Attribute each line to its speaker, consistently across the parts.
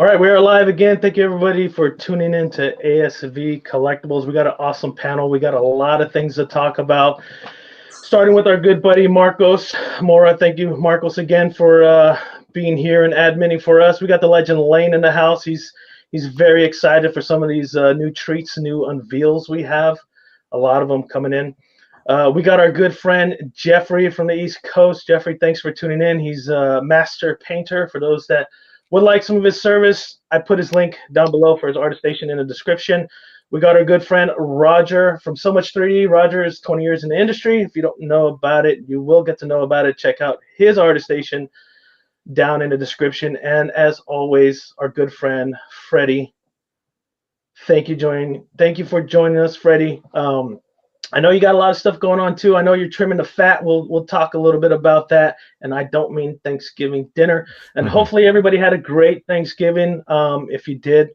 Speaker 1: All right, we are live again. Thank you everybody for tuning in to ASV Collectibles. We got an awesome panel. We got a lot of things to talk about. Starting with our good buddy Marcos Mora. Thank you, Marcos, again for being here and adminning for us. We got the legend Lane in the house. He's very excited for some of these new treats, new unveils we have. A lot of them coming in. We got our good friend Jeffrey from the East Coast. Jeffrey, thanks for tuning in. He's a master painter. For those that would like some of his service, I put his link down below for his art station in the description. We got our good friend Roger from So Much 3D. Roger is 20 years in the industry. If you don't know about it, you will get to know about it. Check out his art station down in the description. And as always, our good friend Freddie. Thank you for joining us, Freddie. I know you got a lot of stuff going on too. I know you're trimming the fat. We'll talk a little bit about that. And I don't mean Thanksgiving dinner. And hopefully everybody had a great Thanksgiving. If you did,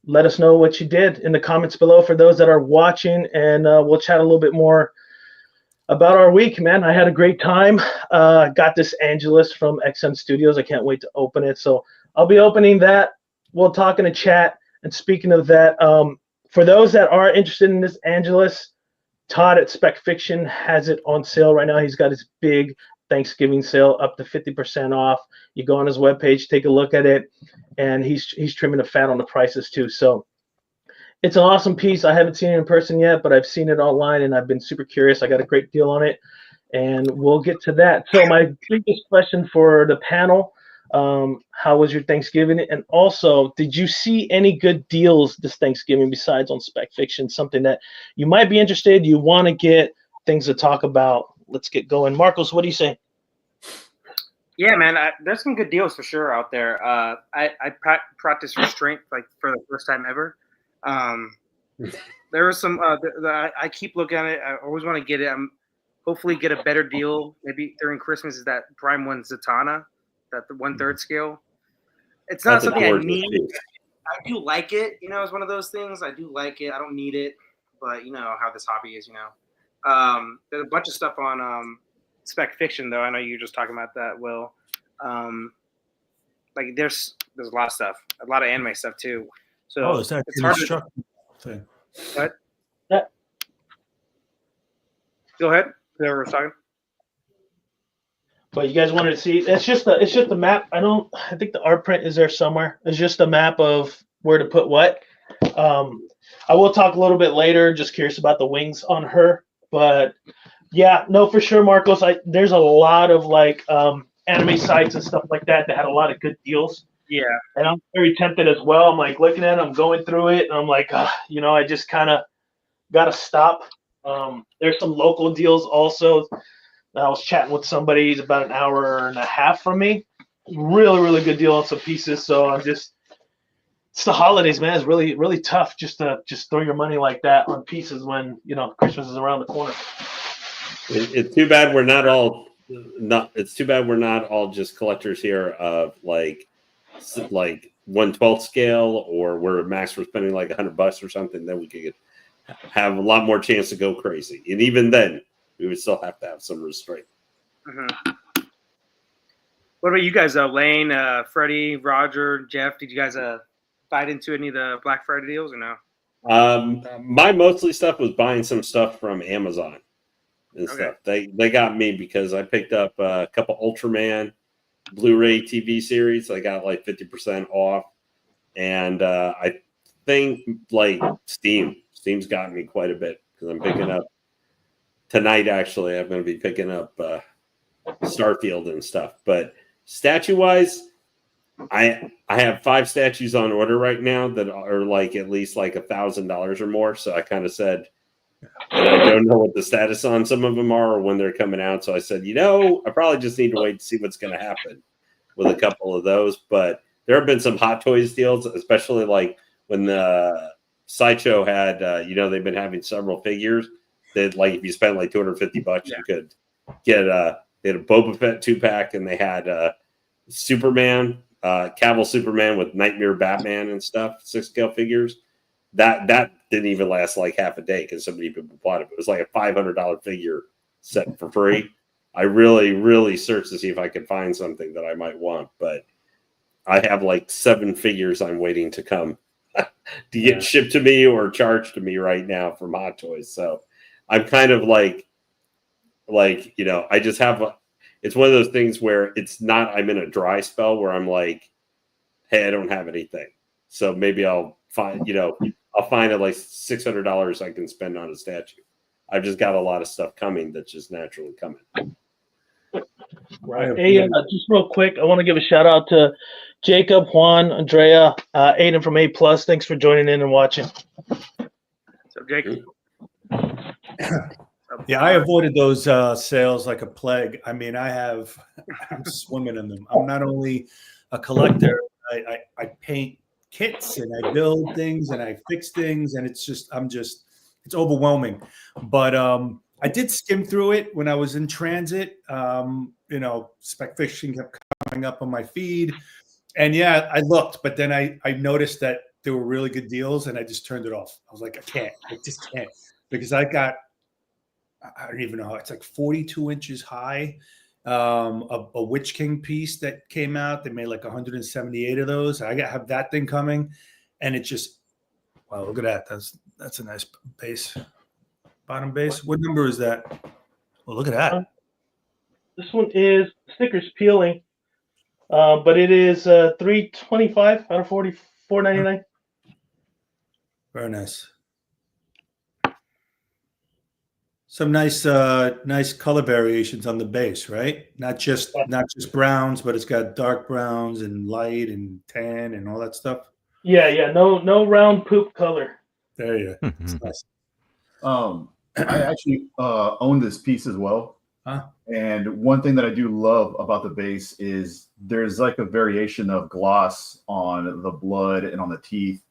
Speaker 1: let us know what you did in the comments below for those that are watching. And we'll chat a little bit more about our week, man. I had a great time. Got this Angelus from XM Studios. I can't wait to open it. So I'll be opening that. We'll talk in the chat. And speaking of that, for those that are interested in this Angelus, Todd at Spec Fiction has it on sale right now. He's got his big Thanksgiving sale up to 50% off. You go on his webpage, take a look at it, and he's trimming the fat on the prices too. So it's an awesome piece. I haven't seen it in person yet, but I've seen it online, and I've been super curious. I got a great deal on it, and we'll get to that. So my biggest question for the panel, how was your Thanksgiving? And also, did you see any good deals this Thanksgiving besides on Spec Fiction? Something that you might be interested, you want to get, things to talk about. Let's get going. Marcos, what do you say?
Speaker 2: Yeah, man, there's some good deals for sure out there. I practiced restraint like for the first time ever. There was some. I keep looking at it. I always want to get it. Hopefully get a better deal. Maybe during Christmas is that Prime 1 Zatanna, that the 1/3 scale. It's not something I need. I do like it. You know, it's one of those things. I do like it. I don't need it, but you know how this hobby is. You know, there's a bunch of stuff on Spec Fiction though. I know you're just talking about that, Will. Like there's a lot of stuff, a lot of anime stuff too. So
Speaker 3: is that
Speaker 2: it's hard to
Speaker 3: thing?
Speaker 2: What? Yeah. Go ahead. Whoever was talking.
Speaker 1: But you guys wanted to see? It's just a map. I think the art print is there somewhere. It's just a map of where to put what. I will talk a little bit later. Just curious about the wings on her, but yeah, no, for sure, Marcos. There's a lot of like anime sites and stuff like that had a lot of good deals.
Speaker 2: Yeah,
Speaker 1: and I'm very tempted as well. I'm like looking at it, I'm going through it, and I'm like, you know, I just kind of gotta stop. There's some local deals also. I was chatting with somebody. He's about an hour and a half from me. Really, really good deal on some pieces. So it's the holidays, man. It's really, really tough just to throw your money like that on pieces when, you know, Christmas is around the corner.
Speaker 4: It's too bad we're not all just collectors here of like 1/12 scale, or where max we're spending like $100 or something. Then we could have a lot more chance to go crazy, and even then we would still have to have some restraint.
Speaker 2: Mm-hmm. What about you guys though? Lane, Freddie, Roger, Jeff, did you guys bite into any of the Black Friday deals or no?
Speaker 4: My mostly stuff was buying some stuff from Amazon and stuff. They got me because I picked up a couple Ultraman Blu-ray TV series. I got like 50% off, and I think like Steam's gotten me quite a bit because I'm picking up tonight. Actually, I'm going to be picking up Starfield and stuff. But statue-wise, I have 5 statues on order right now that are like at least like $1,000 or more. So I kind of said, and I don't know what the status on some of them are or when they're coming out. So I said, you know, I probably just need to wait to see what's going to happen with a couple of those. But there have been some Hot Toys deals, especially like when the Sideshow had, they've been having several figures that, like, if you spent like $250, you could get they had a Boba Fett 2-pack, and they had Superman, Cavill Superman with Nightmare Batman and stuff, 6-scale figures. That didn't even last like half a day because so many people bought it. It was like a $500 figure set for free. I really, really searched to see if I could find something that I might want, but I have like 7 figures I'm waiting to come to get shipped to me or charged to me right now from Hot Toys. So I'm kind of like, I just have it's one of those things where it's not, I'm in a dry spell where I'm like, hey, I don't have anything. So maybe I'll find at like $600 I can spend on a statue. I've just got a lot of stuff coming that's just naturally coming.
Speaker 1: Right. Hey, just real quick, I want to give a shout out to Jacob, Juan, Andrea, Aiden from A+. Thanks for joining in and watching.
Speaker 2: So, Jacob.
Speaker 3: Yeah, I avoided those sales like a plague. I mean, I'm swimming in them. I'm not only a collector, I paint kits and I build things and I fix things, and it's overwhelming. But I did skim through it when I was in transit. Spec fishing kept coming up on my feed. And yeah, I looked, but then I noticed that there were really good deals and I just turned it off. I was like, I just can't. Because I don't even know, it's like 42 inches high. A Witch King piece that came out. They made like 178 of those. I have that thing coming. And it just, wow, look at that. That's a nice base. Bottom base. What number is that? Well, look at that.
Speaker 1: This one is stickers peeling, but it is 325 out of 499.
Speaker 3: Very nice. Some nice color variations on the base, right? Not just browns, but it's got dark browns and light and tan and all that stuff.
Speaker 1: Yeah. No round poop color.
Speaker 3: There you go. It's nice.
Speaker 5: I actually own this piece as well.
Speaker 3: Huh?
Speaker 5: And one thing that I do love about the base is there's like a variation of gloss on the blood and on the teeth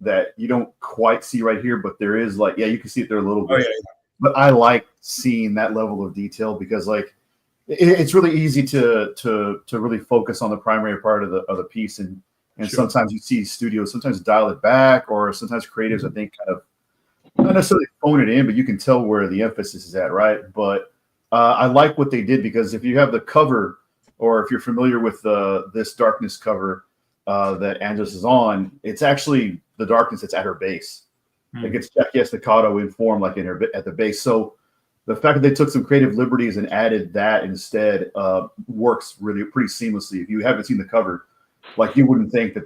Speaker 5: that you don't quite see right here, but there is like, you can see it there a little bit.
Speaker 3: Oh, yeah.
Speaker 5: But I like seeing that level of detail because like it's really easy to really focus on the primary part of the piece, and sure. Sometimes you see studios sometimes dial it back, or sometimes creatives I think kind of not necessarily phone it in, but you can tell where the emphasis is at, right? But I like what they did, because if you have the cover, or if you're familiar with this darkness cover that Angelus is on, it's actually the darkness that's at her base. It gets Jackie Estacado in form like at the base. So the fact that they took some creative liberties and added that instead works really pretty seamlessly. If you haven't seen the cover, like you wouldn't think that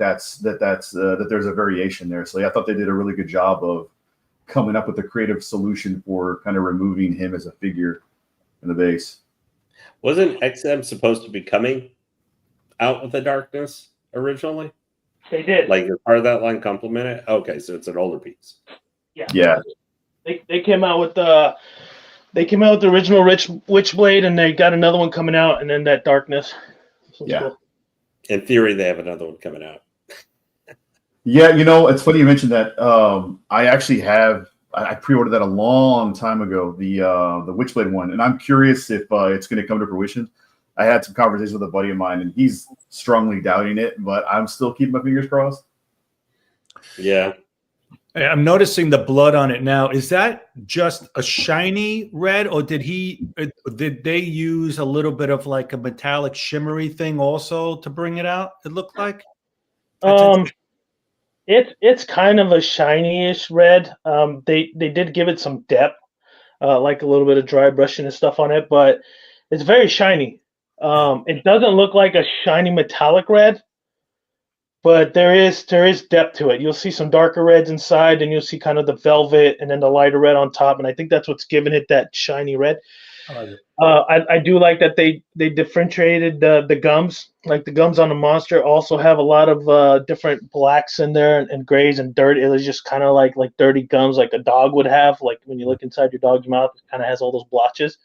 Speaker 5: there's a variation there. So I thought they did a really good job of coming up with a creative solution for kind of removing him as a figure in the base.
Speaker 4: Wasn't XM supposed to be coming out with the darkness originally?
Speaker 1: They did.
Speaker 4: Like part of that line complemented? Okay, so it's an older piece.
Speaker 1: Yeah. They came out with the original Witchblade, and they got another one coming out, and then that darkness.
Speaker 5: Yeah.
Speaker 1: Cool.
Speaker 4: In theory, they have another one coming out.
Speaker 5: Yeah, it's funny you mentioned that. I pre-ordered that a long time ago, the Witchblade one, and I'm curious if it's going to come to fruition. I had some conversations with a buddy of mine, and he's strongly doubting it, but I'm still keeping my fingers crossed.
Speaker 4: Yeah.
Speaker 3: I'm noticing the blood on it now. Is that just a shiny red, or did they use a little bit of like a metallic shimmery thing also to bring it out? It looked like.
Speaker 1: It's kind of a shiny-ish red. They did give it some depth, like a little bit of dry brushing and stuff on it, but it's very shiny. It doesn't look like a shiny metallic red, but there is depth to it. You'll see some darker reds inside, and you'll see kind of the velvet and then the lighter red on top, and I think that's what's giving it that shiny red.
Speaker 3: I like it.
Speaker 1: I do like that they differentiated the gums. Like the gums on the monster also have a lot of different blacks in there and grays and dirt. It was just kind of like dirty gums, like a dog would have. Like when you look inside your dog's mouth, it kind of has all those blotches.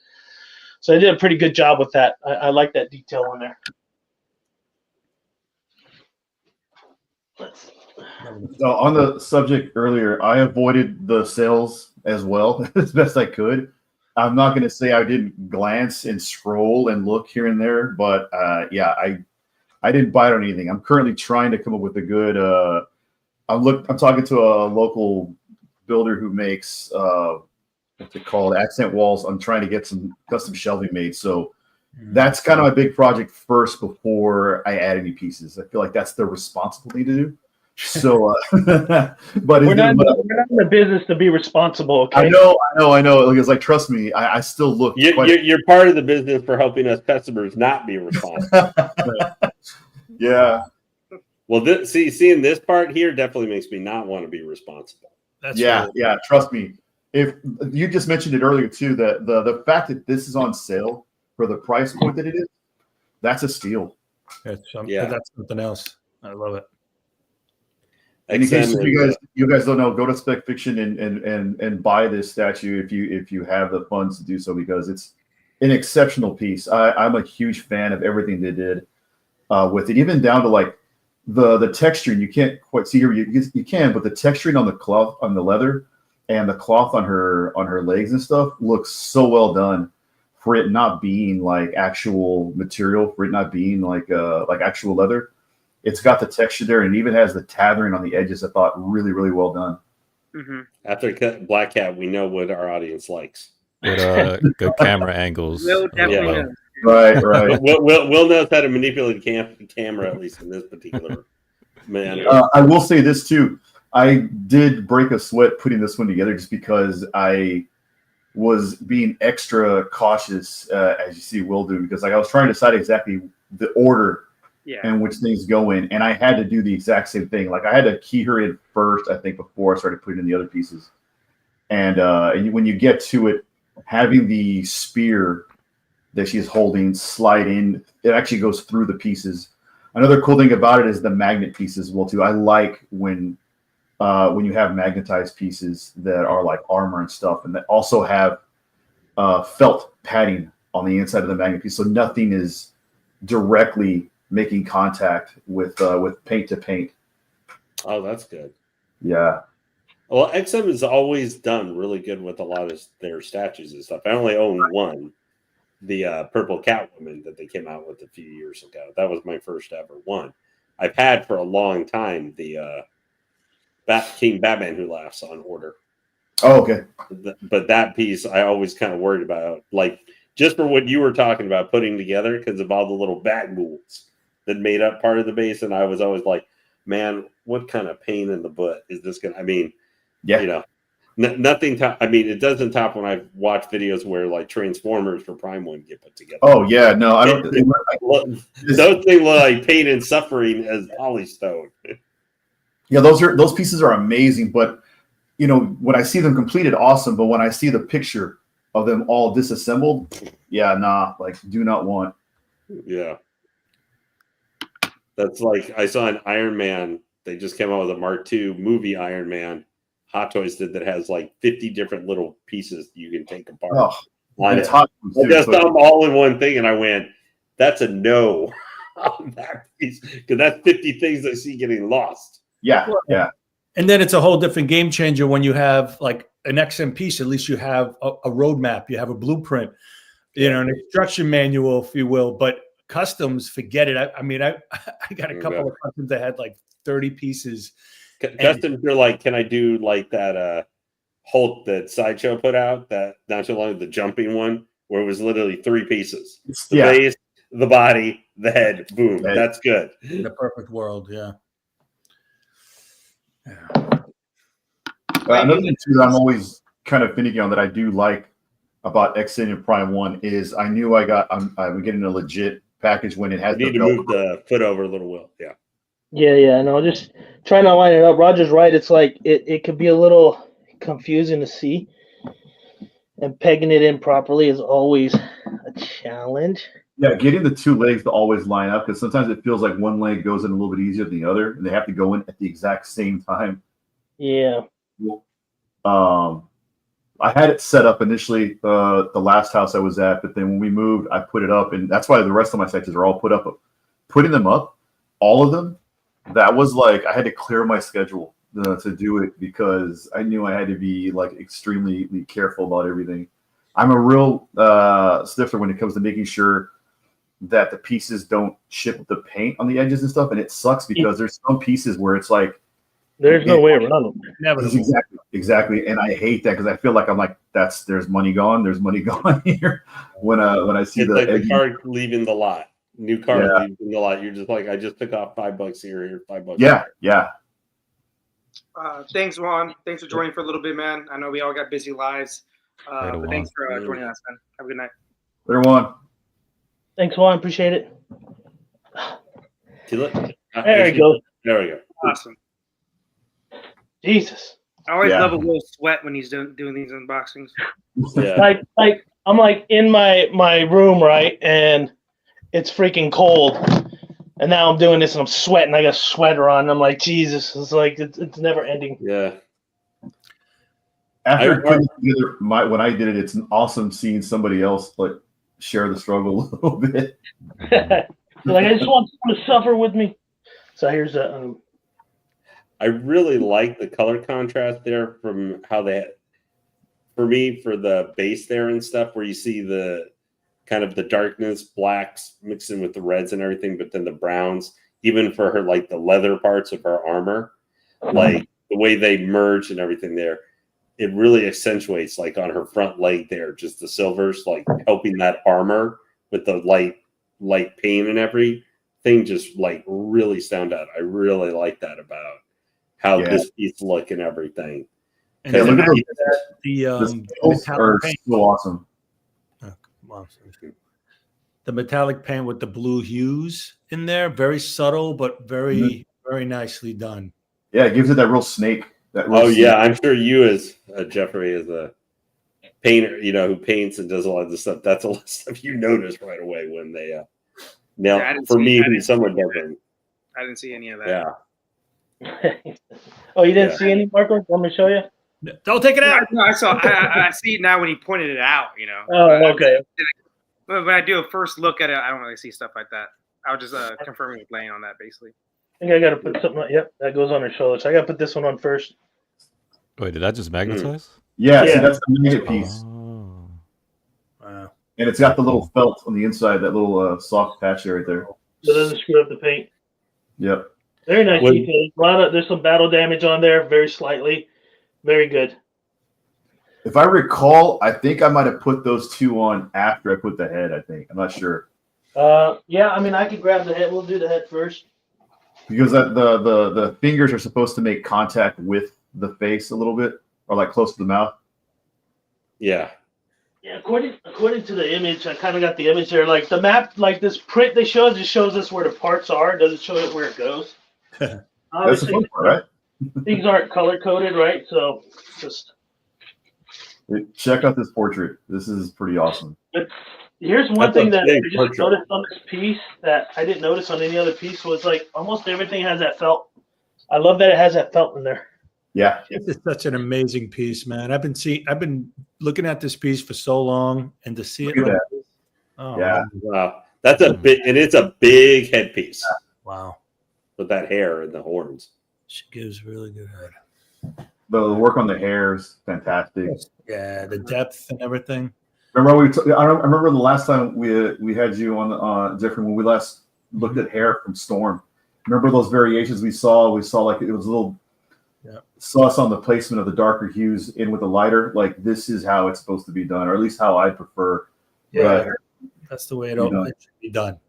Speaker 1: So they did a pretty good job with that. I like that detail on there.
Speaker 5: So on the subject earlier, I avoided the sales as well as best I could. I'm not going to say I didn't glance and scroll and look here and there, but I didn't bite on anything. I'm currently trying to come up with a good. I'm talking to a local builder who makes what's it called, accent walls. I'm trying to get some custom shelving made. So That's kind of my big project first before I add any pieces. I feel like that's the responsible thing to do. So, but
Speaker 1: we're not in the business to be responsible. Okay?
Speaker 5: I know. It's like, trust me, I still look.
Speaker 4: You're part of the business for helping us customers not be responsible.
Speaker 5: Yeah.
Speaker 4: Well, seeing this part here definitely makes me not want to be responsible.
Speaker 3: That's
Speaker 5: yeah. Trust me. If you just mentioned it earlier too, that the fact that this is on sale for the price point that it is, that's a steal.
Speaker 3: That's something else. I love it.
Speaker 5: And in case you guys don't know, go to Spec Fiction and buy this statue if you have the funds to do so, because it's an exceptional piece. I'm a huge fan of everything they did with it, even down to like the texturing. You can't quite see here, you can, but the texturing on the cloth, on the leather, and the cloth on her legs and stuff looks so well done for it not being like actual material, for it not being like actual leather. It's got the texture there, and it even has the tethering on the edges. I thought really, really well done.
Speaker 2: Mm-hmm.
Speaker 4: After Black Cat, we know what our audience likes.
Speaker 6: Good camera angles.
Speaker 2: Will definitely know.
Speaker 5: Right.
Speaker 4: Will knows how to manipulate camera, at least in this particular manner.
Speaker 5: I will say this too. I did break a sweat putting this one together just because I was being extra cautious, as you see Will do, because like I was trying to decide exactly the order and which things go in, and I had to do the exact same thing. Like I had to key her in first, I think, before I started putting in the other pieces. And when you get to it, having the spear that she's holding slide in, it actually goes through the pieces. Another cool thing about it is the magnet pieces. Well, too, I like when you have magnetized pieces that are like armor and stuff, and that also have felt padding on the inside of the magnet piece, so nothing is directly making contact with paint to paint.
Speaker 4: Oh, that's good.
Speaker 5: Yeah.
Speaker 4: Well, XM has always done really good with a lot of their statues and stuff. I only own one, the purple Catwoman that they came out with a few years ago. That was my first ever one. I've had for a long time the King Batman Who Laughs on order.
Speaker 5: Oh, okay.
Speaker 4: But that piece I always kind of worried about, like just for what you were talking about putting together, because of all the little bat ghouls that made up part of the base, and I was always like, man, what kind of pain in the butt is this going to, I mean, nothing. I mean, it doesn't top when I've watched videos where like Transformers for Prime 1 get put together.
Speaker 5: Oh, yeah. No, I don't.
Speaker 4: Those things look like pain and suffering as polystone.
Speaker 5: Yeah, those pieces are amazing, but when I see them completed, awesome. But when I see the picture of them all disassembled, do not want.
Speaker 4: Yeah. That's like I saw an Iron Man. They just came out with a Mark II movie Iron Man. Hot Toys did that has like 50 different little pieces you can take apart.
Speaker 5: Oh, and it's hot.
Speaker 4: I just saw them all in one thing, and I went, "That's a no on that piece," because that's 50 things I see getting lost.
Speaker 5: Yeah.
Speaker 3: And then it's a whole different game changer when you have like an XM piece. At least you have a roadmap, you have a blueprint, an instruction manual, if you will. But customs, forget it. I mean, I got a couple of customs that had like 30 pieces.
Speaker 4: Customs, you're like, can I do like that Hulk that Sideshow put out that not too long, the jumping one, where it was literally 3 pieces: the base, the body, the head. Boom, that's good.
Speaker 3: The perfect world, yeah.
Speaker 5: Another thing too that I'm always kind of finicky on that I do like about XN and Prime 1 is I knew I'm getting a legit package when it has.
Speaker 4: You need to move the foot over a little, Will. Yeah.
Speaker 1: Yeah. No, just trying to line it up. Roger's right. It's like it could be a little confusing to see, and pegging it in properly is always a challenge.
Speaker 5: Yeah, getting the 2 legs to always line up, because sometimes it feels like one leg goes in a little bit easier than the other, and they have to go in at the exact same time.
Speaker 1: Yeah.
Speaker 5: I had it set up initially the last house I was at, but then when we moved, I put it up, and that's why the rest of my sections are all put up. Putting them up, all of them, that was like I had to clear my schedule to do it, because I knew I had to be like extremely careful about everything. I'm a real stiffer when it comes to making sure that the pieces don't chip the paint on the edges and stuff, and it sucks because there's some pieces where it's like
Speaker 1: There's no way around them.
Speaker 3: Never.
Speaker 5: Exactly. And I hate that because I feel like there's money gone. There's money gone here. When I see
Speaker 4: it's like the car leaving the lot. New car leaving the lot. You're just like, I just took off $5 here, $5.
Speaker 5: Yeah, yeah.
Speaker 2: Thanks, Juan. Thanks for joining for a little bit, man. I know we all got busy lives. But thanks for joining us, man. Have a good night.
Speaker 5: Later, Juan.
Speaker 1: Thanks, Juan. Appreciate it.
Speaker 2: There
Speaker 1: you go.
Speaker 4: There we go.
Speaker 2: Awesome.
Speaker 1: Jesus.
Speaker 2: I always love a little sweat when he's doing these unboxings.
Speaker 4: Yeah.
Speaker 1: Like I'm like in my room, right, and it's freaking cold, and now I'm doing this and I'm sweating. I got a sweater on. And I'm like, Jesus, it's like it's never ending.
Speaker 4: Yeah.
Speaker 5: After putting together when I did it, it's awesome seeing somebody else like share the struggle a little bit.
Speaker 1: Like, I just want someone to suffer with me. So here's a.
Speaker 4: I really like the color contrast there from how for the base there and stuff, where you see the kind of the darkness, blacks mixed in with the reds and everything, but then the browns, even for her, like the leather parts of her armor, like the way they merge and everything there, it really accentuates, like on her front leg there, just the silvers, like helping that armor with the light paint and everything just like really stand out. I really like that about how this piece look and everything.
Speaker 3: And look at the
Speaker 5: are so awesome.
Speaker 3: The metallic paint with the blue hues in there, very subtle but very very nicely done.
Speaker 5: Yeah, it gives it that real snake.
Speaker 4: I'm sure you as Jeffrey as a painter, who paints and does a lot of this stuff. That's a lot of stuff you notice right away when they. Now, for me, who's someone doesn't.
Speaker 2: I didn't see any of that.
Speaker 4: Yeah.
Speaker 1: Oh, you didn't see any, Marco? Want me to show you?
Speaker 3: Don't take it out.
Speaker 2: No, I saw. I see it now when he pointed it out.
Speaker 1: Oh, okay.
Speaker 2: But when I do a first look at it, I don't really see stuff like that. I was just confirming with Lane on that, basically.
Speaker 1: I think I got to put something on. Yep, that goes on her shoulder. So I got to put this one on first.
Speaker 6: Wait, did that just magnetize?
Speaker 5: Yeah, see, that's the magnet piece.
Speaker 6: Oh.
Speaker 3: Wow.
Speaker 5: And it's got the little felt on the inside, that little soft patch right there.
Speaker 1: So it doesn't screw up the paint.
Speaker 5: Yep.
Speaker 1: Very nice detail. There's some battle damage on there, very slightly. Very good.
Speaker 5: If I recall, I think I might have put those two on after I put the head, I think. I'm not sure.
Speaker 1: Yeah, I mean, I could grab the head. We'll do the head first.
Speaker 5: Because the fingers are supposed to make contact with the face a little bit, or like close to the mouth.
Speaker 4: Yeah.
Speaker 1: Yeah, according to the image, I kind of got the image there. Like the map, like this print they show just shows us where the parts are. It doesn't show it where it goes.
Speaker 5: That's the fun part, right?
Speaker 1: Things aren't color coded, right? So just
Speaker 5: check out this portrait. This is pretty awesome.
Speaker 1: But here's one thing that I just noticed on this piece that I didn't notice on any other piece was like almost everything has that felt. I love that it has that felt in there.
Speaker 5: Yeah,
Speaker 3: it's such an amazing piece, man. I've been looking at this piece for so long, and to see it.
Speaker 4: Wow, that's a bit, and it's a big headpiece.
Speaker 3: Wow,
Speaker 4: with that hair and the horns.
Speaker 3: She gives really good head.
Speaker 5: The work on the hair is fantastic.
Speaker 3: Yeah, the depth and everything.
Speaker 5: Remember I remember the last time we had you on Jeffrey, when we last looked at hair from Storm. Remember those variations we saw? We saw like it was a little sauce on the placement of the darker hues in with the lighter. Like this is how it's supposed to be done, or at least how I prefer.
Speaker 3: Yeah, that's the way it should be done.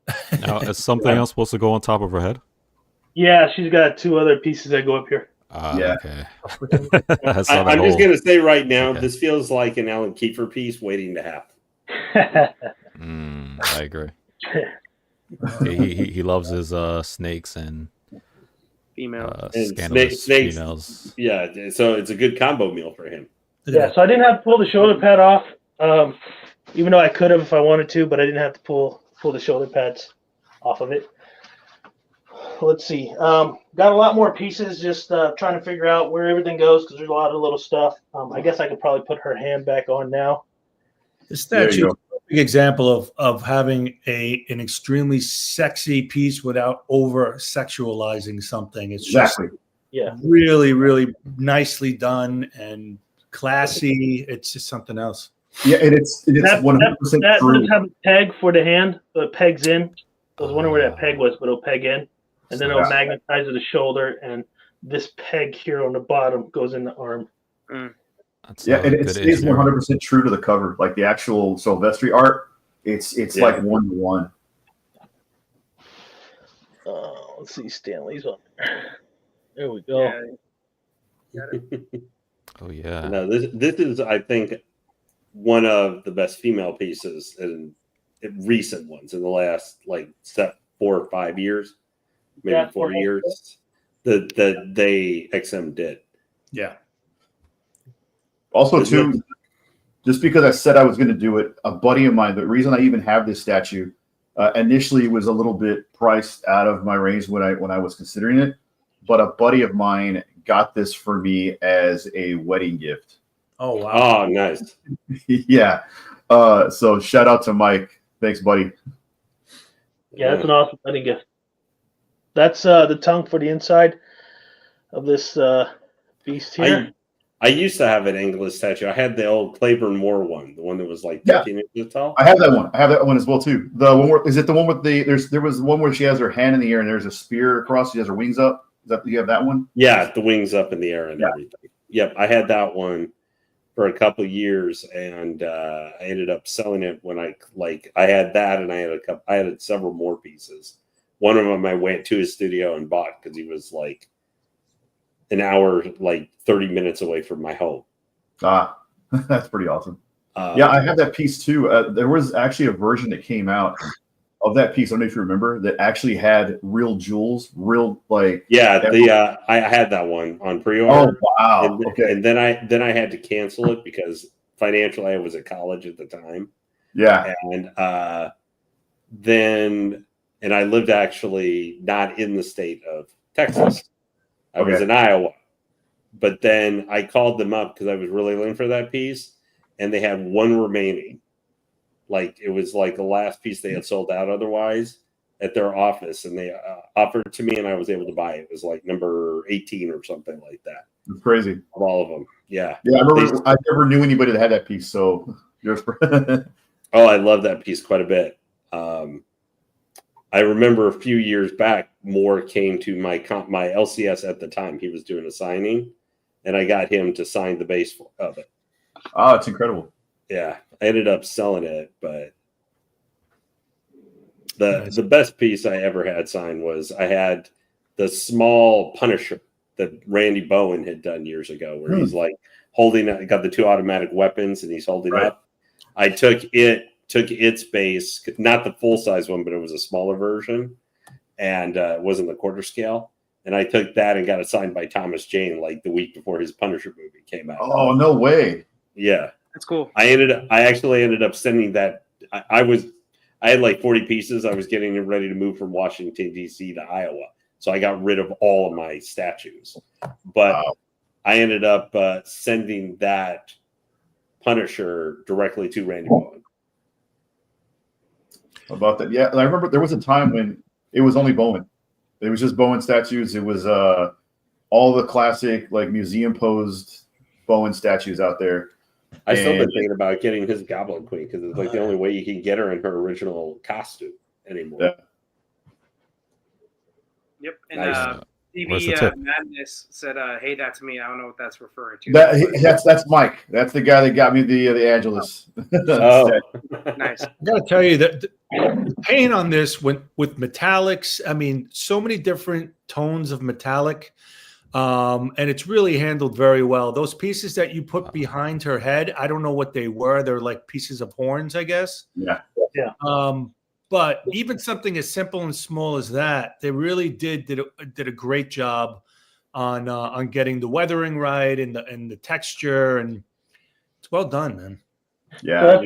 Speaker 6: Now, is something else supposed to go on top of her head?
Speaker 1: Yeah, she's got two other pieces that go up here.
Speaker 6: Okay.
Speaker 4: I'm just going to say right now, this feels like an Alan Kiefer piece waiting to happen.
Speaker 6: I agree. He loves his snakes and
Speaker 2: females.
Speaker 6: Scandalous
Speaker 4: snakes,
Speaker 6: females.
Speaker 4: Yeah, so it's a good combo meal for him.
Speaker 1: Yeah, so I didn't have to pull the shoulder pad off, even though I could have if I wanted to, but I didn't have to pull the shoulder pads off of it. Let's see. Got a lot more pieces, just trying to figure out where everything goes because there's a lot of little stuff. I guess I could probably put her hand back on now.
Speaker 3: The statue is a big example of having an extremely sexy piece without over sexualizing something. It's just really, really nicely done and classy. It's just something else.
Speaker 5: Yeah, and it's 100% true.
Speaker 1: That doesn't have a peg for the hand, but it pegs in. I was wondering where that peg was, but it'll peg in. And then it'll magnetize to the shoulder, and this peg here on the bottom goes in the arm.
Speaker 6: That's
Speaker 5: Yeah, and it
Speaker 6: good
Speaker 5: stays
Speaker 6: engineering.
Speaker 5: 100% true to the cover. Like the actual Silvestri art, it's like 1-to-1.
Speaker 1: Let's see, Stanley's on there. There we go.
Speaker 6: Oh yeah.
Speaker 4: No, this is, I think, one of the best female pieces in recent ones in the last 4 or 5 years, maybe 4 years that they XM did.
Speaker 3: Yeah.
Speaker 5: Also, too, just because I said I was going to do it, a buddy of mine, the reason I even have this statue, initially was a little bit priced out of my range when I was considering it, but a buddy of mine got this for me as a wedding gift.
Speaker 3: Oh wow!
Speaker 4: Oh, nice.
Speaker 5: Yeah. So shout out to Mike. Thanks, buddy.
Speaker 1: Yeah, that's an awesome wedding gift. That's the tongue for the inside of this beast here.
Speaker 4: I used to have an Angelus statue. I had the old Claiborne Moore one, the one that was 13 inches tall.
Speaker 5: I have that one. I have that one as well too. The one where, is it the one with there was one where she has her hand in the air and there's a spear across. She has her wings up. Is that, you have that one?
Speaker 4: Yeah, the wings up in the air and everything. Yep, I had that one for a couple of years, and I ended up selling it when I had that, and I had several more pieces. One of them I went to his studio and bought because he was an hour, 30 minutes away from my home.
Speaker 5: That's pretty awesome. Yeah, I have that piece too. There was actually a version that came out of that piece. I don't know if you remember, that actually had real jewels,
Speaker 4: Yeah, I had that one on pre-order.
Speaker 5: Oh wow!
Speaker 4: And then I had to cancel it because financially I was at college at the time.
Speaker 5: Yeah,
Speaker 4: and then I lived actually not in the state of Texas. I was in Iowa, but then I called them up because I was really looking for that piece, and they had one remaining. It was the last piece they had sold out otherwise at their office, and they offered it to me, and I was able to buy it. It was number 18 or something like that.
Speaker 5: It's crazy.
Speaker 4: Of all of them. Yeah.
Speaker 5: Yeah, I never knew anybody that had that piece, so yours.
Speaker 4: Oh, I love that piece quite a bit. I remember a few years back, Moore came to my LCS at the time. He was doing a signing, and I got him to sign the base of it.
Speaker 5: Oh, it's incredible.
Speaker 4: Yeah, I ended up selling it, but the best piece I ever had signed was I had the small Punisher that Randy Bowen had done years ago, where he's holding, got the two automatic weapons, and he's holding up. I took its base, not the full size one, but it was a smaller version, and it wasn't the quarter scale. And I took that and got it signed by Thomas Jane the week before his Punisher movie came out.
Speaker 5: Oh, no way!
Speaker 4: Yeah,
Speaker 2: that's cool.
Speaker 4: I actually ended up sending that. I had 40 pieces. I was getting ready to move from Washington D.C. to Iowa, so I got rid of all of my statues. But I ended up sending that Punisher directly to Randy Bowen.
Speaker 5: About that, yeah. I remember there was a time when it was only Bowen. It was just Bowen statues. It was all the classic museum posed Bowen statues out there.
Speaker 4: I still been thinking about getting his Goblin Queen because it's the only way you can get her in her original costume anymore.
Speaker 5: Yeah.
Speaker 2: Yep. And
Speaker 4: Nice.
Speaker 2: TV Madness said, "Hey, that's me." I don't know what that's referring to.
Speaker 5: That's Mike. That's the guy that got me the Angelus.
Speaker 4: Oh,
Speaker 2: nice.
Speaker 3: I got to tell you that the paint on this with metallics. I mean, so many different tones of metallic, and it's really handled very well. Those pieces that you put behind her head, I don't know what they were. They're like pieces of horns, I guess.
Speaker 5: Yeah.
Speaker 3: But even something as simple and small as that, they really did a great job on getting the weathering right and the texture, and it's well done, man.
Speaker 5: Yeah.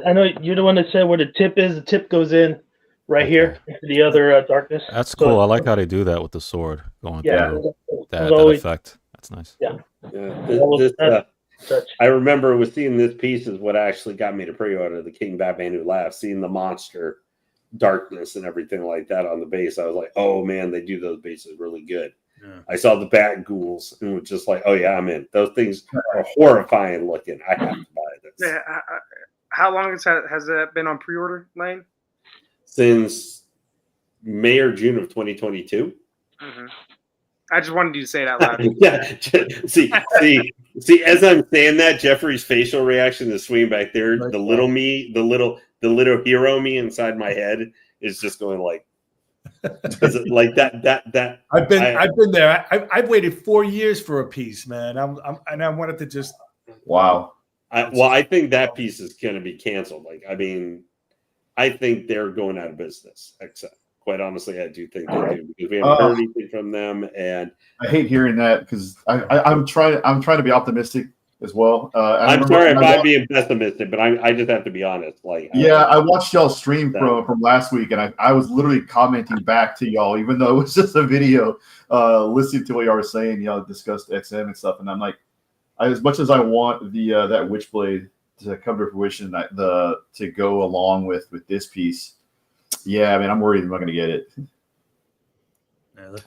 Speaker 1: I know you're the one that said where the tip is. The tip goes in right here into the other darkness.
Speaker 6: That's cool. I like how they do that with the sword going through that effect. That's nice.
Speaker 4: Yeah. I remember seeing this piece is what actually got me to pre-order the King Batman Who Laughs, seeing the monster darkness and everything like that on the base. I was like, oh man, they do those bases really good. Yeah. I saw the bat ghouls and was just like, oh yeah, I'm in. Those things are horrifying looking. I have to buy this.
Speaker 2: Yeah, how long has that been on pre-order, Lane?
Speaker 4: Since May or June of 2022.
Speaker 2: Mm-hmm. I just wanted you to say it out loud.
Speaker 4: Yeah. See. As I'm saying that, Jeffrey's facial reaction is swinging back there. The little me, the little hero me inside my head is just going like like that.
Speaker 3: I've been there. I've waited 4 years for a piece, man. I wanted to just.
Speaker 5: Wow.
Speaker 4: I think that piece is going to be canceled. Like, I mean, I think they're going out of business. Except, quite honestly, I do think they do because we haven't heard anything from them. And
Speaker 5: I hate hearing that because I'm trying to be optimistic as well.
Speaker 4: I'm sorry if I'm being pessimistic, but I just have to be honest. Like,
Speaker 5: I watched y'all stream from last week, and I was literally commenting back to y'all, even though it was just a video, listening to what y'all were saying. Y'all discussed XM and stuff, and I'm like, as much as I want the that Witchblade to come to fruition, to go along with this piece, I mean, I'm worried I'm not going to get it.
Speaker 4: I like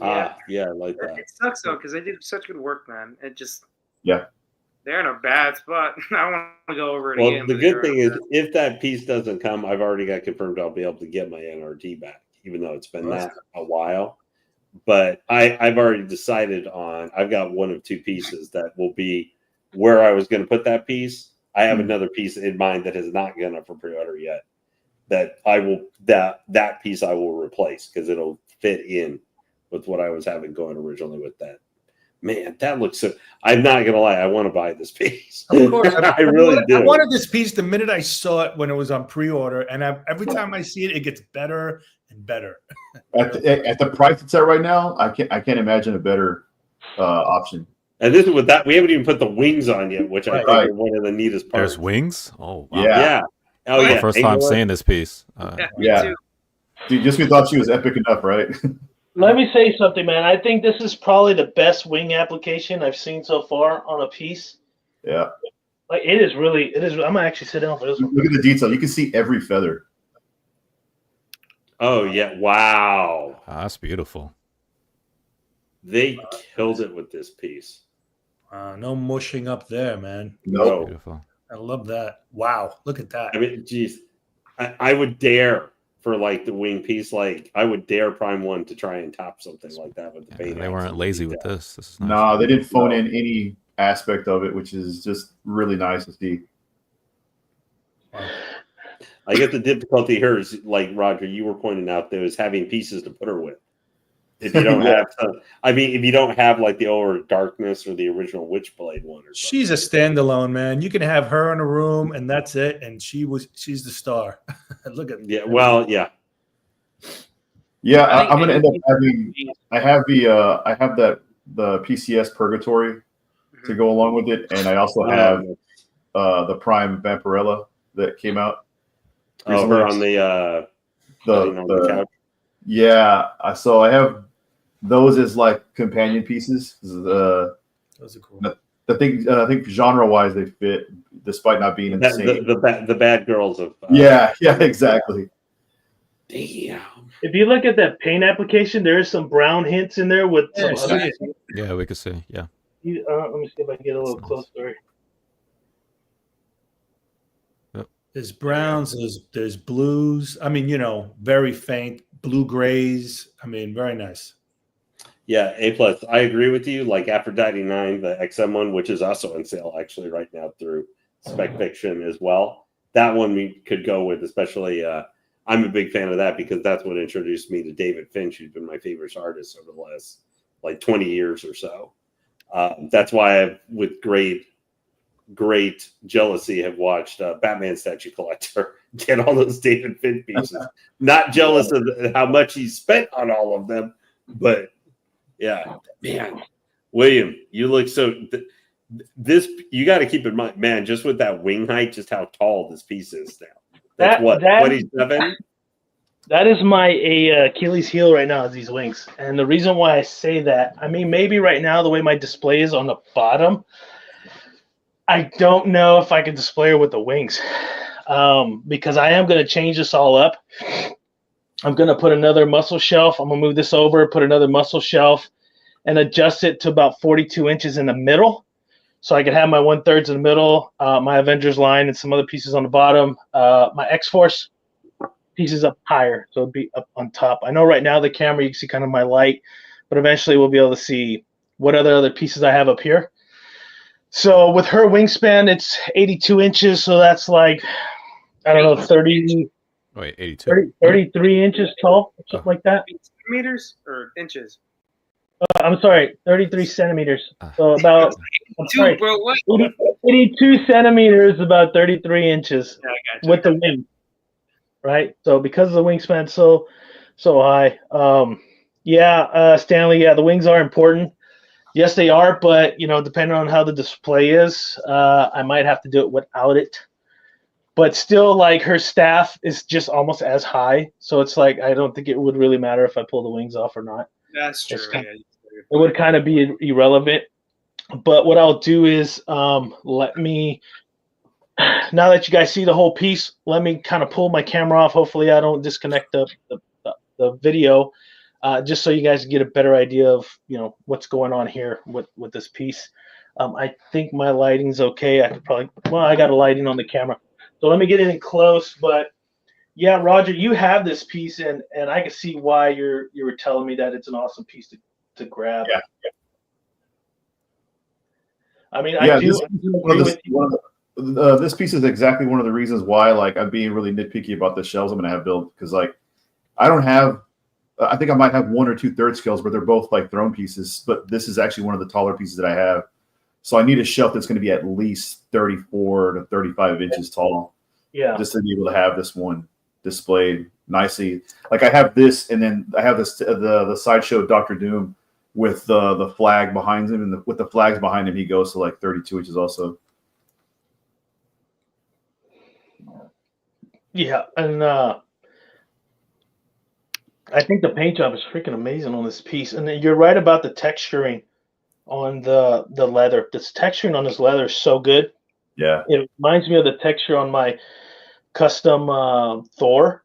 Speaker 4: that.
Speaker 2: It sucks though because they did such good work, man. It just they're in a bad spot. I want to go over it again.
Speaker 4: Well, the good thing is, if that piece doesn't come, I've already got confirmed I'll be able to get my NRT back, even though it's been that a while. But I've already decided on. I've got one of two pieces that will be where I was going to put that piece. I have another piece in mind that has not gone up for pre-order yet. That I will that piece I will replace because it'll fit in with what I was having going originally with that. Man, that looks so. I'm not gonna lie. I want to buy this piece.
Speaker 3: Of course,
Speaker 4: I really do.
Speaker 3: I wanted this piece the minute I saw it when it was on pre-order, and every time I see it, it gets better and better.
Speaker 5: At the price it's at right now, I can't imagine a better option.
Speaker 4: And this is with that. We haven't even put the wings on yet, which I think are one of the neatest parts.
Speaker 6: There's wings. Oh, wow.
Speaker 5: Yeah.
Speaker 4: Oh yeah.
Speaker 6: First time seeing this piece.
Speaker 5: Yeah. Dude, just we thought she was epic enough, right?
Speaker 1: Let me say something, man. I think this is probably the best wing application I've seen so far on a piece.
Speaker 5: Yeah.
Speaker 1: Like it is. I'm gonna actually sit down for this one.
Speaker 5: Look at the detail. You can see every feather.
Speaker 4: Oh yeah! Wow.
Speaker 6: That's beautiful.
Speaker 4: They killed it with this piece.
Speaker 3: No mushing up there, man.
Speaker 5: No.
Speaker 6: Beautiful.
Speaker 3: I love that. Wow, look at that.
Speaker 4: I mean, geez, I would dare for like the wing piece. Like I would dare Prime One to try and top something like that with the paint.
Speaker 6: They weren't lazy with this. This is nice.
Speaker 5: No, they didn't phone in any aspect of it, which is just really nice to see.
Speaker 4: I guess the difficulty here is, like Roger, you were pointing out, there is having pieces to put her with. If you don't have, if you don't have like the Over Darkness or the original Witchblade one, or something.
Speaker 3: She's a standalone, man. You can have her in a room, and that's it. And she's the star. Look at
Speaker 4: yeah.
Speaker 5: I'm gonna end up having. I have the PCS Purgatory to go along with it, and I also have the Prime Vampirella that came out.
Speaker 4: Oh, her on the couch.
Speaker 5: Yeah, so I have those as like companion pieces. Those
Speaker 3: are cool.
Speaker 5: I think genre-wise they fit, despite not being in the same.
Speaker 4: The bad girls of.
Speaker 5: Yeah, exactly.
Speaker 4: Damn.
Speaker 1: If you look at that paint application, there is some brown hints in there with some other.
Speaker 6: Yeah, we could see. Yeah.
Speaker 1: Let me see if I can get a little closer.
Speaker 3: There's browns, there's blues. I mean, very faint blue grays. I mean, very nice.
Speaker 4: Yeah, A+. I agree with you. Like Aphrodite 9, the XM one, which is also on sale actually right now through Spec Fiction as well. That one we could go with, especially. I'm a big fan of that because that's what introduced me to David Finch, who's been my favorite artist over the last like 20 years or so. That's why I've, with great jealousy, have watched Batman Statue Collector get all those David Finch pieces. Not jealous of how much he spent on all of them, but yeah, man, William, you look so. This you got to keep in mind, man. Just with that wing height, just how tall this piece is now. That's 27.
Speaker 1: That is my Achilles heel right now, is these wings. And the reason why I say that, I mean, maybe right now the way my display is on the bottom, I don't know if I can display her with the wings, because I am going to change this all up. I'm going to put another muscle shelf. I'm going to move this over, put another muscle shelf, and adjust it to about 42 inches in the middle. So I can have my 1/3 in the middle, my Avengers line, and some other pieces on the bottom. My X-Force pieces up higher, so it'd be up on top. I know right now the camera, you can see kind of my light, but eventually we'll be able to see what other pieces I have up here. So with her wingspan, it's 82 inches. So that's like, I don't know, 30,
Speaker 6: Wait, 82.
Speaker 1: 33 inches tall, something like that.
Speaker 2: Meters or inches?
Speaker 1: I'm sorry, 33 centimeters. So about, I'm sorry,
Speaker 2: bro, what?
Speaker 1: 82 centimeters, about 33 inches
Speaker 2: Yeah, I got you.
Speaker 1: with the wing, right? So because of the wingspan so high, Stanley, the wings are important. Yes, they are, but depending on how the display is, I might have to do it without it. But still, like, her staff is just almost as high, so it's like I don't think it would really matter if I pull the wings off or not.
Speaker 2: That's true.
Speaker 1: It would kind of be irrelevant. But what I'll do is let me, now that you guys see the whole piece, let me kind of pull my camera off. Hopefully I don't disconnect the video, just so you guys get a better idea of what's going on here with this piece. I think my lighting's okay. I could probably, I got a lighting on the camera. So let me get in close. But yeah, Roger, you have this piece, and I can see why you were telling me that it's an awesome piece to grab.
Speaker 5: Yeah.
Speaker 1: I mean, I do agree with you.
Speaker 5: This piece is exactly one of the reasons why, like, I'm being really nitpicky about the shelves I'm going to have built, because, like, I don't have, I think I might have 1 or 2 third scales, but they're both like throne pieces. But this is actually one of the taller pieces that I have. So I need a shelf that's going to be at least 34 to 35 inches tall.
Speaker 1: Yeah.
Speaker 5: Just to be able to have this one displayed nicely. Like, I have this, and then I have this the sideshow Dr. Doom with the flag behind him, and with the flags behind him, he goes to like 32 inches also.
Speaker 1: Yeah, and I think the paint job is freaking amazing on this piece. And then you're right about the texturing on the leather. This texturing on this leather is so good.
Speaker 5: Yeah.
Speaker 1: It reminds me of the texture on my custom Thor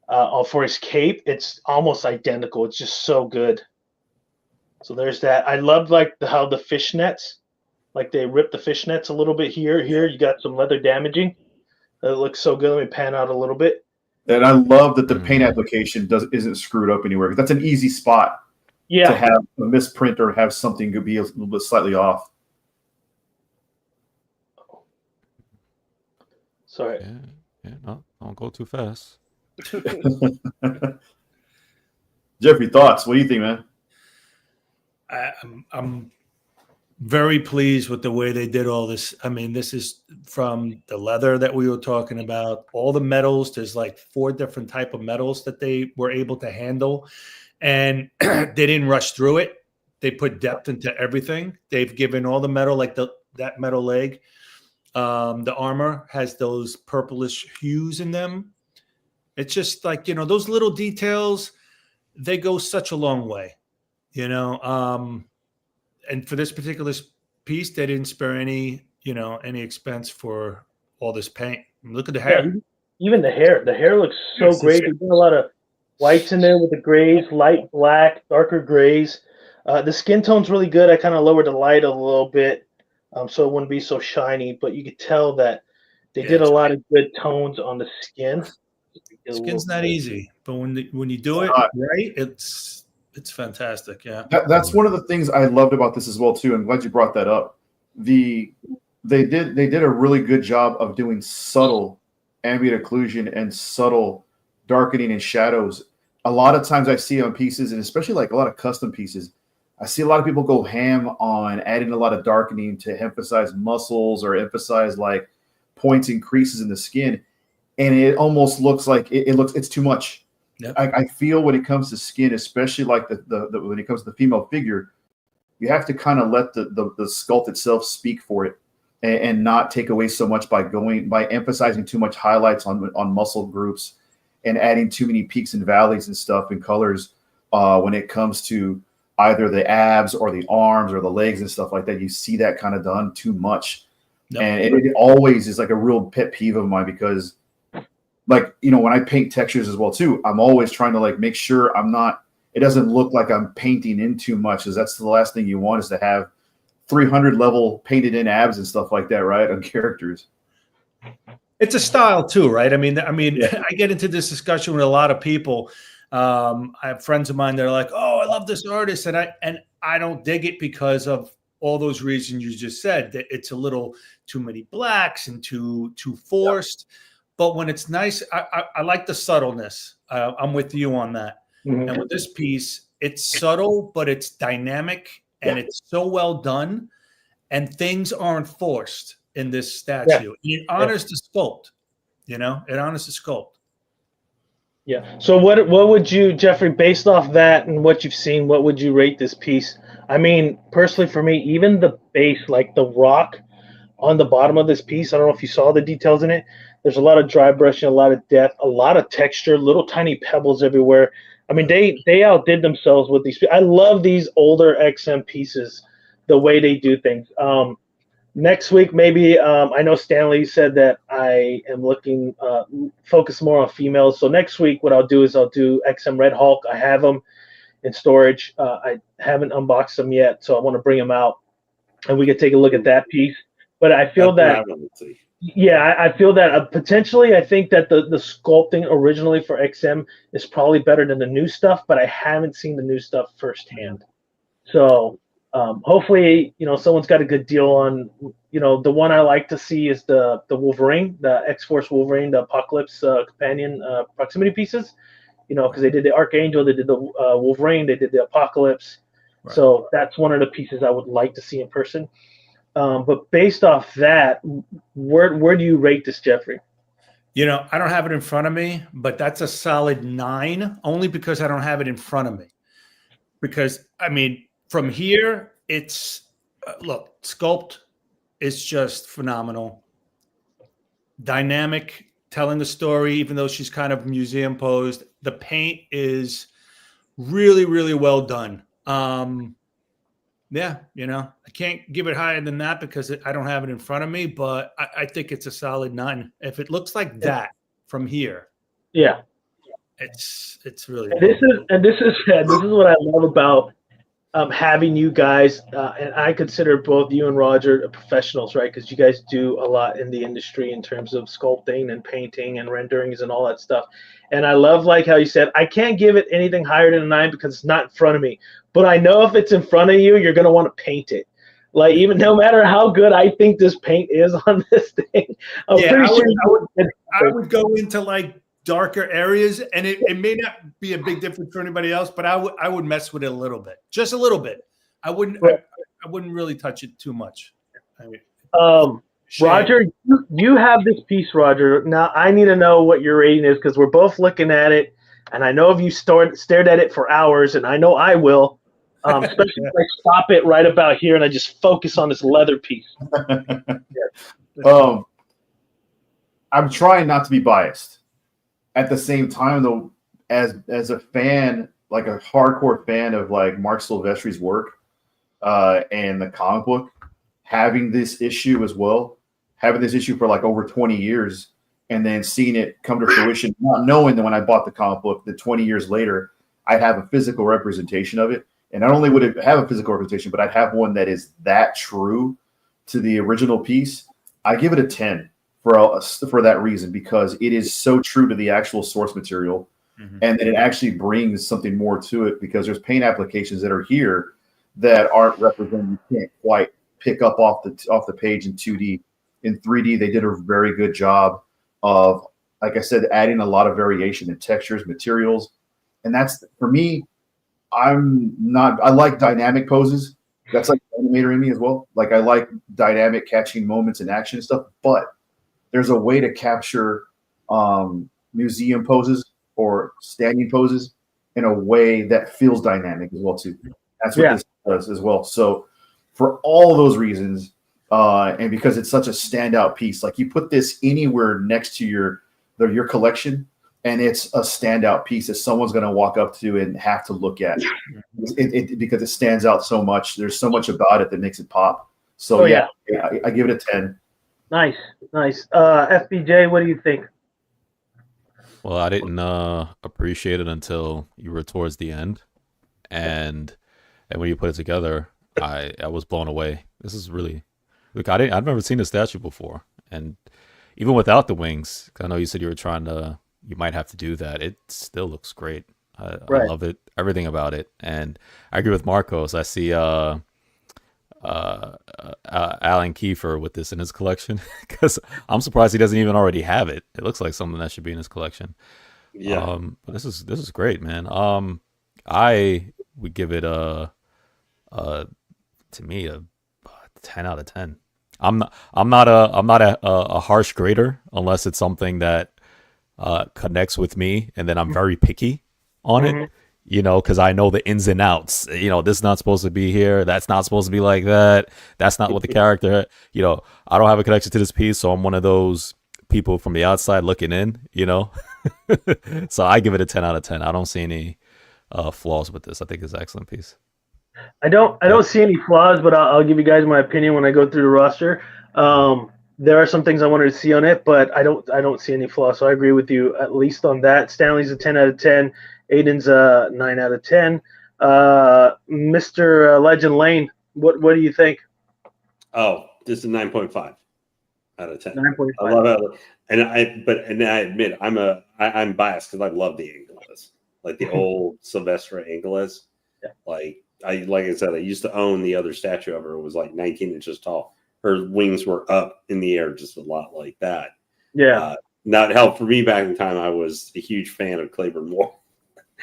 Speaker 1: for his cape. It's almost identical. It's just so good. So there's that. I love how the fishnets, like they rip the fishnets a little bit here. Here you got some leather damaging. It looks so good. Let me pan out a little bit.
Speaker 5: And I love that the paint application isn't screwed up anywhere. That's an easy spot to have a misprint or have something could be a little bit slightly off.
Speaker 1: Sorry.
Speaker 6: Yeah, no, don't go too fast.
Speaker 5: Jeffrey, thoughts? What do you think, man?
Speaker 3: I'm very pleased with the way they did all this. I mean, this is from the leather that we were talking about, all the metals. There's like 4 different type of metals that they were able to handle, and they didn't rush through it. They put depth into everything. They've given all the metal, like that metal leg. The armor has those purplish hues in them. It's just like, those little details, they go such a long way, and for this particular piece, they didn't spare any expense for all this paint. Look at the hair.
Speaker 1: Yeah, even the hair. The hair looks so great. They did a lot of whites in there with the grays, light black, darker grays. The skin tone's really good. I kind of lowered the light a little bit so it wouldn't be so shiny, but you could tell that they did a lot of good tones on the skin.
Speaker 3: Skin's not easy, but when you do it right, it's fantastic. Yeah,
Speaker 5: that's one of the things I loved about this as well too. I'm glad you brought that up. They did a really good job of doing subtle ambient occlusion and subtle darkening and shadows. A lot of times I see on pieces, and especially like a lot of custom pieces, I see a lot of people go ham on adding a lot of darkening to emphasize muscles or emphasize like points and creases in the skin, and it almost looks like it's too much. Yep. I feel when it comes to skin, especially like the when it comes to the female figure, you have to kind of let the sculpt itself speak for it, and not take away so much by emphasizing too much highlights on muscle groups and adding too many peaks and valleys and stuff and colors when it comes to either the abs or the arms or the legs and stuff like that. You see that kind of done too much. Yep. And it always is like a real pet peeve of mine, because like, when I paint textures as well too, I'm always trying to like make sure it doesn't look like I'm painting in too much, because that's the last thing you want, is to have 300 level painted in abs and stuff like that, right, on characters.
Speaker 3: It's a style too, right? I mean, I get into this discussion with a lot of people. I have friends of mine that are like, "Oh, I love this artist," and I don't dig it because of all those reasons you just said. That it's a little too many blacks and too forced. But when it's nice, I like the subtleness. I'm with you on that.
Speaker 1: Mhm.
Speaker 3: And with this piece, it's subtle, but it's dynamic and it's so well done. And things aren't forced in this statue. It honors the sculpt. It honors the sculpt.
Speaker 1: Yeah. So what would you, Jeffrey, based off that and what you've seen, what would you rate this piece? I mean, personally for me, even the base, like the rock on the bottom of this piece, I don't know if you saw the details in it. There's a lot of dry brushing, a lot of depth, a lot of texture, little tiny pebbles everywhere. I mean, they outdid themselves with these. I love these older XM pieces, the way they do things. Next week, maybe, I know Stanley said that I am looking, focus more on females. So next week, what I'll do is I'll do XM Red Hulk. I have them in storage. I haven't unboxed them yet, so I want to bring them out, and we can take a look at that piece. But I feel that, I feel that potentially, I think that the sculpting originally for XM is probably better than the new stuff, but I haven't seen the new stuff firsthand. So hopefully, someone's got a good deal on, the one I like to see is the Wolverine, the X-Force Wolverine, the Apocalypse companion proximity pieces, because they did the Archangel, they did the Wolverine, they did the Apocalypse. Right. So that's one of the pieces I would like to see in person. But based off that, where do you rate this, Jeffrey?
Speaker 3: I don't have it in front of me, but that's a solid 9, only because I don't have it in front of me. Because, I mean, from here, it's look, sculpt is just phenomenal. Dynamic, telling a story, even though she's kind of museum posed. The paint is really, really well done. I can't give it higher than that because I don't have it in front of me, but I think it's a solid 9. If it looks like that from here, it's really.
Speaker 1: This is what I love about having you guys, and I consider both you and Roger professionals, right? Because you guys do a lot in the industry in terms of sculpting and painting and renderings and all that stuff. And I love how you said, I can't give it anything higher than a 9 because it's not in front of me. But I know if it's in front of you, you're going to want to paint it. Even no matter how good I think this paint is on this thing,
Speaker 3: I would go into darker areas, and it may not be a big difference for anybody else, but I would mess with it a little bit, just a little bit. I wouldn't really touch it too much.
Speaker 1: Roger, you have this piece, Roger. Now I need to know what your rating is because we're both looking at it, and I know if you stared at it for hours, and I know I will, especially if I stop it right about here and I just focus on this leather piece.
Speaker 5: I'm trying not to be biased. At the same time, though, as a fan, like a hardcore fan of Marc Silvestri's work and the comic book, having this issue as well, having this issue for over 20 years, and then seeing it come to fruition, not knowing that when I bought the comic book, that 20 years later, I'd have a physical representation of it. And not only would it have a physical representation, but I'd have one that is that true to the original piece. I give it a 10. For that reason, because it is so true to the actual source material, and that it actually brings something more to it, because there's paint applications that are here that aren't represented. You can't quite pick up off the page in 2D. In 3D, they did a very good job of, like I said, adding a lot of variation in textures, materials, and that's, for me, I like dynamic poses. That's like the animator in me as well. I like dynamic catching moments in action and stuff, but there's a way to capture museum poses or standing poses in a way that feels dynamic as well too. That's what this does as well. So for all those reasons, and because it's such a standout piece, you put this anywhere next to your collection, and it's a standout piece that someone's going to walk up to and have to look at because it stands out so much. There's so much about it that makes it pop. So I give it a 10. Nice.
Speaker 1: FBJ, what do you think?
Speaker 6: Well, I didn't appreciate it until you were towards the end, and when you put it together, I was blown away. This is really, I've never seen this statue before, and even without the wings, I know you said you might have to do that. It still looks great. I
Speaker 1: Right.
Speaker 6: love it, everything about it, and I agree with Marcos. I see Alan Kiefer with this in his collection because I'm surprised he doesn't even already have it. It looks like something that should be in his collection.
Speaker 4: Yeah.
Speaker 6: But this is great, man. I would give it to me a 10 out of 10. I'm not a harsh grader unless it's something that connects with me, and then I'm very picky on
Speaker 1: Mhm.
Speaker 6: it. Because I know the ins and outs. This is not supposed to be here. That's not supposed to be like that. That's not what the character. I don't have a connection to this piece, so I'm one of those people from the outside looking in. So I give it a 10 out of 10. I don't see any flaws with this. I think it's an excellent piece.
Speaker 1: I don't see any flaws, but I'll give you guys my opinion when I go through the roster. There are some things I wanted to see on it, but I don't see any flaws. So I agree with you at least on that. Stanley's a 10 out of 10. Aiden's a 9 out of 10. Mr. Legend Lane, what do you think?
Speaker 4: Oh, this is 9.5 out of 10.
Speaker 1: 9.5.
Speaker 4: I love it, and I admit I'm biased because I love the Angelus, like the old Silvestri Angelus.
Speaker 1: Yeah.
Speaker 4: Like I said, I used to own the other statue of her. It was like 19 inches tall. Her wings were up in the air, just a lot like that.
Speaker 1: Yeah.
Speaker 4: Now it helped for me back in time. I was a huge fan of Claiborne Moore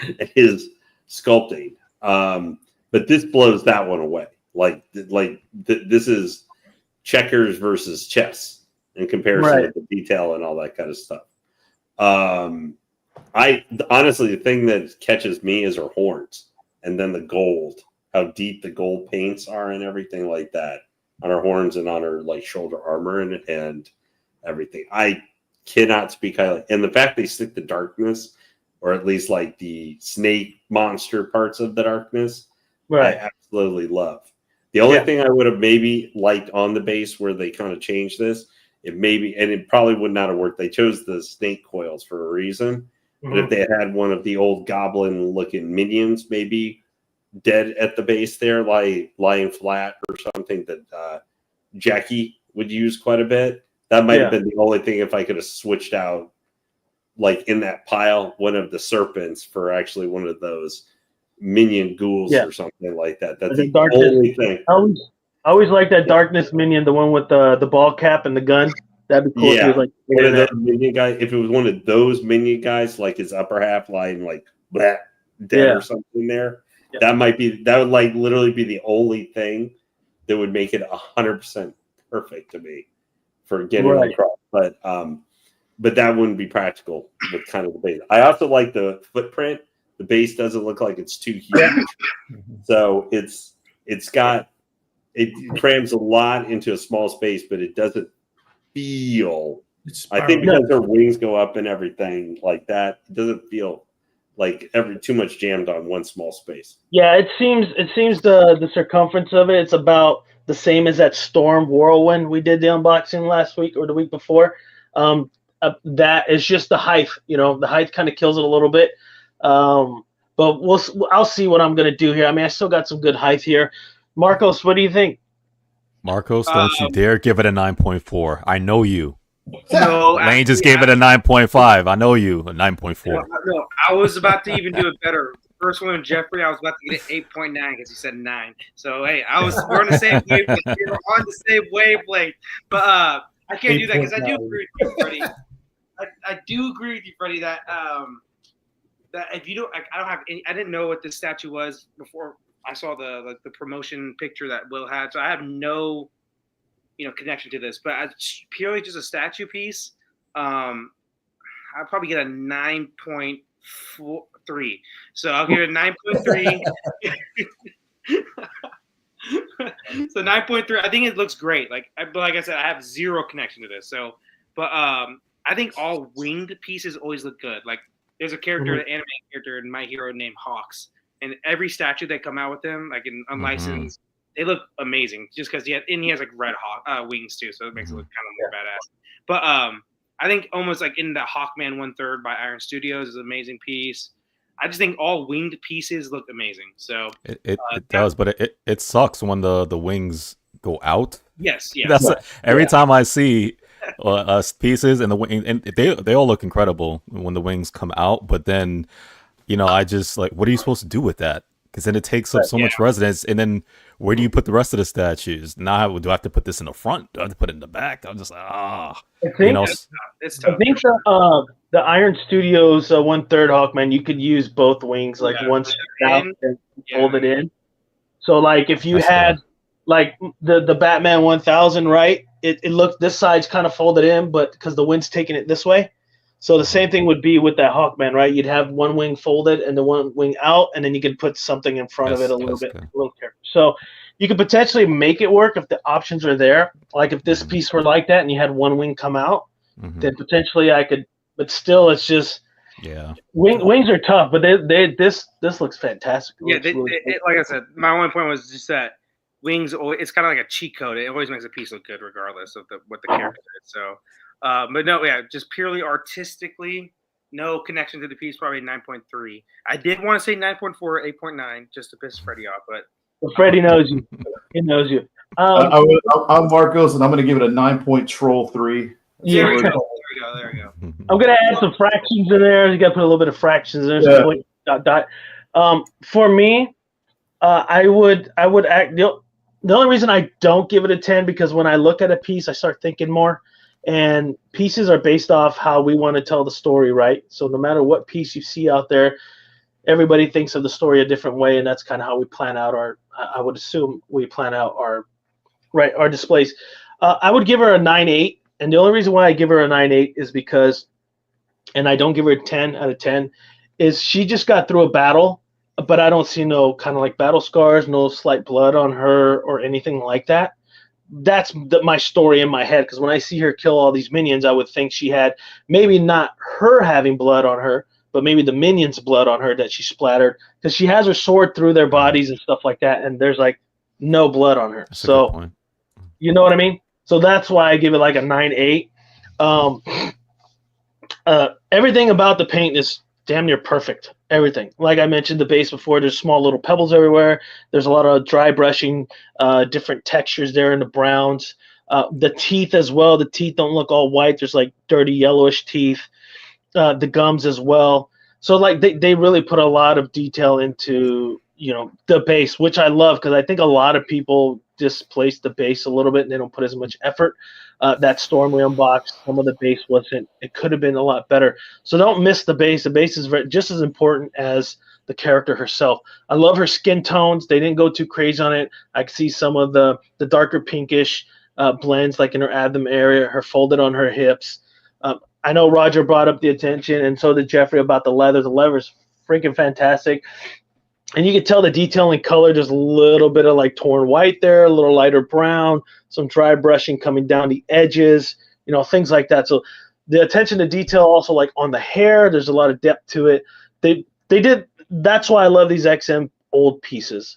Speaker 4: and his sculpting. But this blows that one away. This is checkers versus chess in comparison with the detail and all that kind of stuff. I honestly, the thing that catches me is her horns, and then the gold, how deep the gold paints are and everything like that on her horns and on her shoulder armor and everything. I cannot speak highly. And the fact they stick the darkness, or at least the snake monster parts of the darkness,
Speaker 1: Right.
Speaker 4: I absolutely love. The only thing I would have maybe liked on the base where they kind of changed this, it probably would not have worked. They chose the snake coils for a reason. But if they had one of the old goblin looking minions, maybe dead at the base there, lying flat or something that Jackie would use quite a bit, that might have been the only thing if I could have switched out, in that pile, one of the serpents for actually one of those minion ghouls or something like that. That's the only thing.
Speaker 1: I always like that darkness minion, the one with the ball cap and the gun. That'd be cool.
Speaker 4: Yeah,
Speaker 1: If, he was
Speaker 4: one of those minion guys. If it was one of those minion guys, his upper half lying dead or something there, that would literally be the only thing that would make it 100% perfect to me for getting across. But that wouldn't be practical with kind of the base. I also like the footprint. The base doesn't look like it's too huge, so it crams a lot into a small space, but it doesn't feel. I think because their wings go up and everything like that, it doesn't feel like too much jammed on one small space.
Speaker 1: Yeah, it seems the circumference of it, it's about the same as that Storm Whirlwind we did the unboxing last week or the week before. That is just the height. The height kind of kills it a little bit. But I'll see what I'm gonna do here. I mean, I still got some good height here. Marcos, what do you think?
Speaker 6: Marcos, don't you dare give it a 9.4. I know you.
Speaker 2: No,
Speaker 6: Lane just gave it a 9.5. I know you, a 9.4.
Speaker 2: No, I was about to even do it better. First one, Jeffrey, I was about to get it 8.9 because he said 9. So hey, we're on the same wavelength. We're on the same wavelength. But I can't do that because I do agree with you, Freddie. I do agree with you, Freddie, that if you don't, I don't have any. I didn't know what this statue was before I saw the promotion picture that Will had, so I have no connection to this. But it's purely just a statue piece. I'll probably get a 9.3. So I'll give it a 9.3. So 9.3. I think it looks great. But like I said, I have zero connection to this. So, but I think all winged pieces always look good. There's a character, an anime character in My Hero named Hawks, and every statue they come out with him, in unlicensed, they look amazing. Just because he has red hawk wings too, so it makes it look kind of more badass. But I think almost in the Hawkman 1/3 by Iron Studios is an amazing piece. I just think all winged pieces look amazing. So
Speaker 6: it does, but it sucks when the wings go out.
Speaker 2: Yes.
Speaker 6: Every time I see pieces and the wing, and they all look incredible when the wings come out, but then I just like, what are you supposed to do with that? Because then it takes up so much residence, and then where do you put the rest of the statues? Now, do I have to put this in the front? Do I have to put it in the back? I'm just like,
Speaker 1: I think,
Speaker 2: It's tough.
Speaker 1: I think the Iron Studios 1/3 Hawkman, you could use both wings, like one out and fold it in. So like if you had like the Batman 1000, right? It looked, this side's kind of folded in, but because the wind's taking it this way. So the same thing would be with that Hawkman, right? You'd have one wing folded and the one wing out, and then you could put something in front of it a little bit. So you could potentially make it work if the options are there. Like if this piece were like that and you had one wing come out, then potentially I could. But still, it's just wings are tough. But this looks fantastic.
Speaker 2: Yeah, like I said, my only point was just that wings. It's kind of like a cheat code. It always makes a piece look good, regardless of what the character is. So. But no, just purely artistically, no connection to the piece, probably 9.3. I did want to say 9.4 or 8.9 just to piss Freddie off, but
Speaker 1: Freddie knows you. He knows you.
Speaker 5: I'm Marcos, and I'm going to give it a 9.3.
Speaker 2: There we go.
Speaker 1: I'm going to add some fractions in there. You got to put a little bit of fractions in there. For me, I would act. The only reason I don't give it a 10 because when I look at a piece, I start thinking more. And pieces are based off how we want to tell the story, right? So no matter what piece you see out there, everybody thinks of the story a different way, and that's kind of how we plan out I would assume we plan out our displays. I would give her a 9.8, and the only reason why I give her a 9.8 is because, and I don't give her a 10 out of 10, is she just got through a battle, but I don't see no kind of like battle scars, no slight blood on her or anything like that. That's my story in my head, because when I see her kill all these minions, I would think she had maybe not her having blood on her, but maybe the minions' blood on her that she splattered, because she has her sword through their bodies and stuff like that, and there's like no blood on her.
Speaker 6: That's a good point.
Speaker 1: You know what I mean? So that's why I give it like a 9.8. Everything about the paint is damn near perfect. Everything. Like I mentioned the base before, there's small little pebbles everywhere. There's a lot of dry brushing, different textures there in the browns. The teeth as well. The teeth don't look all white. There's like dirty yellowish teeth. The gums as well. So like they really put a lot of detail into, the base, which I love, because I think a lot of people displace the base a little bit and they don't put as much effort. That Storm we unboxed, some of the base wasn't. It could have been a lot better. So don't miss the base. The base is just as important as the character herself. I love her skin tones. They didn't go too crazy on it. I can see some of the darker pinkish blends like in her abdomen area, her folded on her hips. I know Roger brought up the attention, and so did Jeffrey, about the leather. The leather's freaking fantastic. And you can tell the detail in color. There's a little bit of like torn white there, a little lighter brown, some dry brushing coming down the edges, things like that. So the attention to detail also like on the hair, there's a lot of depth to it. They did. That's why I love these XM old pieces,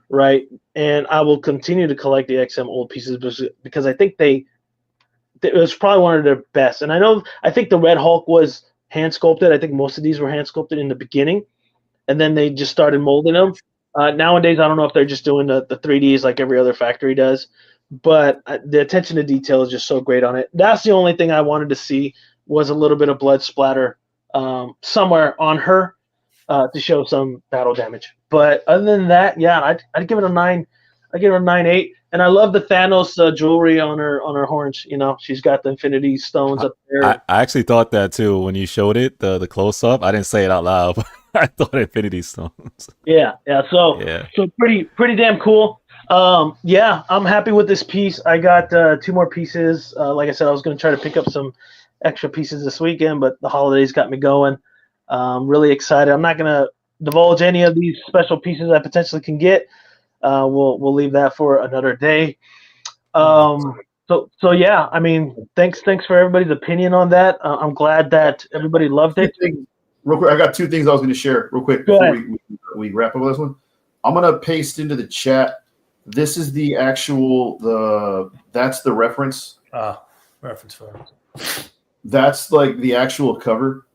Speaker 1: right? And I will continue to collect the XM old pieces because I think it was probably one of their best. And I think the Red Hulk was hand sculpted. I think most of these were hand sculpted in the beginning. And then they just started molding them. Nowadays, I don't know if they're just doing the 3Ds like every other factory does, but the attention to detail is just so great on it. That's the only thing I wanted to see was a little bit of blood splatter somewhere on her to show some battle damage. But other than that, yeah, I'd give it a 9. I give it a 9.8. And I love the Thanos jewelry on her horns. She's got the Infinity Stones up there.
Speaker 6: I actually thought that too when you showed it, the close up. I didn't say it out loud, but I thought Infinity Stones.
Speaker 1: Yeah. So pretty damn cool. Yeah, I'm happy with this piece. I got 2 more pieces. Like I said, I was going to try to pick up some extra pieces this weekend, but the holidays got me going. Really excited. I'm not going to divulge any of these special pieces I potentially can get. We'll leave that for another day. So yeah, I mean, thanks for everybody's opinion on that. I'm glad that everybody loved it.
Speaker 5: Real quick, I got 2 things I was going to share real quick before we wrap up with this one. I'm going to paste into the chat. This is the actual that's the reference.
Speaker 3: Reference photo.
Speaker 5: That's like the actual cover.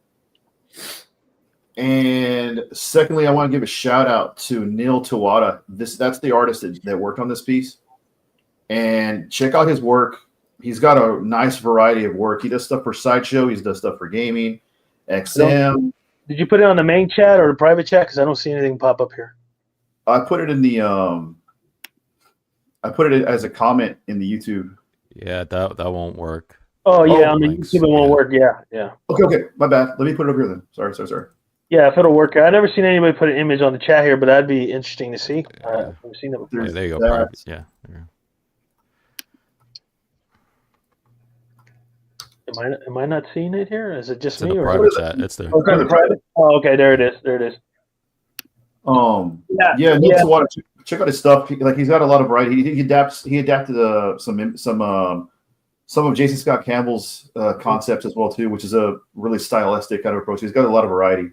Speaker 5: And secondly, I want to give a shout out to Neil Tawata. That's the artist that worked on this piece. And check out his work. He's got a nice variety of work. He does stuff for Sideshow. He does stuff for gaming, XM.
Speaker 1: Did you put it on the main chat or the private chat? Because I don't see anything pop up here.
Speaker 5: I put it in the I put it as a comment in the YouTube.
Speaker 6: Yeah, that won't work.
Speaker 1: Oh yeah, on the
Speaker 6: links.
Speaker 1: YouTube it won't work. Yeah.
Speaker 5: Okay, my bad. Let me put it over here then. Sorry.
Speaker 1: Yeah, if it'll work. I've never seen anybody put an image on the chat here, but that'd be interesting to see. I've never seen it before.
Speaker 6: Yeah, there you go.
Speaker 5: That.
Speaker 6: Private. Yeah.
Speaker 1: Am I not seeing it here? Is it just
Speaker 6: It's in
Speaker 1: me?
Speaker 6: the
Speaker 1: Or
Speaker 6: private chat. It's there.
Speaker 1: okay, the private. Oh, okay, there it is.
Speaker 5: Yeah, Tawata, check out his stuff. Like he's got a lot of variety. He adapted some of Jason Scott Campbell's concepts as well too, which is a really stylistic kind of approach. He's got a lot of variety.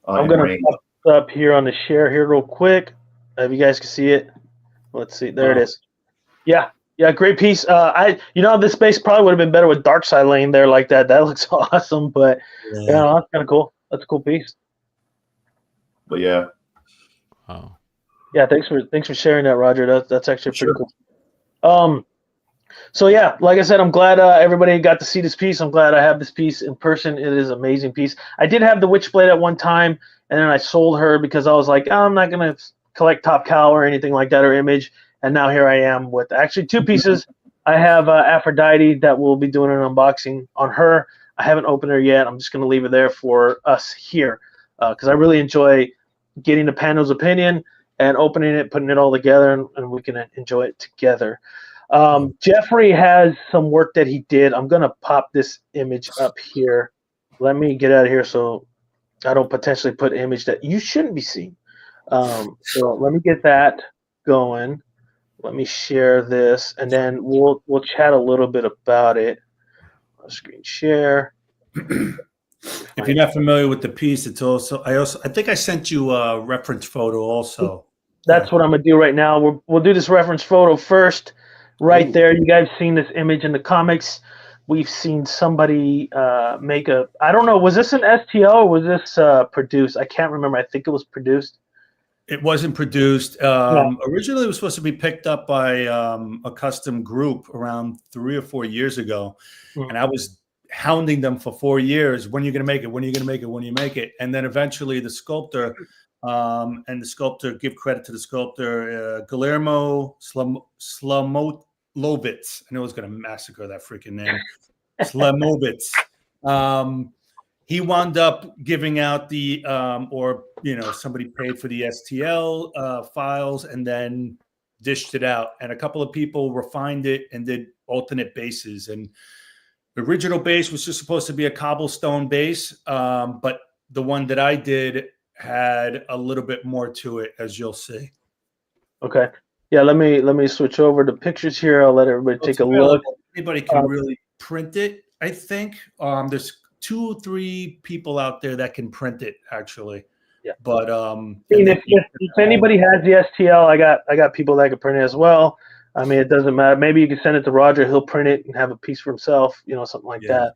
Speaker 1: I'm gonna pop up here on the share here real quick. If you guys can see it, let's see. There it is. Yeah, great piece. This space probably would have been better with Dark Side Lane there like that. That looks awesome, but yeah, that's kind of cool. That's a cool piece.
Speaker 5: But yeah.
Speaker 6: Oh.
Speaker 1: Yeah, thanks for sharing that, Roger. That's actually pretty cool. So yeah, like I said, I'm glad everybody got to see this piece. I'm glad I have this piece in person. It is an amazing piece. I did have the Witchblade at one time, and then I sold her because I was like, I'm not gonna collect Top Cow or anything like that or Image. And now here I am with actually two pieces. I have Aphrodite that we'll be doing an unboxing on her. I haven't opened her yet. I'm just going to leave it there for us here because I really enjoy getting the panel's opinion and opening it, putting it all together, and we can enjoy it together. Jeffrey has some work that he did. I'm going to pop this image up here. Let me get out of here so I don't potentially put an image that you shouldn't be seeing. So let me get that going. Let me share this, and then we'll chat a little bit about it. I'll screen share.
Speaker 3: If you're not familiar with the piece, it's also I think I sent you a reference photo also.
Speaker 1: That's what I'm gonna do right now. We'll do this reference photo first, right there. You guys seen this image in the comics. We've seen somebody make a. I don't know. Was this an STL or was this produced? I can't remember. I think it was produced.
Speaker 3: It wasn't produced. Originally, it was supposed to be picked up by a custom group around 3 or 4 years ago. And I was hounding them for 4 years. When are you going to make it? When are you going to make it? When are you make it? And then eventually the sculptor give credit to the sculptor, Guillermo Slamovitz. I know I was going to massacre that freaking name. Slamovitz. He wound up giving out the, somebody paid for the STL files and then dished it out. And a couple of people refined it and did alternate bases. And the original base was just supposed to be a cobblestone base, but the one that I did had a little bit more to it, as you'll see.
Speaker 1: Okay. Yeah, let me switch over to pictures here. I'll let everybody take a look.
Speaker 3: Anybody can really print it, I think. There's 2 or 3 people out there that can print it, actually.
Speaker 1: Yeah.
Speaker 3: But
Speaker 1: if anybody has the STL, I got people that can print it as well. I mean, it doesn't matter. Maybe you can send it to Roger. He'll print it and have a piece for himself. Something like that.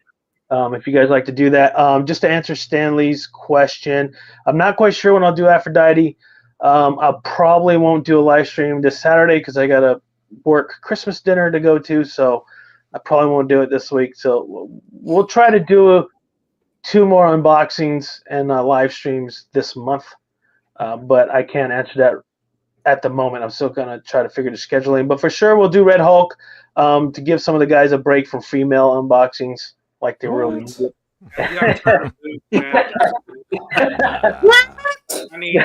Speaker 1: If you guys like to do that. Just to answer Stanley's question, I'm not quite sure when I'll do Aphrodite. I probably won't do a live stream this Saturday because I got a work Christmas dinner to go to, so I probably won't do it this week. So we'll try to do 2 more unboxings and live streams this month, but I can't answer that at the moment. I'm still going to try to figure the scheduling. But for sure, we'll do Red Hulk to give some of the guys a break from female unboxings like they really need it.
Speaker 2: I need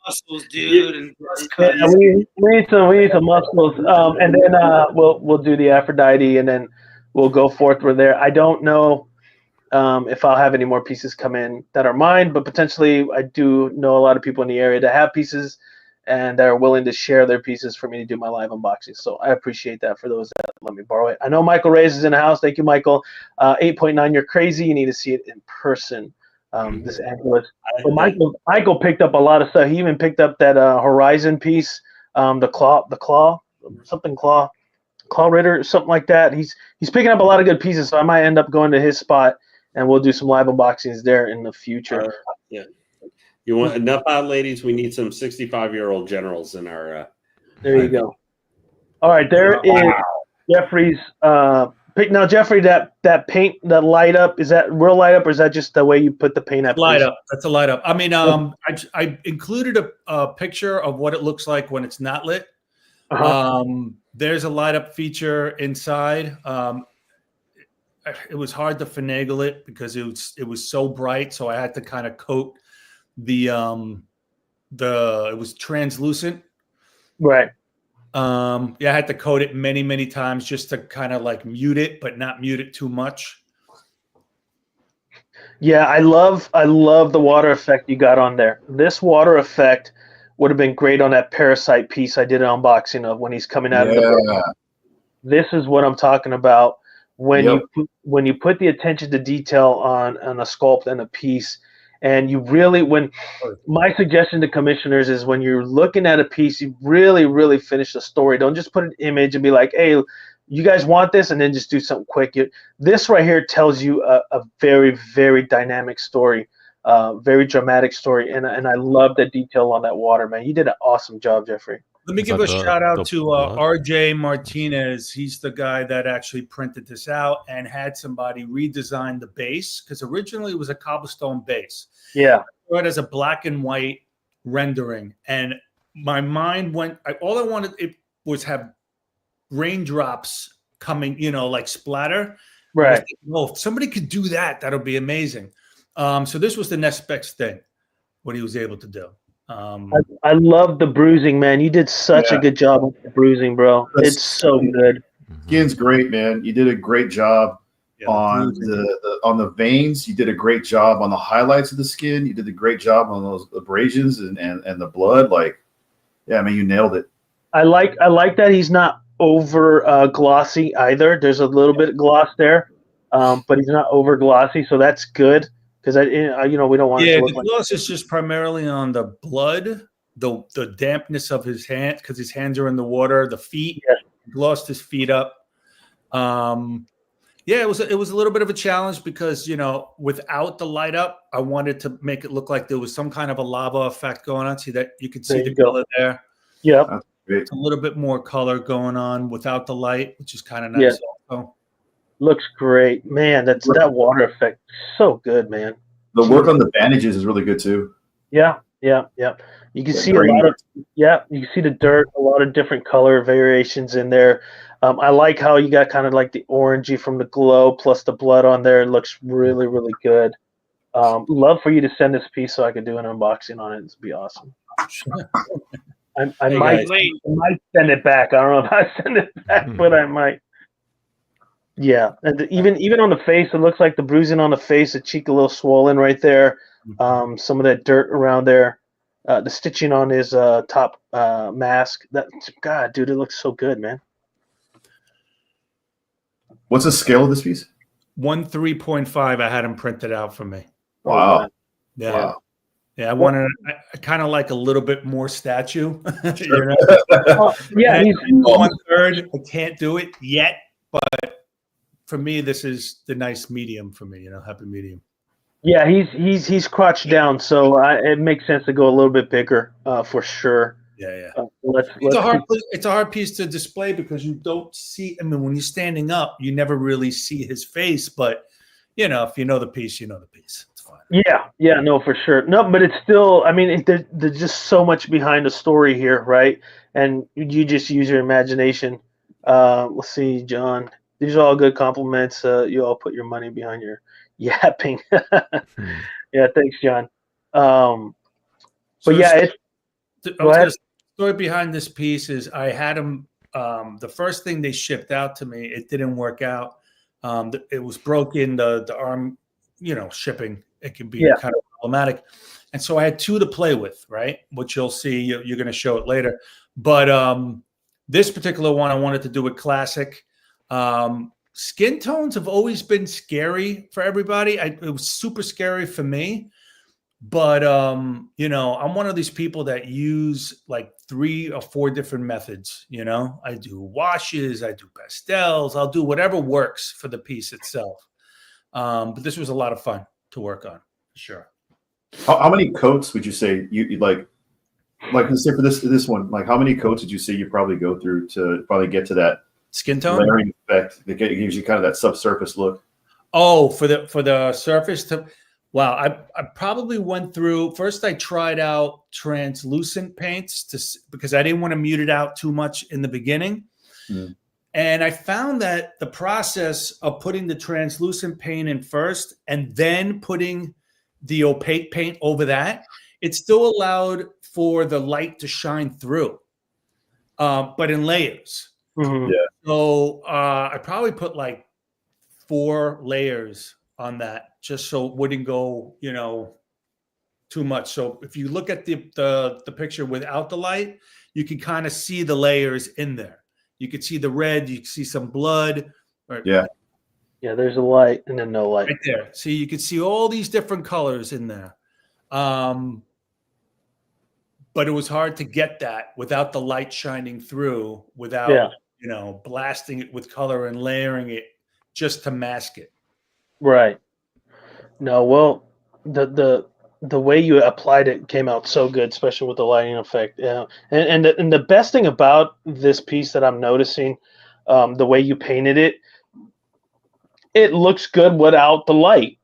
Speaker 2: muscles, dude. And
Speaker 1: we need some muscles. And then we'll do the Aphrodite, and then we'll go forth from there. I don't know if I'll have any more pieces come in that are mine, but potentially I do know a lot of people in the area that have pieces and that are willing to share their pieces for me to do my live unboxing. So I appreciate that for those that let me borrow it. I know Michael Reyes is in the house. Thank you, Michael. 8.9, you're crazy. You need to see it in person. This Angelus. So Michael picked up a lot of stuff. He even picked up that Horizon piece, the claw Ritter, something like that. He's picking up a lot of good pieces, so I might end up going to his spot and we'll do some live unboxings there in the future.
Speaker 4: Yeah. You want enough out, ladies? We need some 65-year-old generals in our.
Speaker 1: There you go. All right, there is Jeffrey's Now, Jeffrey, that paint, that light up, is that real light up, or is that just the way you put the paint up?
Speaker 3: Light up. That's a light up. I mean, I included a picture of what it looks like when it's not lit. There's a light up feature inside. It was hard to finagle it because it was so bright, so I had to kind of coat it was translucent.
Speaker 1: Right.
Speaker 3: I had to coat it many times just to kind of like mute it, but not mute it too much.
Speaker 1: Yeah, I love the water effect you got on there. This water effect would have been great on that Parasite piece I did an unboxing of when he's coming out of the boat. This is what I'm talking about. When you put the attention to detail on a sculpt and a piece, and you really, my suggestion to commissioners is when you're looking at a piece, you really finish the story. Don't just put an image and be like, hey, you guys want this, and then just do something quick. This right here tells you a very dynamic story, very dramatic story, and I love the detail on that water, man. You did an awesome job, Jeffrey.
Speaker 3: Let me give a shout out to RJ Martinez. He's the guy that actually printed this out and had somebody redesign the base, because originally it was a cobblestone base.
Speaker 1: Yeah.
Speaker 3: I saw it as a black and white rendering, and my mind went. All I wanted was have raindrops coming, like splatter.
Speaker 1: Right.
Speaker 3: Well, if somebody could do that, that'll be amazing. So this was the next best thing, what he was able to do.
Speaker 1: I love the bruising, man. You did such a good job with the bruising, bro. It's so good.
Speaker 5: Skin's great, man. You did a great job on the veins. You did a great job on the highlights of the skin. You did a great job on those abrasions and the blood. Like, yeah, I mean, you nailed it. I
Speaker 1: like that he's not over glossy either. There's a little bit of gloss there, but he's not over glossy, so that's good. Because we don't want.
Speaker 3: Yeah, the gloss is just primarily on the blood, the dampness of his hand, because his hands are in the water. The feet, glossed his feet up. It was a little bit of a challenge because without the light up, I wanted to make it look like there was some kind of a lava effect going on. See that you could see the color there.
Speaker 1: Yeah,
Speaker 3: it's a little bit more color going on without the light, which is kind of nice. Also.
Speaker 1: Looks great, man. That water effect, so good, man.
Speaker 5: The work on the bandages is really good too.
Speaker 1: Yeah. You can see a lot of you can see the dirt, a lot of different color variations in there. I like how you got kind of like the orangey from the glow plus the blood on there. It looks really good. Love for you to send this piece so I could do an unboxing on it. It'd be awesome. I might send it back. I don't know if I send it back, but I might. Yeah, and even on the face, it looks like the bruising on the face, the cheek a little swollen right there. Some of that dirt around there, the stitching on his top mask. God, dude, it looks so good, man.
Speaker 5: What's the scale of this piece?
Speaker 3: 1/3.5. I had him printed out for me.
Speaker 5: Wow.
Speaker 3: Yeah.
Speaker 5: Wow.
Speaker 3: Yeah, I wanted kind of like a little bit more statue.
Speaker 5: He's
Speaker 3: 1/3. I can't do it yet, but for me, this is the nice medium for me. Happy medium.
Speaker 1: Yeah, he's crouched down, so it makes sense to go a little bit bigger for sure.
Speaker 3: Yeah.
Speaker 1: It's
Speaker 3: a hard piece to display because you don't see. I mean, when you're standing up, you never really see his face, but if you know the piece, you know the piece. It's fine.
Speaker 1: Yeah, no, for sure. No, but it's still. I mean, there's just so much behind the story here, right? And you just use your imagination. Let's see, John. These are all good compliments. You all put your money behind your yapping. Yeah, thanks, John.
Speaker 3: The story behind this piece is I had them. The first thing they shipped out to me, it didn't work out. It was broken. The arm, shipping, it can be kind of problematic. And so I had two to play with, right? Which you'll see. You're going to show it later. But this particular one, I wanted to do it classic. Skin tones have always been scary for everybody. It was super scary for me, but I'm one of these people that use like 3 or 4 different methods. I do washes, I do pastels, I'll do whatever works for the piece itself. But this was a lot of fun to work on, for sure.
Speaker 5: How many coats would you say you like? Like, let's say for this one, like how many coats did you say you probably go through to probably get to that
Speaker 3: Skin tone?
Speaker 5: layering effect that gives you kind of that subsurface look.
Speaker 3: Oh, for the surface to wow, I probably went through first. I tried out translucent paints because I didn't want to mute it out too much in the beginning. And I found that the process of putting the translucent paint in first and then putting the opaque paint over that, it still allowed for the light to shine through, but in layers.
Speaker 1: Mm-hmm.
Speaker 5: Yeah.
Speaker 3: So I probably put like 4 layers on that just so it wouldn't go, too much. So if you look at the picture without the light, you can kind of see the layers in there. You can see the red, you can see some blood.
Speaker 5: Yeah.
Speaker 1: Yeah, there's a light and then no light.
Speaker 3: Right there. See, you can see all these different colors in there. But it was hard to get that without the light shining through, without, blasting it with color and layering it just to mask it.
Speaker 1: Right. No, well, the way you applied it came out so good, especially with the lighting effect. Yeah, and the best thing about this piece that I'm noticing, the way you painted it, it looks good without the light.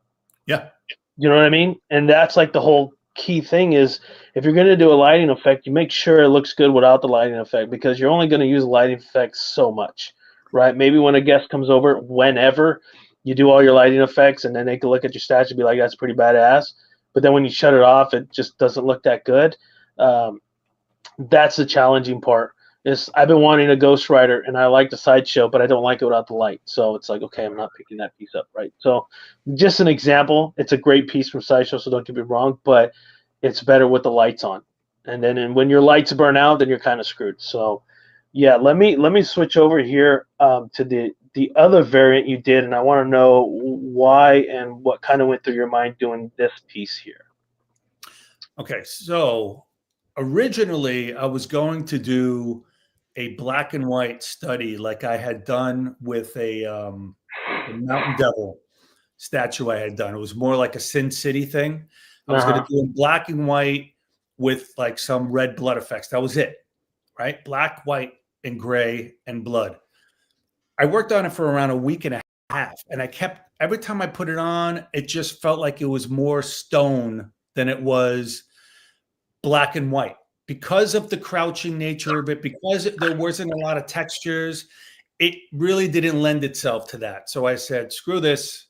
Speaker 3: Yeah.
Speaker 1: You know what I mean? And that's like the whole key thing is if you're going to do a lighting effect, you make sure it looks good without the lighting effect because you're only going to use lighting effects so much, right? Maybe when a guest comes over, whenever you do all your lighting effects and then they can look at your stats and be like, that's pretty badass. But then when you shut it off, it just doesn't look that good. That's the challenging part. Is I've been wanting a Ghost Rider and I like the Sideshow, but I don't like it without the light. So it's like, okay, I'm not picking that piece up, right? So just an example, it's a great piece from Sideshow, so don't get me wrong, but it's better with the lights on. And then when your lights burn out, then you're kind of screwed. So yeah, let me switch over here to the other variant you did, and I want to know why and what kind of went through your mind doing this piece here.
Speaker 3: Okay, so originally I was going to do a black and white study like I had done with a Mountain Devil statue I had done. It was more like a Sin City thing. I was going to do in black and white with like some red blood effects. That was it, right? Black, white, and gray and blood. I worked on it for around a week and a half, and every time I put it on, it just felt like it was more stone than it was black and white. Because of the crouching nature of it, because there wasn't a lot of textures, it really didn't lend itself to that. So I said, screw this.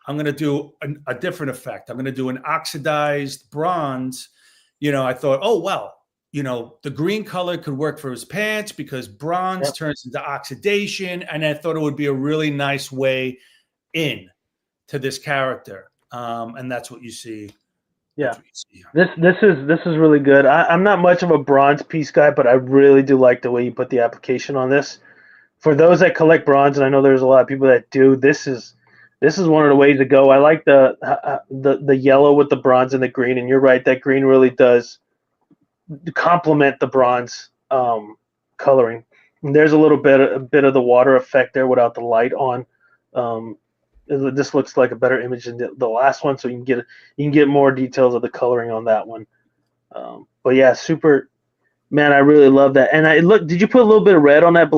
Speaker 3: I'm going to do a different effect. I'm going to do an oxidized bronze. I thought, oh, well, the green color could work for his pants because bronze turns into oxidation. And I thought it would be a really nice way in to this character. And that's what you see.
Speaker 1: Yeah, this is really good. I'm not much of a bronze piece guy, but I really do like the way you put the application on this. For those that collect bronze, and I know there's a lot of people that do, this is one of the ways to go. I like the yellow with the bronze and the green, and you're right, that green really does complement the bronze coloring. And there's a bit of the water effect there without the light on. This looks like a better image than the last one, so you can get more details of the coloring on that one. But yeah, super, man, I really love that. And did you put a little bit of red on that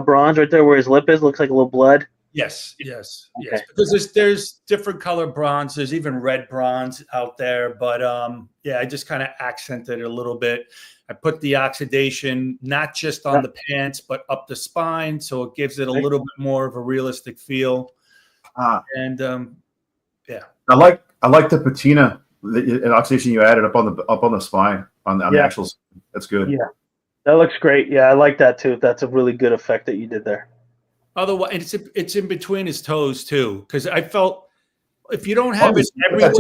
Speaker 1: bronze right there where his lip is? Looks like a little blood.
Speaker 3: Yes. Because there's different color bronze. There's even red bronze out there. But I just kind of accented it a little bit. I put the oxidation not just on the pants, but up the spine, so it gives it a little bit more of a realistic feel. I
Speaker 5: like the patina, the oxidation you added up on the spine on the actual. That's good.
Speaker 1: Yeah, that looks great. Yeah, I like that too. That's a really good effect that you did there.
Speaker 3: Otherwise, it's in between his toes too, because I felt if you don't have it everywhere, if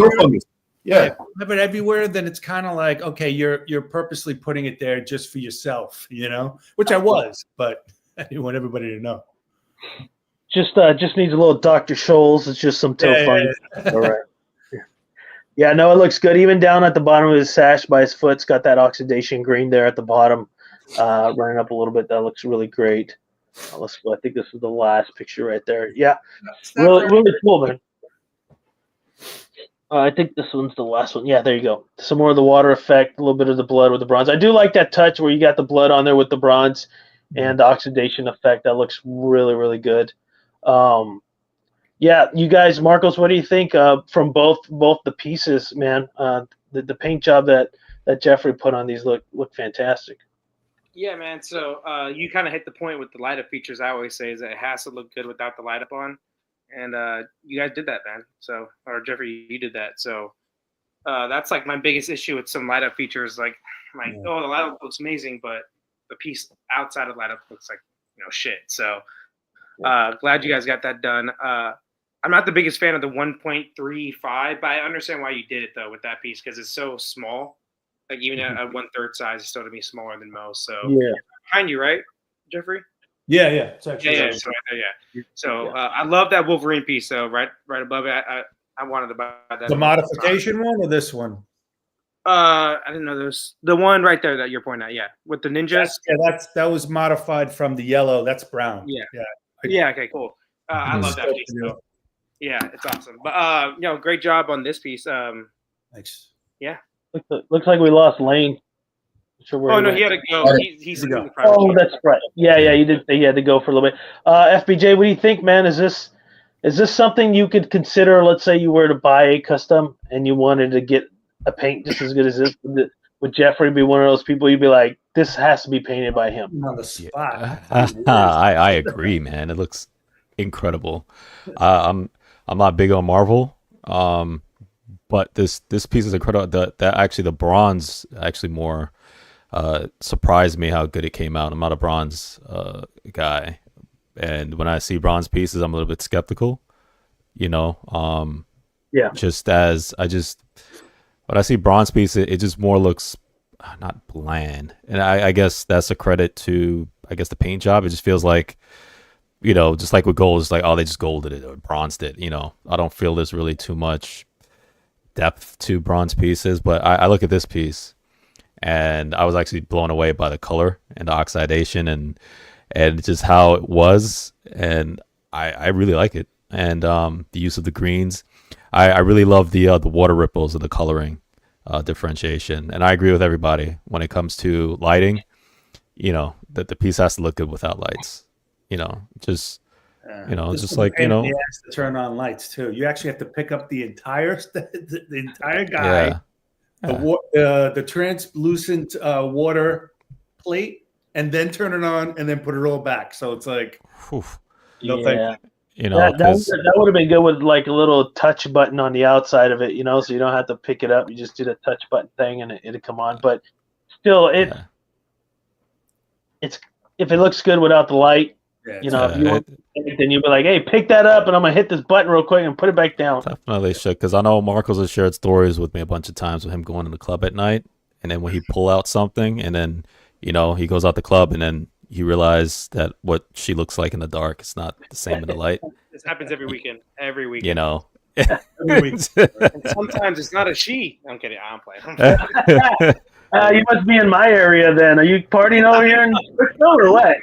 Speaker 3: you have it everywhere, then it's kind of like, okay, you're purposely putting it there just for yourself, which I was, but I didn't want everybody to know.
Speaker 1: Just needs a little Dr. Scholl's. It's just some toe fungus. All right. Yeah, no, it looks good. Even down at the bottom of his sash by his foot, it's got that oxidation green there at the bottom, running up a little bit. That looks really great. Let's go. I think this is the last picture right there. Yeah, really cool, man. I think this one's the last one. Yeah, there you go. Some more of the water effect, a little bit of the blood with the bronze. I do like that touch where you got the blood on there with the bronze, and the oxidation effect. That looks really, really good. Yeah, you guys, Marcos, what do you think from both the pieces, man? The paint job that Jeffrey put on these look fantastic.
Speaker 2: Yeah, man. So you kind of hit the point with the light up features. I always say is that it has to look good without the light up on, and you guys did that, man. So, or Jeffrey, you did that. So that's like my biggest issue with some light up features. Like, oh, the light up looks amazing, but the piece outside of light up looks like shit. So glad you guys got that done. I'm not the biggest fan of the 1.35, but I understand why you did it though with that piece because it's so small. Like even at 1/3 size, it's still to be smaller than most. So
Speaker 1: yeah,
Speaker 2: behind you, right, Jeffrey?
Speaker 3: Yeah. It's actually
Speaker 2: Yeah. So, So I love that Wolverine piece. So right above it, I wanted to buy that.
Speaker 3: The modification one or this one?
Speaker 2: I didn't know there's the one right there that you're pointing at. Yeah, with the ninjas.
Speaker 3: That was modified from the yellow. That's brown.
Speaker 2: Yeah. Okay. Cool. I love that piece. So, yeah, it's awesome. But great job on this piece.
Speaker 3: Thanks.
Speaker 2: Yeah.
Speaker 1: Looks like we lost Lane.
Speaker 2: Sure, he had to go. He's in the private.
Speaker 1: Oh, that's right. Yeah, you did. He had to go for a little bit. FBJ, what do you think, man? Is this something you could consider? Let's say you were to buy a custom and you wanted to get a paint just as good as this. Would Jeffrey be one of those people you'd be like, this has to be painted by him?
Speaker 3: On the spot.
Speaker 6: I agree, man. It looks incredible. I'm not big on Marvel, but this piece is incredible. The bronze actually more surprised me how good it came out. I'm not a bronze guy, and when I see bronze pieces, I'm a little bit skeptical. When I see bronze pieces, it just more looks not bland, and I guess that's a credit to the paint job. It just feels like just like with gold, it's like, oh, they just golded it or bronzed it. I don't feel there's really too much depth to bronze pieces, but I look at this piece and I was actually blown away by the color and the oxidation and just how it was, and I really like it. And the use of the greens, I really love the water ripples and the coloring differentiation. And I agree with everybody when it comes to lighting. That the piece has to look good without lights. Just like
Speaker 3: to turn on lights too. You actually have to pick up the entire guy, the translucent water plate, and then turn it on, and then put it all back. So it's like,
Speaker 1: that would have been good with like a little touch button on the outside of it, so you don't have to pick it up. You just do the touch button thing, and it'll come on. But still, it's if it looks good without the light. If you want it, then you'll be like, hey, pick that up, and I'm going to hit this button real quick and put it back down.
Speaker 6: Definitely should, because I know Marcos has shared stories with me a bunch of times with him going to the club at night, and then when he pull out something, and then, he goes out the club, and then he realized that what she looks like in the dark is not the same in the light.
Speaker 2: This happens every weekend. Every weekend.
Speaker 6: Every week.
Speaker 2: And sometimes it's not a she. I'm kidding. I'm playing.
Speaker 1: You must be in my area then. Are you partying over here in Bristol or what?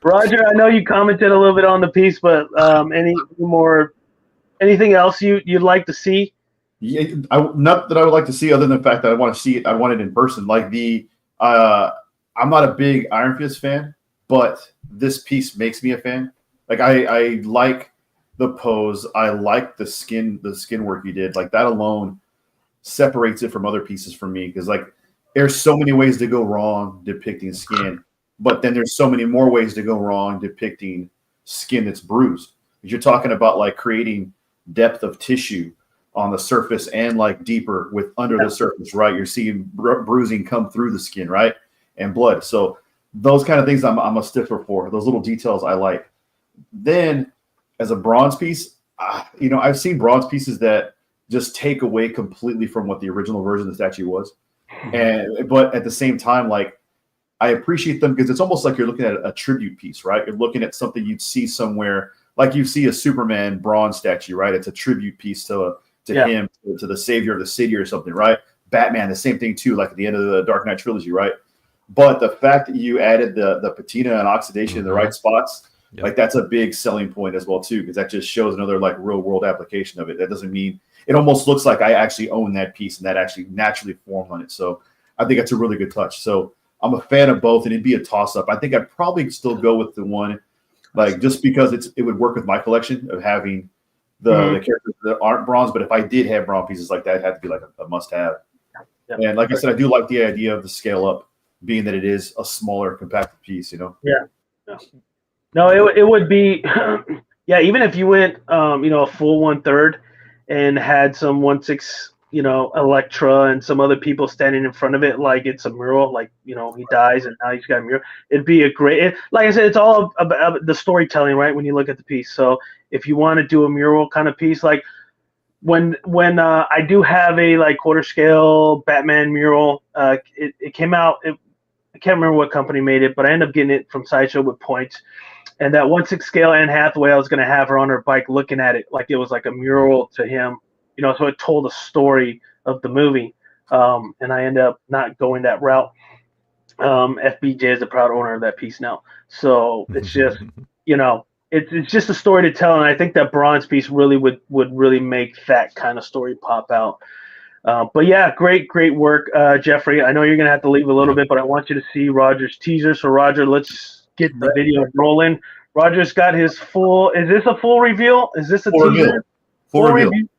Speaker 1: Roger, I know you commented a little bit on the piece, but anything else you'd like to see?
Speaker 5: Yeah, not that I would like to see, other than the fact that I want to see it. I want it in person. Like I'm not a big Iron Fist fan, but this piece makes me a fan. Like I like the pose. I like the skin work you did. Like that alone separates it from other pieces for me, because like there's so many ways to go wrong depicting skin, but then there's so many more ways to go wrong depicting skin that's bruised. Because you're talking about like creating depth of tissue on the surface and like deeper with under the surface, right? You're seeing bruising come through the skin, right? And blood. So those kind of things I'm a stiffer for. Those little details I like. Then as a bronze piece, I've seen bronze pieces that just take away completely from what the original version of the statue was. But at the same time, like I appreciate them because it's almost like you're looking at a tribute piece, right? You're looking at something you'd see somewhere, like you see a Superman bronze statue, right? It's a tribute piece to him, to the savior of the city or something, right? Batman, the same thing too, like at the end of the Dark Knight trilogy, right? But the fact that you added the patina and oxidation in the right spots, like that's a big selling point as well too, because that just shows another like real world application of it. That doesn't mean it almost looks like I actually own that piece and that actually naturally formed on it. So I think that's a really good touch. So I'm a fan of both, and it'd be a toss up. I think I'd probably still go with the one, like just because it would work with my collection of having the characters that aren't bronze. But if I did have bronze pieces like that, it'd have to be like a must have. Yeah. And like I said, I do like the idea of the scale up, being that it is a smaller compacted piece.
Speaker 1: Yeah. No, it would be, yeah. Even if you went, a full 1/3 and had some 1/6, Electra and some other people standing in front of it, like it's a mural, like he dies and now he's got a mural. It'd be a great. Like I said, it's all about the storytelling, right? When you look at the piece, so if you want to do a mural kind of piece, like when I do have a like quarter scale Batman mural, it came out. I can't remember what company made it, but I ended up getting it from Sideshow with points. And that 1/6 scale Anne Hathaway, I was going to have her on her bike looking at it like it was like a mural to him, so it told a story of the movie. And I ended up not going that route. FBJ is the proud owner of that piece now. So it's just, it's just a story to tell. And I think that bronze piece really would really make that kind of story pop out. But yeah, great work, Jeffrey. I know you're going to have to leave a little bit, but I want you to see Roger's teaser. So Roger, let's get the video rolling. Roger's got his full. Is this a full reveal? Is this a
Speaker 5: full
Speaker 1: teaser?
Speaker 5: Reveal. Full review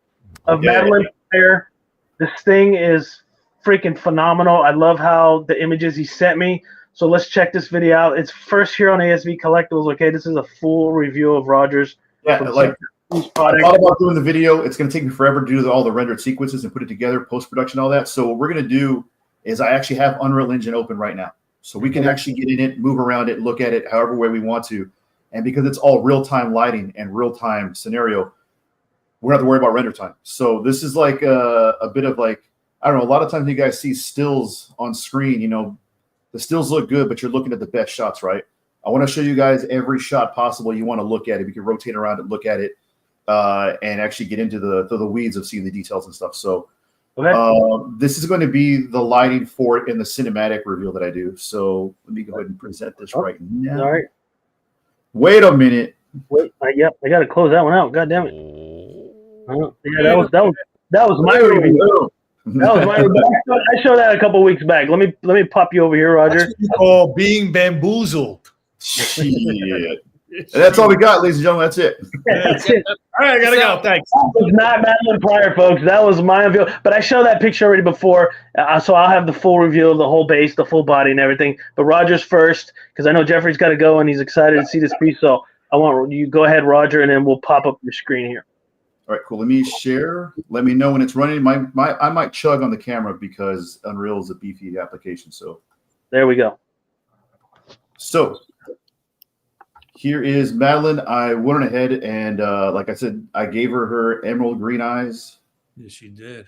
Speaker 1: of Madeline Fair. This thing is freaking phenomenal. I love how the images he sent me. So let's check this video out. It's first here on ASV Collectibles. Okay, this is a full review of Roger's.
Speaker 5: Yeah, like I thought about doing the video. It's going to take me forever to do all the rendered sequences and put it together, post-production, all that. So what we're going to do is I actually have Unreal Engine open right now. So we can actually get in it, move around it, look at it however way we want to. And because it's all real-time lighting and real-time scenario, we don't have to worry about render time. So this is like a bit of like, I don't know, a lot of times you guys see stills on screen, the stills look good, but you're looking at the best shots, right? I want to show you guys every shot possible you want to look at it. We can rotate around and look at it and actually get into the weeds of seeing the details and stuff. So this is going to be the lighting for it in the cinematic reveal that I do. So let me go ahead and present this right now.
Speaker 1: All right.
Speaker 5: Wait a minute.
Speaker 1: Wait, I got to close that one out. God damn it. Yeah, that was my review. That was my review. I showed that a couple weeks back. Let me pop you over here, Roger.
Speaker 3: That's what you call being bamboozled.
Speaker 5: Shit. That's all we got, ladies and gentlemen. That's it.
Speaker 1: That's it.
Speaker 3: All right, I gotta go. Thanks.
Speaker 1: That was not Madeline Pryor, folks. That was my review. But I showed that picture already before, so I'll have the full review of the whole base, the full body, and everything. But Roger's first, because I know Jeffrey's got to go and he's excited to see this piece. So I want you go ahead, Roger, and then we'll pop up your screen here.
Speaker 5: All right, cool. Let me share. Let me know when it's running. I might chug on the camera because Unreal is a beefy application. So
Speaker 1: there we go.
Speaker 5: So here is Madeline. I went ahead and, like I said, I gave her emerald green eyes.
Speaker 3: Yes, she did.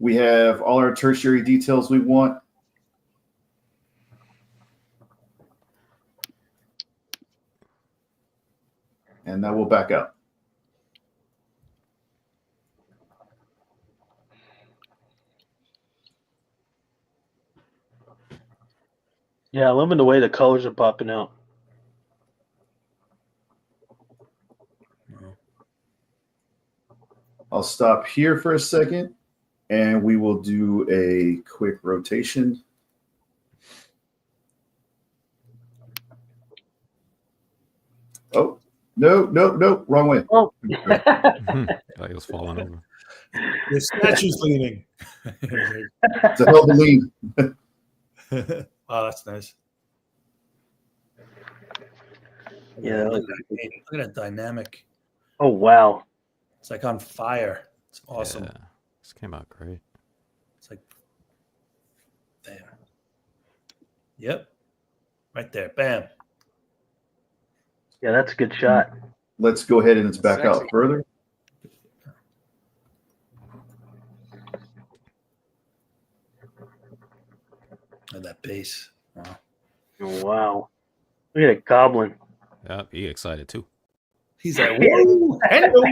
Speaker 5: We have all our tertiary details we want. And now we'll back out.
Speaker 1: Yeah, I'm loving the way the colors are popping out.
Speaker 5: I'll stop here for a second, and we will do a quick rotation. Oh, no, wrong way.
Speaker 1: Oh.
Speaker 6: I was falling over.
Speaker 3: The statue's leaning.
Speaker 5: It's a hell of a lean.
Speaker 3: Oh, that's nice.
Speaker 1: Yeah.
Speaker 3: Look at that dynamic.
Speaker 1: Oh, wow.
Speaker 3: It's like on fire. It's awesome.
Speaker 6: Yeah, this came out great.
Speaker 3: It's like, bam. Yep. Right there. Bam.
Speaker 1: Yeah, that's a good shot.
Speaker 5: Let's go ahead and let's back out further.
Speaker 3: And that bass. Wow.
Speaker 1: Oh, wow. Look at a goblin.
Speaker 6: Yeah, he excited too.
Speaker 3: He's like, whoa, hello.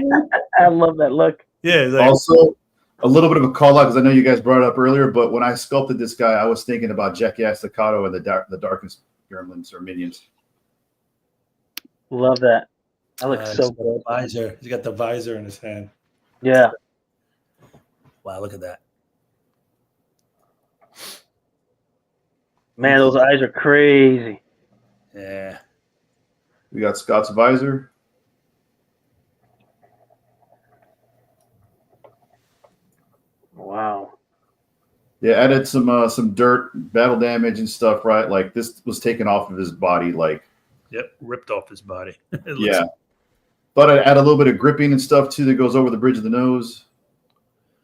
Speaker 1: I love that look.
Speaker 3: Yeah. Like,
Speaker 5: Also, a little bit of a call out because I know you guys brought it up earlier, but when I sculpted this guy, I was thinking about Jackie Staccato and the darkness gremlins or minions.
Speaker 1: Love that. That looks so good.
Speaker 3: Visor. He's got the visor in his hand.
Speaker 1: Yeah.
Speaker 3: Wow, look at that.
Speaker 1: Man, those eyes are crazy.
Speaker 3: Yeah.
Speaker 5: We got Scott's visor.
Speaker 1: Wow.
Speaker 5: Yeah, added some dirt, battle damage and stuff, right? Like this was taken off of his body, like
Speaker 3: Yep. Ripped off his body.
Speaker 5: yeah. But I add a little bit of gripping and stuff too that goes over the bridge of the nose.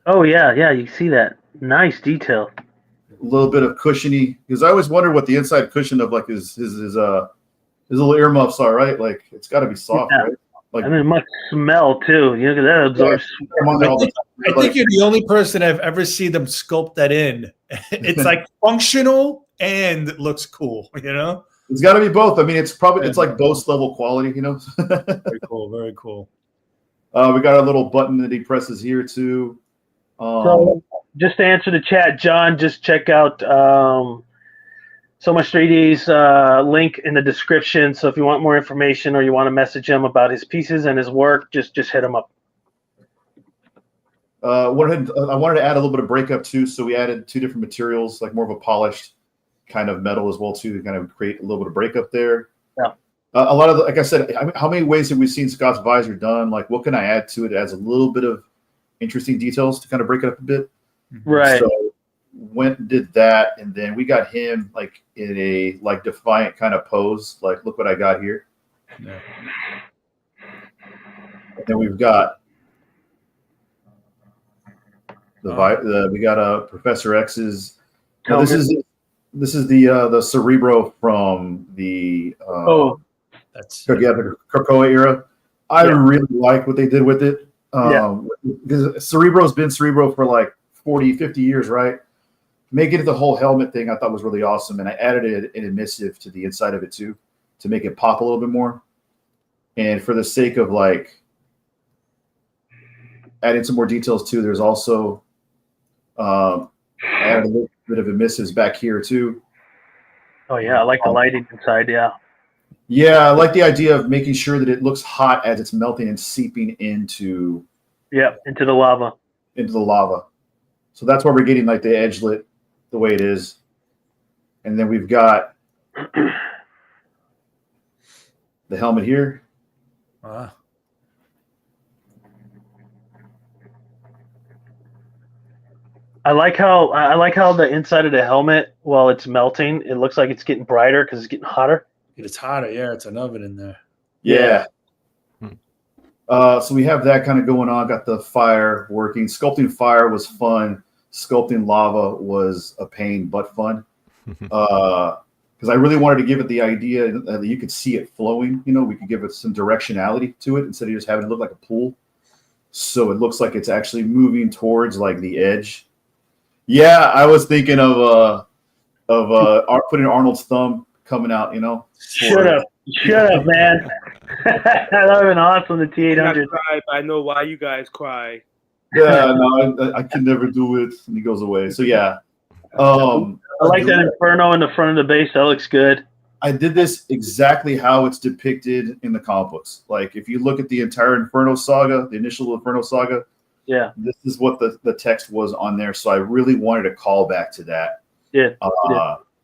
Speaker 1: Oh yeah, yeah. You see that? Nice detail.
Speaker 5: A little bit of cushiony, because I always wonder what the inside cushion of like his little earmuffs are, right? Like it's got to be soft,
Speaker 1: Yeah.
Speaker 5: right? Like
Speaker 1: I mean, it must smell too. You know, 'cause that absorbs.
Speaker 5: I'm on there all the time.
Speaker 3: I think you're the only person I've ever seen them sculpt that in. It's like functional and it looks cool, you know?
Speaker 5: It's got to be both. I mean, it's like Bose level quality, you know.
Speaker 3: Very cool, very cool.
Speaker 5: We got a little button that he presses here too.
Speaker 1: So, just to answer the chat, John, just check out So Much 3D's link in the description. So if you want more information or you want to message him about his pieces and his work, just hit him up.
Speaker 5: I wanted to add a little bit of breakup too, so we added 2 different materials, like more of a polished kind of metal as well too, to kind of create a little bit of breakup there.
Speaker 1: Yeah.
Speaker 5: A lot of, like I said, how many ways have we seen Scott's visor done? Like, what can I add to it? It adds a little bit of interesting details to kind of break it up a bit.
Speaker 1: Right.
Speaker 5: So went and did that, and then we got him like in a like defiant kind of pose. Like, look what I got here.
Speaker 3: Yeah.
Speaker 5: And then we've got we got Professor X's. Now, this is the Cerebro from the
Speaker 3: That's
Speaker 5: the Krakoa era. I really like what they did with it. Because Cerebro's been Cerebro for like 40, 50 years, right? Making it the whole helmet thing I thought was really awesome. And I added an emissive to the inside of it too, to make it pop a little bit more. And for the sake of like adding some more details too, there's also I added a little bit of emissives back here too.
Speaker 1: Oh yeah, I like the lighting inside. Yeah.
Speaker 5: Yeah, I like the idea of making sure that it looks hot as it's melting and seeping into
Speaker 1: into the lava.
Speaker 5: So that's why we're getting like the edgelit the way it is. And then we've got the helmet here.
Speaker 1: I like how the inside of the helmet, while it's melting, it looks like it's getting brighter because it's getting hotter.
Speaker 3: It's hotter, yeah. It's an oven in there.
Speaker 5: Yeah. So we have that kind of going on. Got the fire working. Sculpting fire was fun. Sculpting lava was a pain but fun. Because I really wanted to give it the idea that you could see it flowing. You know, we could give it some directionality to it instead of just having it look like a pool. So it looks like it's actually moving towards like the edge. Yeah, I was thinking of putting Arnold's thumb coming out, you know.
Speaker 1: Shut up, man. That would have been awesome, the T800.
Speaker 2: I know why you guys cry.
Speaker 5: Yeah, no, I can never do it. And he goes away. So yeah.
Speaker 1: I like that Inferno in the front of the base. That looks good.
Speaker 5: I did this exactly how it's depicted in the comic books. Like if you look at the entire Inferno saga, the initial Inferno saga, this is what the text was on there. So I really wanted to call back to that.
Speaker 1: Yeah.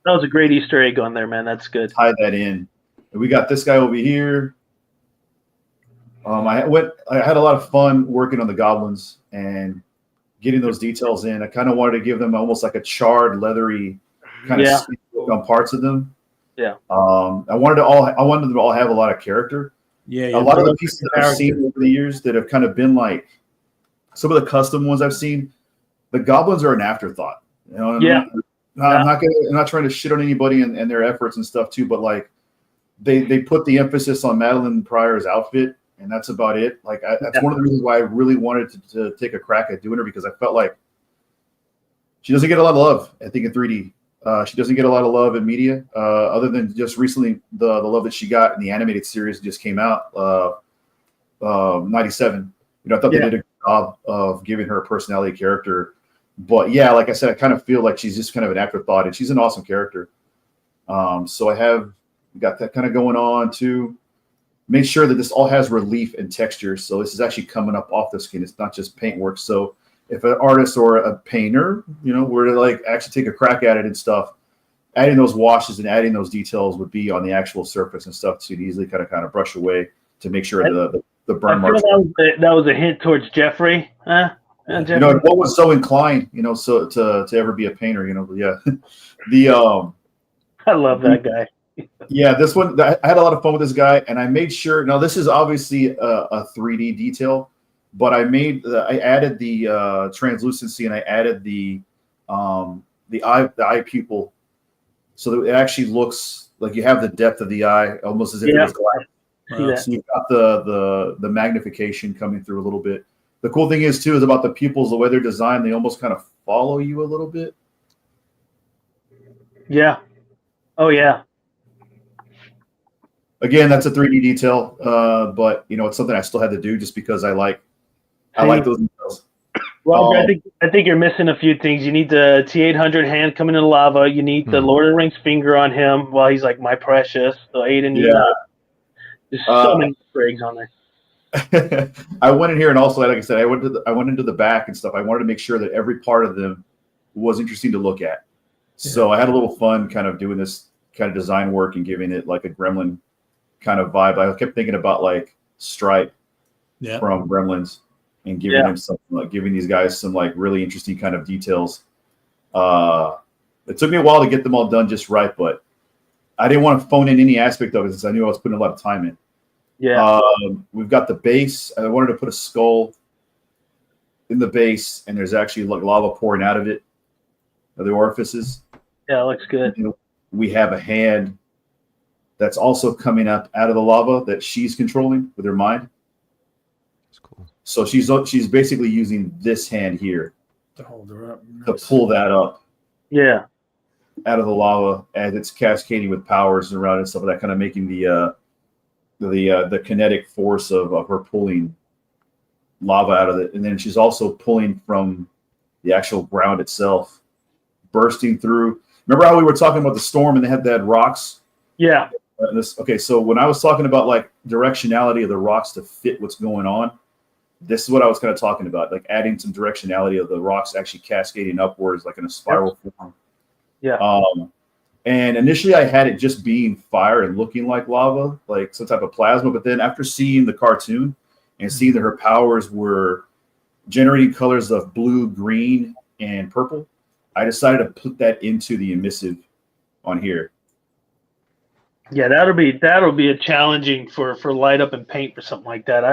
Speaker 1: That was a great Easter egg on there, man. That's good.
Speaker 5: Tie that in. And we got this guy over here. I had a lot of fun working on the goblins and getting those details in. I kind of wanted to give them almost like a charred, leathery kind of look on parts of them.
Speaker 1: Yeah.
Speaker 5: I wanted them to all have a lot of character.
Speaker 3: Yeah.
Speaker 5: A lot of the pieces that I've seen over the years that have kind of been like some of the custom ones I've seen, the goblins are an afterthought. You know what I mean? I'm not trying to shit on anybody and their efforts and stuff too, but like they put the emphasis on Madeline Pryor's outfit, and that's about it. Like that's one of the reasons why I really wanted to take a crack at doing her, because I felt like she doesn't get a lot of love, I think, in 3D. She doesn't get a lot of love in media, other than just recently the love that she got in the animated series that just came out, 97. You know, I thought they did a good job of giving her a personality character. But yeah, like I said, I kind of feel like she's just kind of an afterthought, and she's an awesome character. So I have got that kind of going on to make sure that this all has relief and texture. So this is actually coming up off the skin. It's not just paint work. So if an artist or a painter, you know, were to like actually take a crack at it and stuff, adding those washes and adding those details would be on the actual surface and stuff to easily kind of brush away to make sure the burn
Speaker 1: I feel
Speaker 5: marks.
Speaker 1: that was a hint towards Jeffrey. Jeffrey?
Speaker 5: You know, what was so inclined, you know, so to ever be a painter, you know, but yeah.
Speaker 1: I love that guy.
Speaker 5: Yeah, this one, I had a lot of fun with this guy, and I made sure. Now, this is obviously a 3D detail, but I added the translucency, and I added the eye pupil, so that it actually looks like you have the depth of the eye, almost as if it was glass. So you've got the magnification coming through a little bit. The cool thing is too is about the pupils, the way they're designed, they almost kind of follow you a little bit.
Speaker 1: Yeah. Oh yeah.
Speaker 5: Again, that's a 3D detail, but you know, it's something I still had to do just because I like those details.
Speaker 1: Well, I think you're missing a few things. You need the T800 hand coming in the lava. You need the Lord of the Rings finger on him while he's like my precious. The Aiden.
Speaker 5: Yeah.
Speaker 1: There's so many sprigs on there.
Speaker 5: I went in here and also, like I said, I went into the back and stuff. I wanted to make sure that every part of them was interesting to look at. So I had a little fun kind of doing this kind of design work and giving it like a Gremlin kind of vibe. I kept thinking about like Stripe from Gremlins and giving them something, like giving these guys some like really interesting kind of details. It took me a while to get them all done just right, but I didn't want to phone in any aspect of it since I knew I was putting a lot of time in.
Speaker 1: Yeah.
Speaker 5: We've got the base. I wanted to put a skull in the base, and there's actually like lava pouring out of it, of the orifices.
Speaker 1: Yeah, it looks good.
Speaker 5: You know, we have a hand that's also coming up out of the lava that she's controlling with her mind.
Speaker 6: That's cool.
Speaker 5: So she's basically using this hand here
Speaker 3: To hold her up.
Speaker 5: to pull that up.
Speaker 1: Yeah.
Speaker 5: Out of the lava as it's cascading with powers around and stuff like that, kind of making the kinetic force of her pulling lava out of it. And then she's also pulling from the actual ground itself, bursting through. Remember how we were talking about the storm and they had that rocks?
Speaker 1: Yeah.
Speaker 5: Okay, so when I was talking about like directionality of the rocks to fit what's going on, this is what I was kind of talking about, like adding some directionality of the rocks actually cascading upwards, like in a spiral form.
Speaker 1: Yeah.
Speaker 5: And initially I had it just being fire and looking like lava, like some type of plasma. But then after seeing the cartoon and seeing that her powers were generating colors of blue, green, and purple, I decided to put that into the emissive on here.
Speaker 1: Yeah, that'll be a challenging for light up and paint for something like that.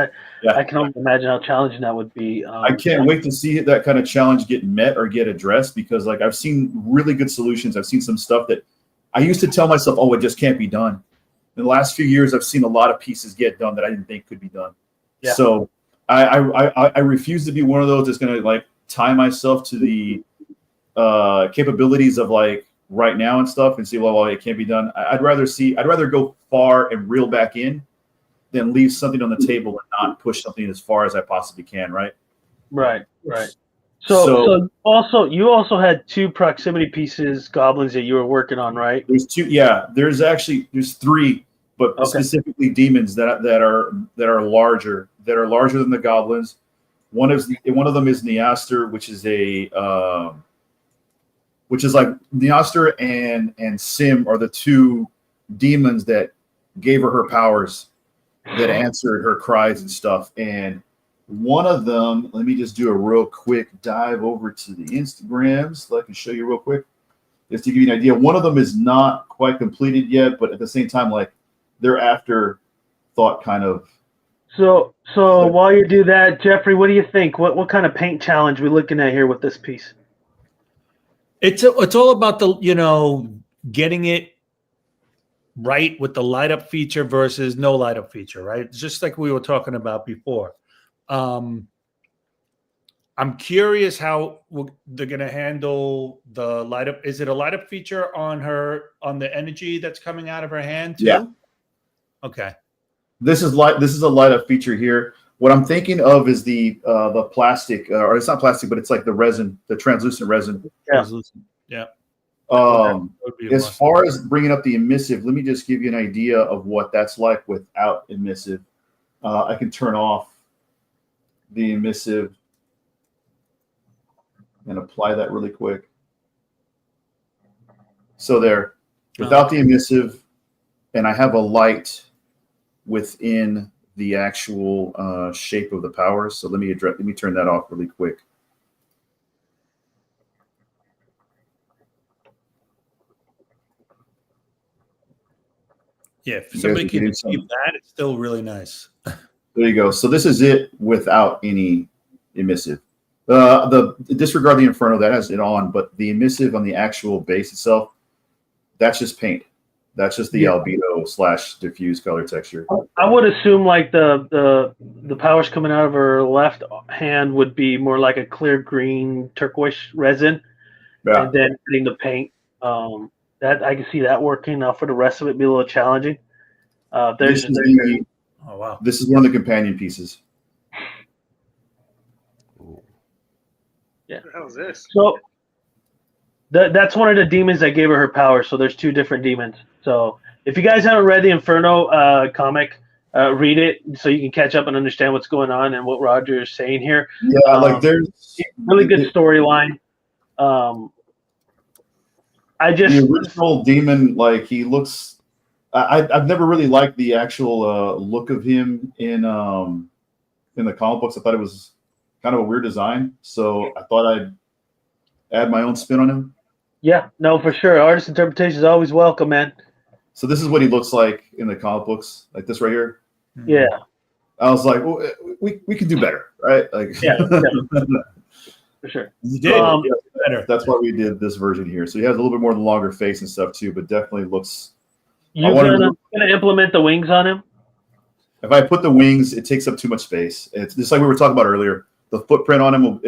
Speaker 1: I can only imagine how challenging that would be.
Speaker 5: I can't wait to see that kind of challenge get met or get addressed, because like I've seen really good solutions. I've seen some stuff that I used to tell myself, oh, it just can't be done. In the last few years, I've seen a lot of pieces get done that I didn't think could be done. Yeah. So I refuse to be one of those that's going to like tie myself to the capabilities of like right now and stuff and see, well, it can't be done. I'd rather go far and reel back in than leave something on the table and not push something as far as I possibly can. Right.
Speaker 1: Right. So you also had two proximity pieces, goblins, that you were working on, right?
Speaker 5: There's two. Yeah, there's three, but specifically demons that are larger than the goblins. One of them is Neaster, which is like Neaster and Sim are the two demons that gave her powers, that answered her cries and stuff. And one of them, let me just do a real quick dive over to the Instagrams so I can show you real quick, just to give you an idea. One of them is not quite completed yet, but at the same time, like they're afterthought kind of.
Speaker 1: So while you do that, Jeffrey, what do you think? What kind of paint challenge are we looking at here with this piece?
Speaker 3: It's all about getting it right with the light up feature versus no light up feature, right? It's just like we were talking about before. I'm curious how they're going to handle the light up. Is it a light up feature on the energy that's coming out of her hand too?
Speaker 5: Yeah.
Speaker 3: Okay.
Speaker 5: This is a light up feature here. What I'm thinking of is the plastic, or it's not plastic, but it's like the resin, the translucent resin.
Speaker 3: Yeah. Translucent. Yeah.
Speaker 5: As far as bringing up the emissive, let me just give you an idea of what that's like without emissive. I can turn off the emissive and apply that really quick. So there, without the emissive, and I have a light within the actual shape of the powers. So let me turn that off really quick.
Speaker 3: Yeah, if somebody can achieve that, it's still really nice.
Speaker 5: There you go. So this is it without any emissive. Disregard the Inferno, that has it on, but the emissive on the actual base itself, that's just paint. That's just the albedo / diffuse color texture.
Speaker 1: I would assume like the powers coming out of her left hand would be more like a clear green turquoise resin, and then putting the paint. That I can see that working. Now for the rest of it, be a little challenging.
Speaker 5: This is one of the companion pieces.
Speaker 1: Yeah.
Speaker 2: What the hell is this?
Speaker 1: So that's one of the demons that gave her power. So there's 2 different demons. So if you guys haven't read the Inferno comic, read it so you can catch up and understand what's going on and what Roger is saying here.
Speaker 5: Yeah, like there's
Speaker 1: really good storyline. The
Speaker 5: original demon, like he looks. I've never really liked the actual look of him in the comic books. I thought it was kind of a weird design, so I thought I'd add my own spin on him.
Speaker 1: Yeah, no, for sure. Artist interpretation is always welcome, man.
Speaker 5: So this is what he looks like in the comic books, like this right here.
Speaker 1: Yeah.
Speaker 5: I was like, well, we can do better, right? Like,
Speaker 1: yeah. For sure.
Speaker 5: You did. That's why we did this version here. So he has a little bit more longer face and stuff too, but definitely looks.
Speaker 1: You're gonna implement the wings on him?
Speaker 5: If I put the wings, it takes up too much space. It's just like we were talking about earlier. The footprint on him,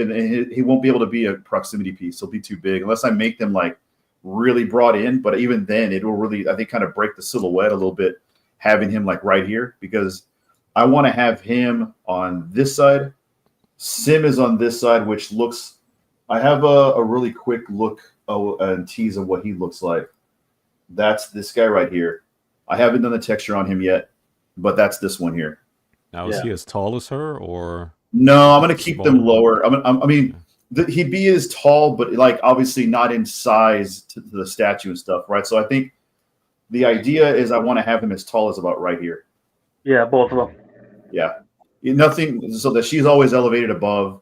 Speaker 5: he won't be able to be a proximity piece. He'll be too big unless I make them like really brought in. But even then, it will really, I think, kind of break the silhouette a little bit, having him like right here, because I want to have him on this side. Sim is on this side, which looks. I have a really quick look and tease of what he looks like. That's this guy right here. I haven't done the texture on him yet, but that's this one here.
Speaker 6: Now, is he as tall as her, or?
Speaker 5: No, I'm going to keep them lower. I mean, he'd be as tall, but like obviously not in size to the statue and stuff, right? So I think the idea is I want to have him as tall as about right here.
Speaker 1: Yeah, both of them.
Speaker 5: Yeah, nothing so that she's always elevated above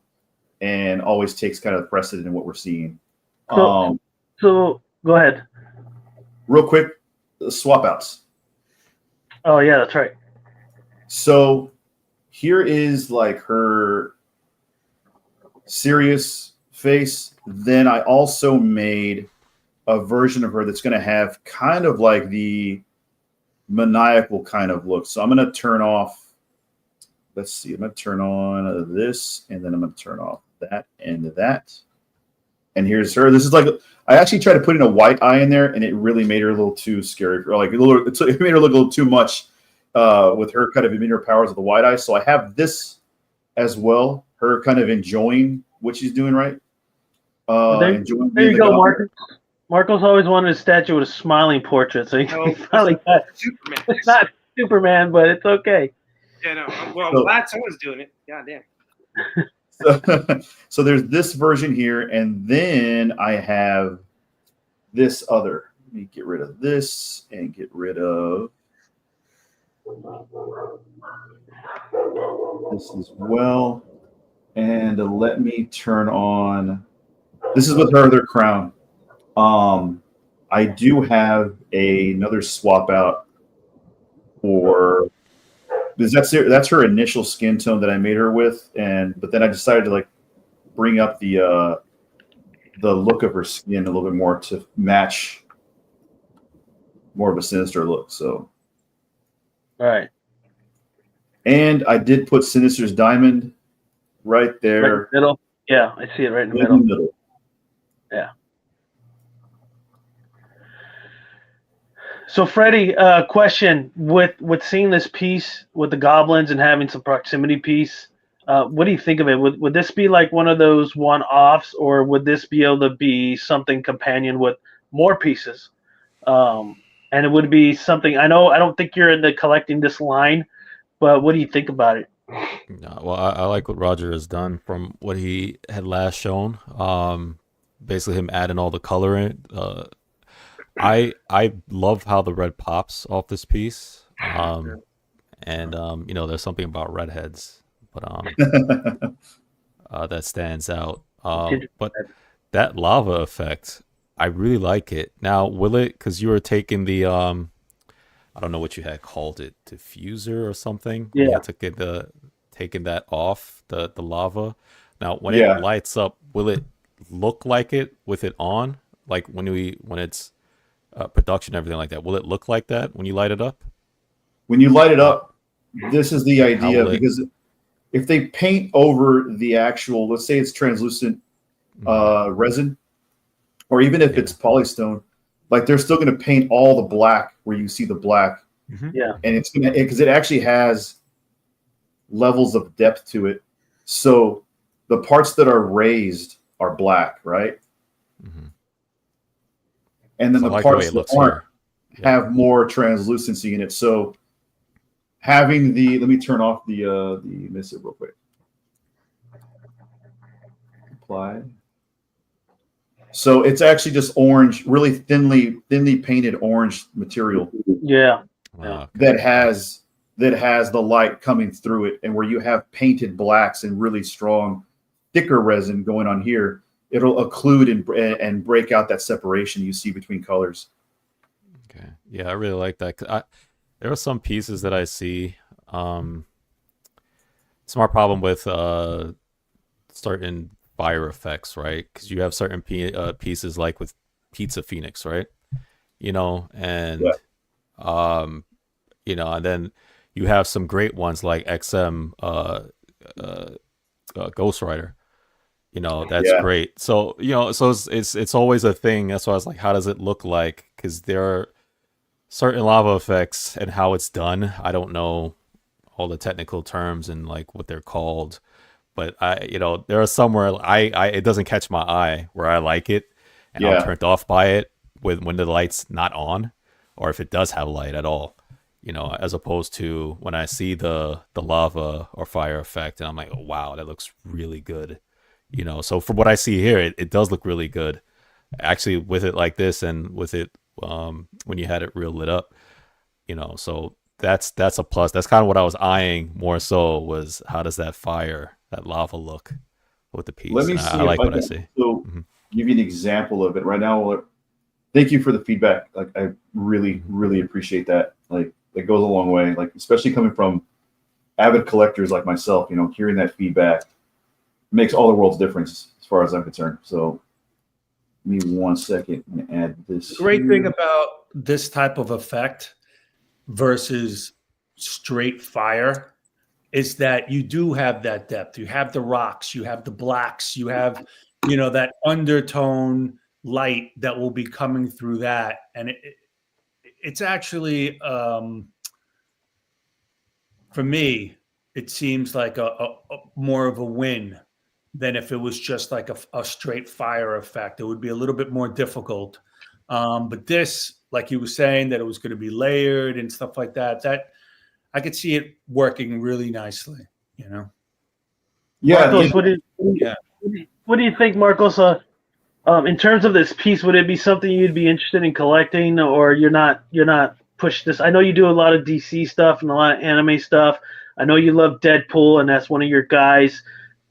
Speaker 5: and always takes kind of precedent in what we're seeing.
Speaker 1: So go ahead.
Speaker 5: Real quick, swap outs.
Speaker 1: Oh yeah, that's right.
Speaker 5: So here is like her serious face. Then I also made a version of her that's going to have kind of like the maniacal kind of look. So I'm going to turn off. Let's see. I'm going to turn on this, and then I'm going to turn off that and that. And here's her. This is like, I actually tried to put in a white eye in there, and it really made her a little too scary. Or like it made her look a little too much with her kind of emitting her powers of the white eye. So I have this as well. Her kind of enjoying what she's doing, right?
Speaker 1: There you go, Marcus. Marcos always wanted a statue with a smiling portrait, so he finally got Superman. It's not Superman, but it's okay.
Speaker 2: Yeah, no. Well, I'm glad someone's doing it. God damn.
Speaker 5: So there's this version here, and then I have this other. Let me get rid of this and get rid of this as well. And let me turn on. This is with her other crown. I do have another swap out for. That's her initial skin tone that I made her with, but then I decided to like bring up the look of her skin a little bit more to match more of a sinister look. So,
Speaker 1: all right.
Speaker 5: And I did put Sinister's diamond right there.
Speaker 1: Right in the middle. Yeah, I see it right in the middle. Yeah. So, Freddie, question with seeing this piece with the goblins and having some proximity piece, what do you think of it? Would this be like one of those one-offs, or would this be able to be something companion with more pieces? And it would be something. I don't think you're into collecting this line, but what do you think about it?
Speaker 6: No, well, I like what Roger has done from what he had last shown. Basically, him adding all the color in. I love how the red pops off this piece. And you know, there's something about redheads, but that stands out. But that lava effect, I really like it. Now, will it? Because you were taking the I don't know what you had called it, diffuser or something.
Speaker 1: Yeah.
Speaker 6: You had to get taking that off the lava. Now, when it
Speaker 5: Yeah.
Speaker 6: lights up, will it look like it with it on? Like when it's production, everything like that. Will it look like that when you light it up?
Speaker 5: When you light it up, this is the idea,
Speaker 6: will it-
Speaker 5: because if they paint over the actual, let's say it's translucent resin, or even if it's polystone, like they're still going to paint all the black where you see the black.
Speaker 1: Yeah.
Speaker 5: And it's going to, because it actually has levels of depth to it. So the parts that are raised are black, right? And then
Speaker 6: So I
Speaker 5: the
Speaker 6: like the way
Speaker 5: parts
Speaker 6: it
Speaker 5: that
Speaker 6: looks
Speaker 5: aren't
Speaker 6: here.
Speaker 5: have more translucency in it. So having let me turn off the missive real quick. Apply. So it's actually just orange, really thinly painted orange material.
Speaker 1: Yeah.
Speaker 5: That has the light coming through it, and where you have painted blacks and really strong, thicker resin going on here, it'll occlude and break out that separation you see between colors.
Speaker 6: Okay. Yeah, I really like that. 'Cause there are some pieces that I see. It's my problem with certain fire effects, right? Because you have certain pieces like with Pizza Phoenix, right? You know, and you know, and then you have some great ones like XM Ghost Rider. You know, that's great. So, you know, so it's always a thing. That's why I was like, how does it look like? Because there are certain lava effects and how it's done. I don't know all the technical terms and like what they're called, but you know, there are some where it doesn't catch my eye where I like it, and I'm turned off by it when the light's not on, or if it does have light at all. You know, as opposed to when I see the lava or fire effect, and I'm like, oh, wow, that looks really good. You know, so from what I see here, it does look really good. Actually, with it like this, and with it when you had it real lit up, you know, so that's a plus. That's kind of what I was eyeing more so, was how does that lava look with the piece.
Speaker 5: Let me
Speaker 6: And
Speaker 5: see
Speaker 6: I like
Speaker 5: if
Speaker 6: what
Speaker 5: I
Speaker 6: I
Speaker 5: can
Speaker 6: see.
Speaker 5: give you an example of it right now. Thank you for the feedback. Like, I really, really appreciate that. Like, it goes a long way. Like, especially coming from avid collectors like myself, you know, hearing that feedback makes all the world's difference as far as I'm concerned. So give me 1 second and add this.
Speaker 3: The great thing about this type of effect versus straight fire is that you do have that depth. You have the rocks, you have the blacks, you have, you know, that undertone light that will be coming through that. And it's actually, for me, it seems like a more of a win than if it was just like a straight fire effect. It would be a little bit more difficult. But this, like you were saying, that it was going to be layered and stuff like that, that I could see it working really nicely, you know?
Speaker 5: Yeah.
Speaker 1: Marcos, what do you think, Marcos? In terms of this piece, would it be something you'd be interested in collecting, or you're not pushed this? I know you do a lot of DC stuff and a lot of anime stuff. I know you love Deadpool, and that's one of your guys.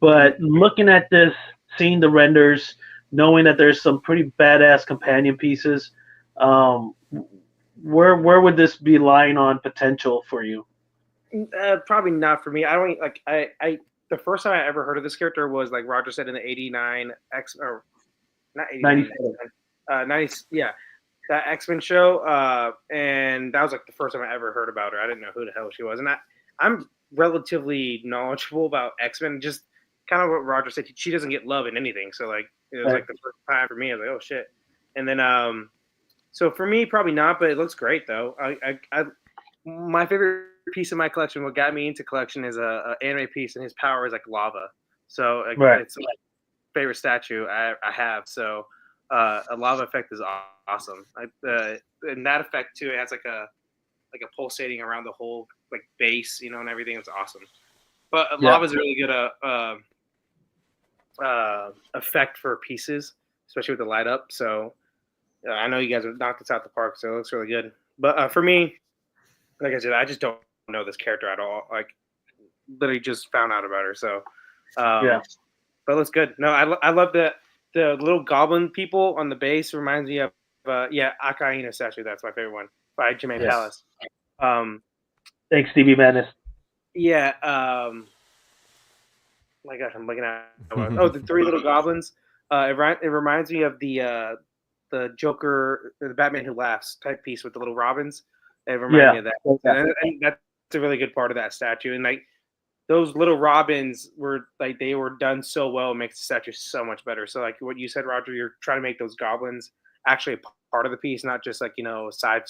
Speaker 1: But looking at this, seeing the renders, knowing that there's some pretty badass companion pieces, where would this be lying on potential for you?
Speaker 2: Probably not for me. I don't like. I the first time I ever heard of this character was, like Roger said, in the '89 or not '89, 90, yeah, that X-Men show. And that was like the first time I ever heard about her. I didn't know who the hell she was, and I'm relatively knowledgeable about X-Men. Just kind of what Roger said. She doesn't get love in anything, so like it was like the first time for me. I was like, oh shit. And then so for me, probably not, but it looks great though. My favorite piece of my collection, what got me into collection, is a anime piece, and his power is like lava. So it's my favorite statue I have. So a lava effect is awesome. And that effect too, it has like a pulsating around the whole like base, you know, and everything. It's awesome. But lava is a really good effect for pieces, especially with the light up. So I know you guys have knocked this out the park, so it looks really good. But for me, like I said, I just don't know this character at all. Like, literally just found out about her. So,
Speaker 1: Yeah.
Speaker 2: but it looks good. No, I love the little goblin people on the base. Reminds me of Akainu statue. That's my favorite one by Jermaine
Speaker 1: Yes.
Speaker 2: Palace.
Speaker 1: Thanks, Stevie Madness.
Speaker 2: Yeah. My gosh, I'm looking at the three little goblins. It reminds me of the Joker, the Batman Who Laughs type piece with the little robins. It reminds me of that, and that's a really good part of that statue. And like those little robins were like they were done so well, it makes the statue so much better. So like what you said, Roger, you're trying to make those goblins actually a part of the piece, not just like a side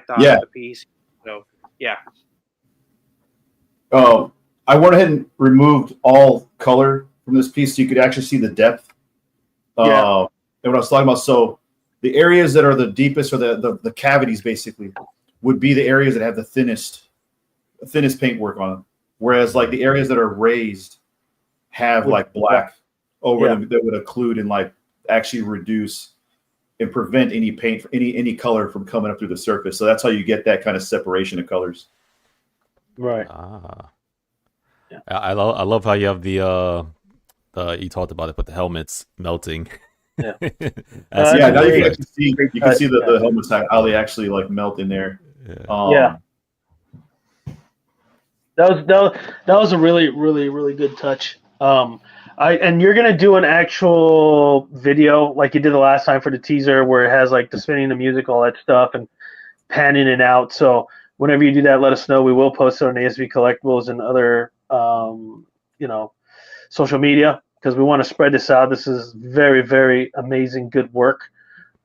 Speaker 2: thought of the piece. So yeah.
Speaker 5: I went ahead and removed all color from this piece so you could actually see the depth. And what I was talking about, so the areas that are the deepest or the cavities basically would be the areas that have the thinnest paintwork on them. Whereas like the areas that are raised have like black over them that would occlude and like actually reduce and prevent any paint, any color from coming up through the surface. So that's how you get that kind of separation of colors.
Speaker 1: Right.
Speaker 6: I love how you have the you talked about it, but the helmets melting.
Speaker 5: Now you can actually see the helmets, how they actually like melt in there.
Speaker 1: That was a really, really, really good touch. And you're gonna do an actual video like you did the last time for the teaser, where it has like the spinning the music, all that stuff, and panning it out. So whenever you do that, let us know. We will post it on ASV Collectibles and other social media, because we want to spread this out. This is very, very amazing, good work.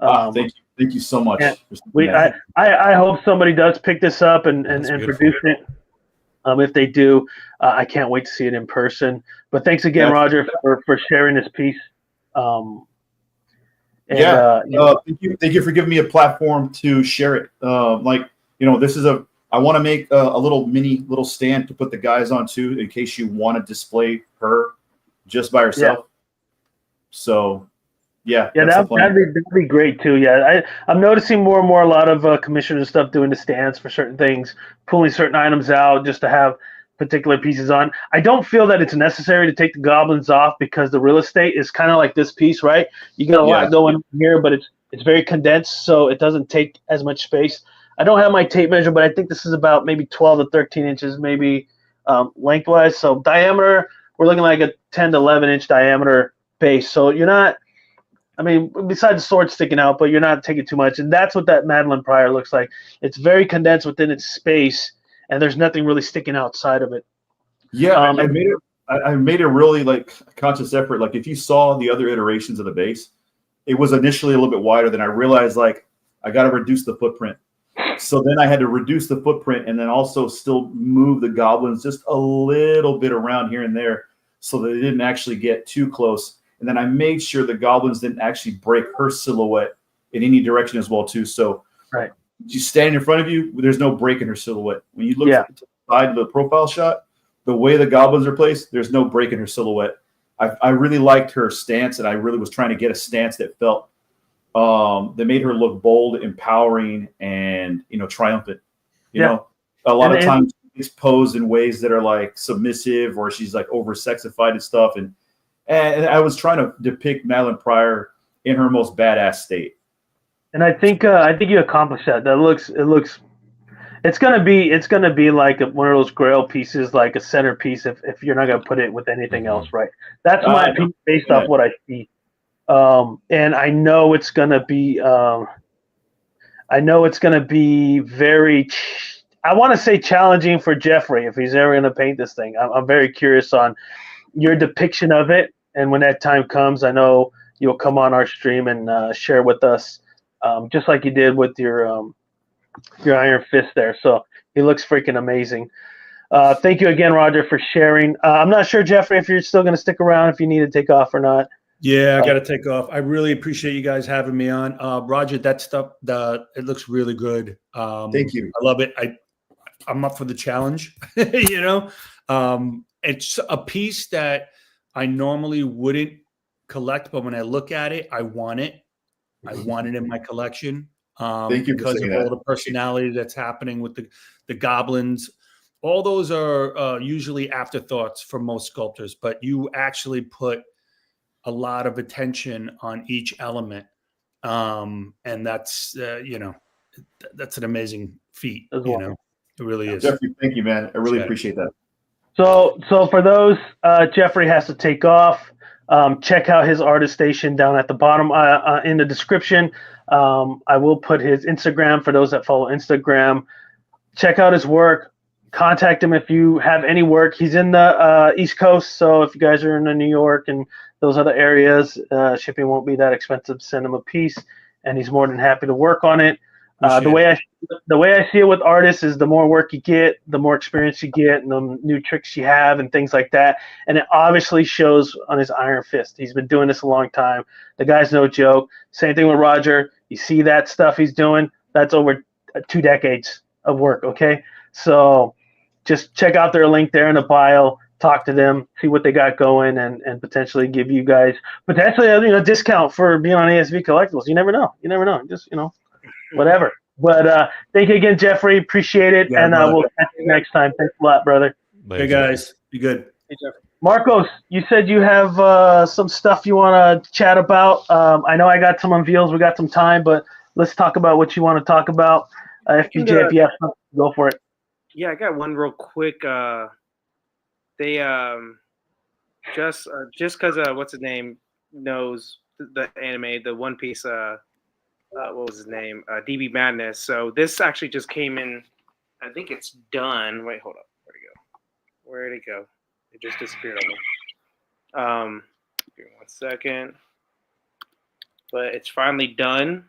Speaker 5: Thank you so much.
Speaker 1: I hope somebody does pick this up and produce it. If they do, I can't wait to see it in person. But thanks again, Roger, for sharing this piece.
Speaker 5: Thank you for giving me a platform to share it. This is I want to make a little stand to put the guys on too, in case you want to display her just by herself. So, that'd be great too. Yeah, I'm noticing more and more a lot of commissioners stuff doing the stands for certain things, pulling certain items out just to have particular pieces on. I don't feel that it's necessary to take the goblins off, because the real estate is kind of like this piece, right? You got a lot going on here, but it's very condensed, so it doesn't take as much space. I don't have my tape measure, but I think this is about maybe 12 to 13 inches, maybe lengthwise. So diameter, we're looking like a 10 to 11 inch diameter base. So you're not, besides the sword sticking out, but you're not taking too much. And that's what that Madeline Pryor looks like. It's very condensed within its space, and there's nothing really sticking outside of it. Yeah, I made a really like conscious effort. Like if you saw the other iterations of the base, it was initially a little bit wider. Then I realized like I got to reduce the footprint. So then I had to reduce the footprint and then also still move the goblins just a little bit around here and there so that they didn't actually get too close. And then I made sure the goblins didn't actually break her silhouette in any direction as well too. So she's standing in front of you, there's no break in her silhouette. When you look to the side of the profile shot, the way the goblins are placed, there's no break in her silhouette. I really liked her stance, and I really was trying to get a stance that felt that made her look bold, empowering, and triumphant. You know, a lot of times she's posed in ways that are like submissive, or she's like over sexified and stuff. And I was trying to depict Madeline Pryor in her most badass state.
Speaker 1: And I think you accomplished that. It's gonna be like one of those grail pieces, like a centerpiece. If you're not gonna put it with anything else, right? That's my opinion based off what I see. And I know it's gonna be. Very. I want to say challenging for Jeffrey if he's ever gonna paint this thing. I'm very curious on your depiction of it, and when that time comes, I know you'll come on our stream and share with us, just like you did with your Iron Fist there. So he looks freaking amazing. Thank you again, Roger, for sharing. I'm not sure, Jeffrey, if you're still going to stick around, if you need to take off or not.
Speaker 3: Yeah, I got to take off. I really appreciate you guys having me on. Roger, that stuff, it looks really good.
Speaker 5: Thank you.
Speaker 3: I love it. I'm up for the challenge. It's a piece that I normally wouldn't collect, but when I look at it, I want it. I want it in my collection.
Speaker 5: Thank you for
Speaker 3: because of
Speaker 5: saying
Speaker 3: all
Speaker 5: that.
Speaker 3: the personality that's happening with the goblins. All those are usually afterthoughts for most sculptors, but you actually put a lot of attention on each element. And that's, that's an amazing feat.
Speaker 1: As well.
Speaker 3: It really is.
Speaker 5: Jeffrey, thank you, man. I really appreciate that.
Speaker 1: So for those, Jeffrey has to take off. Check out his artist station down at the bottom in the description. I will put his Instagram for those that follow Instagram. Check out his work. Contact him if you have any work. He's in the East Coast, so if you guys are in New York and those other areas, shipping won't be that expensive. Send him a piece, and he's more than happy to work on it. The way I see it with artists is the more work you get, the more experience you get, and the new tricks you have and things like that. And it obviously shows on his iron fist. He's been doing this a long time. The guy's no joke. Same thing with Roger. You see that stuff he's doing? That's over 2 decades of work, okay? So just check out their link there in the bio. Talk to them, see what they got going, and potentially give you guys a discount for being on ASV Collectibles. You never know. Just whatever. But thank you again, Jeffrey. Appreciate it, and we'll catch you next time. Thanks a lot, brother.
Speaker 3: Hey guys, be good.
Speaker 2: Hey, Jeffrey.
Speaker 1: Marcos, you said you have some stuff you want to chat about. I know I got some unveils. We got some time, but let's talk about what you want to talk about. FBJ, if you have something, go for it.
Speaker 2: Yeah, I got one real quick. They just because what's his name knows the anime, the One Piece. What was his name? DB Madness. So this actually just came in. I think it's done. Wait, hold up. Where'd it go? It just disappeared on me. Give me 1 second. But it's finally done.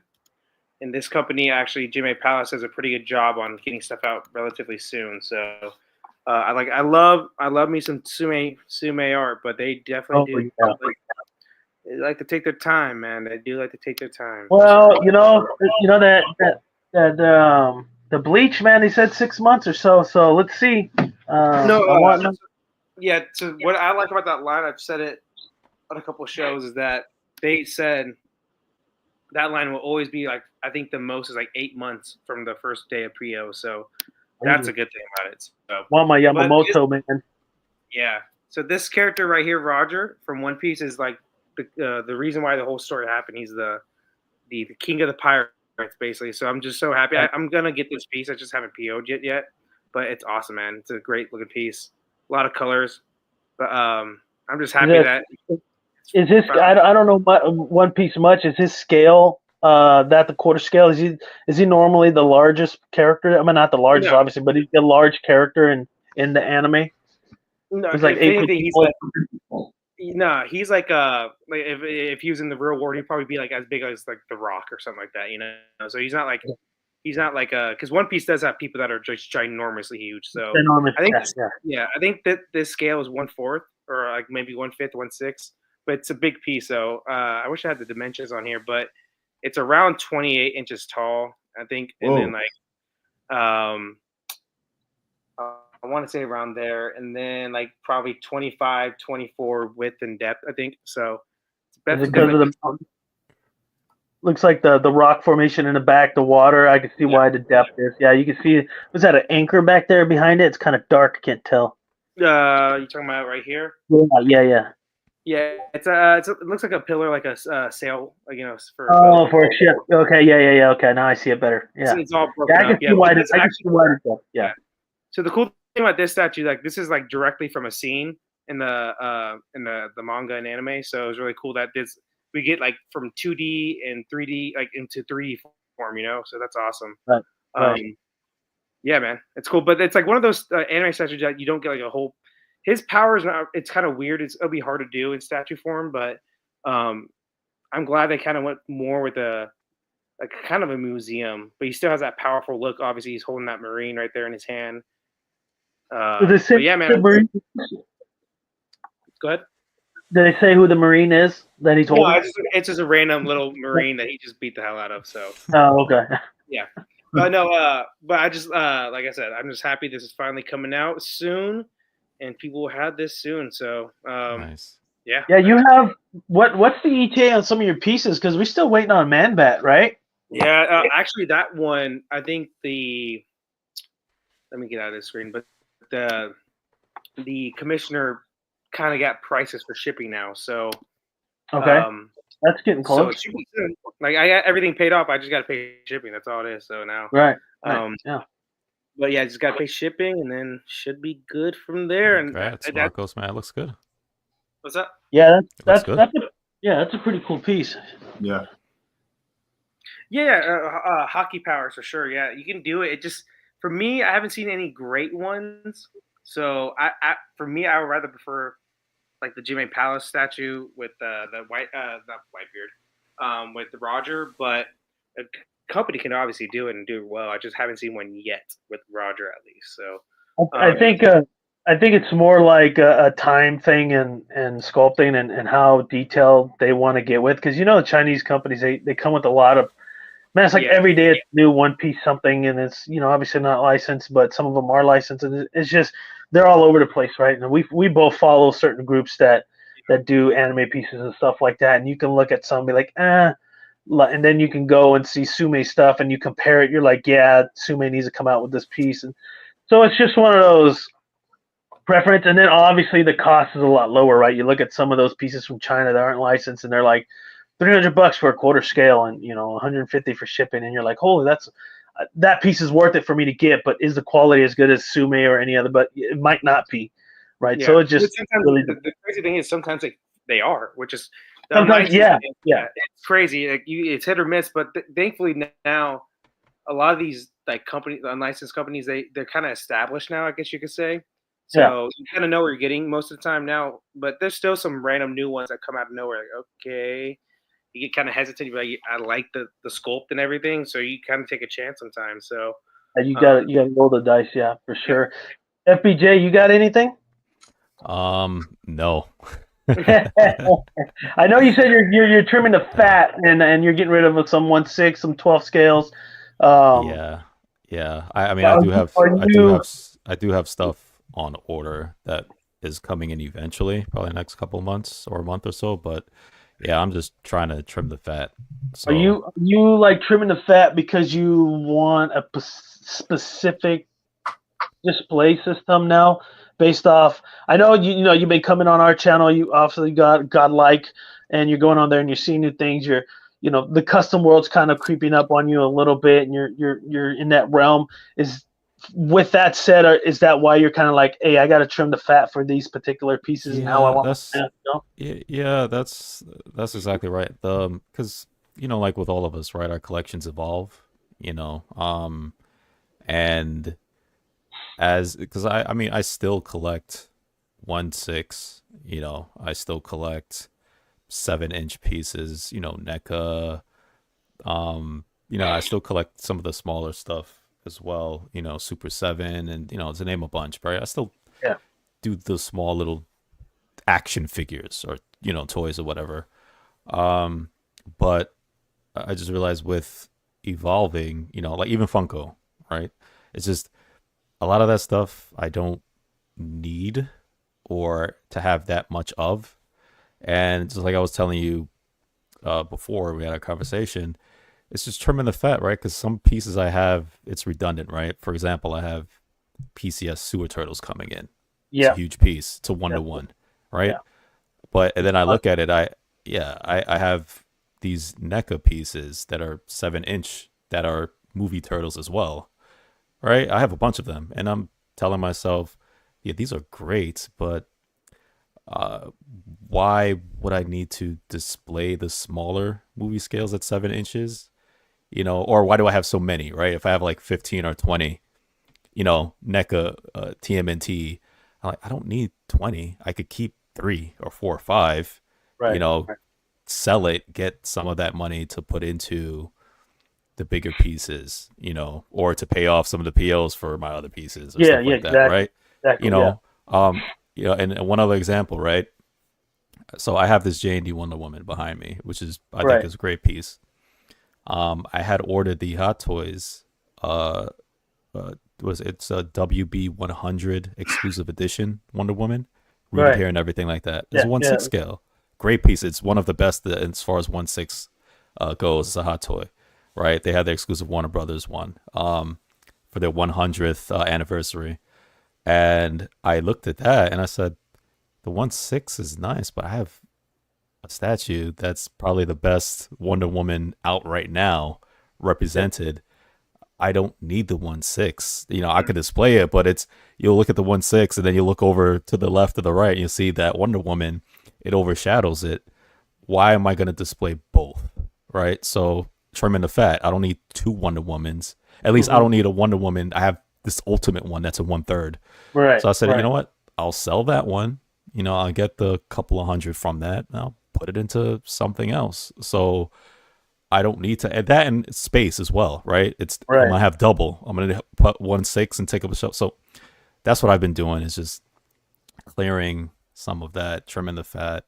Speaker 2: And this company, actually, Jimmy Palace, does a pretty good job on getting stuff out relatively soon. So I love me some Sume art, but they definitely do. They like to take their time, man. They do like to take their time.
Speaker 1: Well, that the bleach, man. They said 6 months or so. So let's see.
Speaker 2: Yeah. So what I like about that line, I've said it on a couple of shows, is that they said that line will always be like, I think the most is like 8 months from the first day of PO. So that's a good thing about it. So,
Speaker 1: want my Yamamoto, man.
Speaker 2: Yeah. So this character right here, Roger from One Piece, is like the reason why the whole story happened. He's the king of the pirates, basically. So I'm just so happy. I'm gonna get this piece. I just haven't PO'd yet, but it's awesome, man. It's a great looking piece. A lot of colors, but I'm just happy that.
Speaker 1: Is this? I don't know One Piece much. Is his scale that the quarter scale? Is he normally the largest character? I mean, not the largest, obviously, but he's a large character in the anime.
Speaker 2: No,
Speaker 1: he's like
Speaker 2: he's like if he was in the real world, he'd probably be like as big as like The Rock or something like that, So he's not like because One Piece does have people that are just ginormously huge. So I think I think that this scale is 1/4 or like maybe 1/5, 1/6, but it's a big piece. So I wish I had the dimensions on here, but it's around 28 inches tall, I think, and then like I want to say around there, and then like probably 25, 24 width and depth, I think. So it's
Speaker 1: because of the looks like the rock formation in the back, the water. I can see why the depth is. Yeah, you can see. Was that an anchor back there behind it? It's kind of dark. I can't tell.
Speaker 2: You talking about right here?
Speaker 1: Yeah.
Speaker 2: Yeah, it looks like a pillar, like a sail, like for.
Speaker 1: For a ship. Okay, yeah. Okay, now I see it better. Yeah,
Speaker 2: it's all broken
Speaker 1: I can see why it's yeah.
Speaker 2: So the cool thing about this statue, like this is like directly from a scene in the manga and anime. So it was really cool that we get like from 2D and 3D like into 3D form, So that's awesome.
Speaker 1: Right.
Speaker 2: Yeah, man, it's cool, but it's like one of those anime statues that you don't get like a whole. His powers, it's kind of weird. It'll be hard to do in statue form, but I'm glad they kind of went more with a kind of a museum. But he still has that powerful look. Obviously, he's holding that marine right there in his hand. But yeah, man. Go ahead.
Speaker 1: Did they say who the marine is that he's holding?
Speaker 2: No, it's just a random little marine that he just beat the hell out of. So.
Speaker 1: Oh, okay.
Speaker 2: Yeah. But no, but I just like I said, I'm just happy this is finally coming out soon. And people will have this soon, so
Speaker 6: nice.
Speaker 2: Yeah.
Speaker 1: Yeah, you have what's the ETA on some of your pieces? Because we're still waiting on Man Bat, right?
Speaker 2: Yeah, actually, that one, I think let me get out of this screen, but the commissioner kind of got prices for shipping now, so
Speaker 1: Okay, that's getting
Speaker 2: so
Speaker 1: close.
Speaker 2: it should be soon. Like I got everything paid off, I just got to pay shipping. That's all it is. So now,
Speaker 1: Right.
Speaker 2: yeah. But yeah, just got to pay shipping, and then should be good from there. And
Speaker 6: Congrats, Marcos, man. It looks good.
Speaker 2: What's up?
Speaker 1: Yeah,
Speaker 6: That's good.
Speaker 1: That's a pretty cool piece.
Speaker 5: Yeah.
Speaker 2: Yeah, hockey powers for sure. Yeah, you can do it. It just for me, I haven't seen any great ones. So for me, I would rather prefer like the Jimmy Palace statue with the not Whitebeard, with the Roger. But a company can obviously do it and do it well. I just haven't seen one yet with Roger at least. So
Speaker 1: I think it's more like a time thing and sculpting and how detailed they want to get with, because the Chinese companies they come with a lot of, man, it's like every day it's new one piece something, and it's obviously not licensed, but some of them are licensed, and it's just they're all over the place, right? And we both follow certain groups that do anime pieces and stuff like that, and you can look at some and be like, and then you can go and see Sume stuff and you compare it, you're like, yeah, Sume needs to come out with this piece. And so it's just one of those preference, and then obviously the cost is a lot lower, right? You look at some of those pieces from China that aren't licensed, and they're like $300 for a quarter scale, and $150 for shipping, and you're like, holy, that piece is worth it for me to get. But is the quality as good as Sume or any other? But it might not be, right? Yeah. So it's just really
Speaker 2: the crazy thing is sometimes they are, which is
Speaker 1: sometimes
Speaker 2: it's crazy. Like it's hit or miss, but thankfully now a lot of these like companies, unlicensed companies, they're kind of established now, I guess you could say. So you kind of know what you're getting most of the time now, but there's still some random new ones that come out of nowhere. Like, okay, you get kind of hesitant. You're like, I like the sculpt and everything, so you kind of take a chance sometimes. So
Speaker 1: you got to roll the dice, yeah, for sure. FBJ, you got anything?
Speaker 6: No.
Speaker 1: I know you said you're trimming the fat and you're getting rid of some 1/6, some 12 scales.
Speaker 6: Yeah. I mean, I do have stuff on order that is coming in eventually, probably next couple of months or a month or so. But yeah, I'm just trying to trim the fat. So,
Speaker 1: are you like trimming the fat because you want a specific display system now? Based off, I know you've been coming on our channel. You obviously got godlike, and you're going on there and you're seeing new things. You're the custom world's kind of creeping up on you a little bit, and you're in that realm. With that said, is that why you're kind of like, hey, I got to trim the fat for these particular pieces and how I want
Speaker 6: Yeah, that's exactly right. Because like with all of us, right, our collections evolve. And because I mean, I still collect 1/6. I still collect 7-inch pieces. NECA. I still collect some of the smaller stuff as well, Super 7 and to name a bunch, right? I still do the small little action figures or toys or whatever. But I just realized with evolving, like even Funko, right? It's just a lot of that stuff I don't need or to have that much of. And just like I was telling you before we had a conversation, it's just trimming the fat, right? Because some pieces I have, it's redundant, right? For example, I have PCS Sewer Turtles coming in. It's a huge piece. It's a 1-to-1, right? Yeah. And then I look at it, I have these NECA pieces that are 7-inch that are movie turtles as well, right? I have a bunch of them, and I'm telling myself, yeah, these are great, but why would I need to display the smaller movie scales at 7 inches? Or why do I have so many, right? If I have like 15 or 20, NECA, TMNT, I'm like, I don't need 20. I could keep 3 or 4 or 5, right. Sell it, get some of that money to put into the bigger pieces, or to pay off some of the POs for my other pieces or stuff like that, right?
Speaker 1: Exactly,
Speaker 6: And one other example, right? So I have this J&D Wonder Woman behind me, which is, I think is a great piece. I had ordered the Hot Toys, it's a WB 100 exclusive edition Wonder Woman, rooted
Speaker 1: Right.
Speaker 6: here and everything like that. It's
Speaker 1: Yeah,
Speaker 6: a 1/6 scale. Great piece. It's one of the best as far as 1/6 goes. It's a hot toy, right? They had the exclusive Warner Brothers one for their 100th anniversary. And I looked at that and I said, the 1/6 is nice, but I have a statue that's probably the best Wonder Woman out right now represented. I don't need the 1/6. You know, I could display it, but it's, you'll look at the 1/6 and then you look over to the left or the right and you'll see that Wonder Woman, it overshadows it. Why am I going to display both? Right? So trimming the fat. I don't need two Wonder Womans. At least I don't need a Wonder Woman. I have this ultimate one that's a 1/3.
Speaker 1: Right.
Speaker 6: So I said,
Speaker 1: right.
Speaker 6: you know what? I'll sell that one. You know, I'll get the couple of hundred from that. And I'll put it into something else. So I don't need to add that in space as well, right? It's
Speaker 1: Right.
Speaker 6: I'm gonna have double. I'm gonna put 1/6 and take up a shelf. So that's what I've been doing, is just clearing some of that, trimming the fat,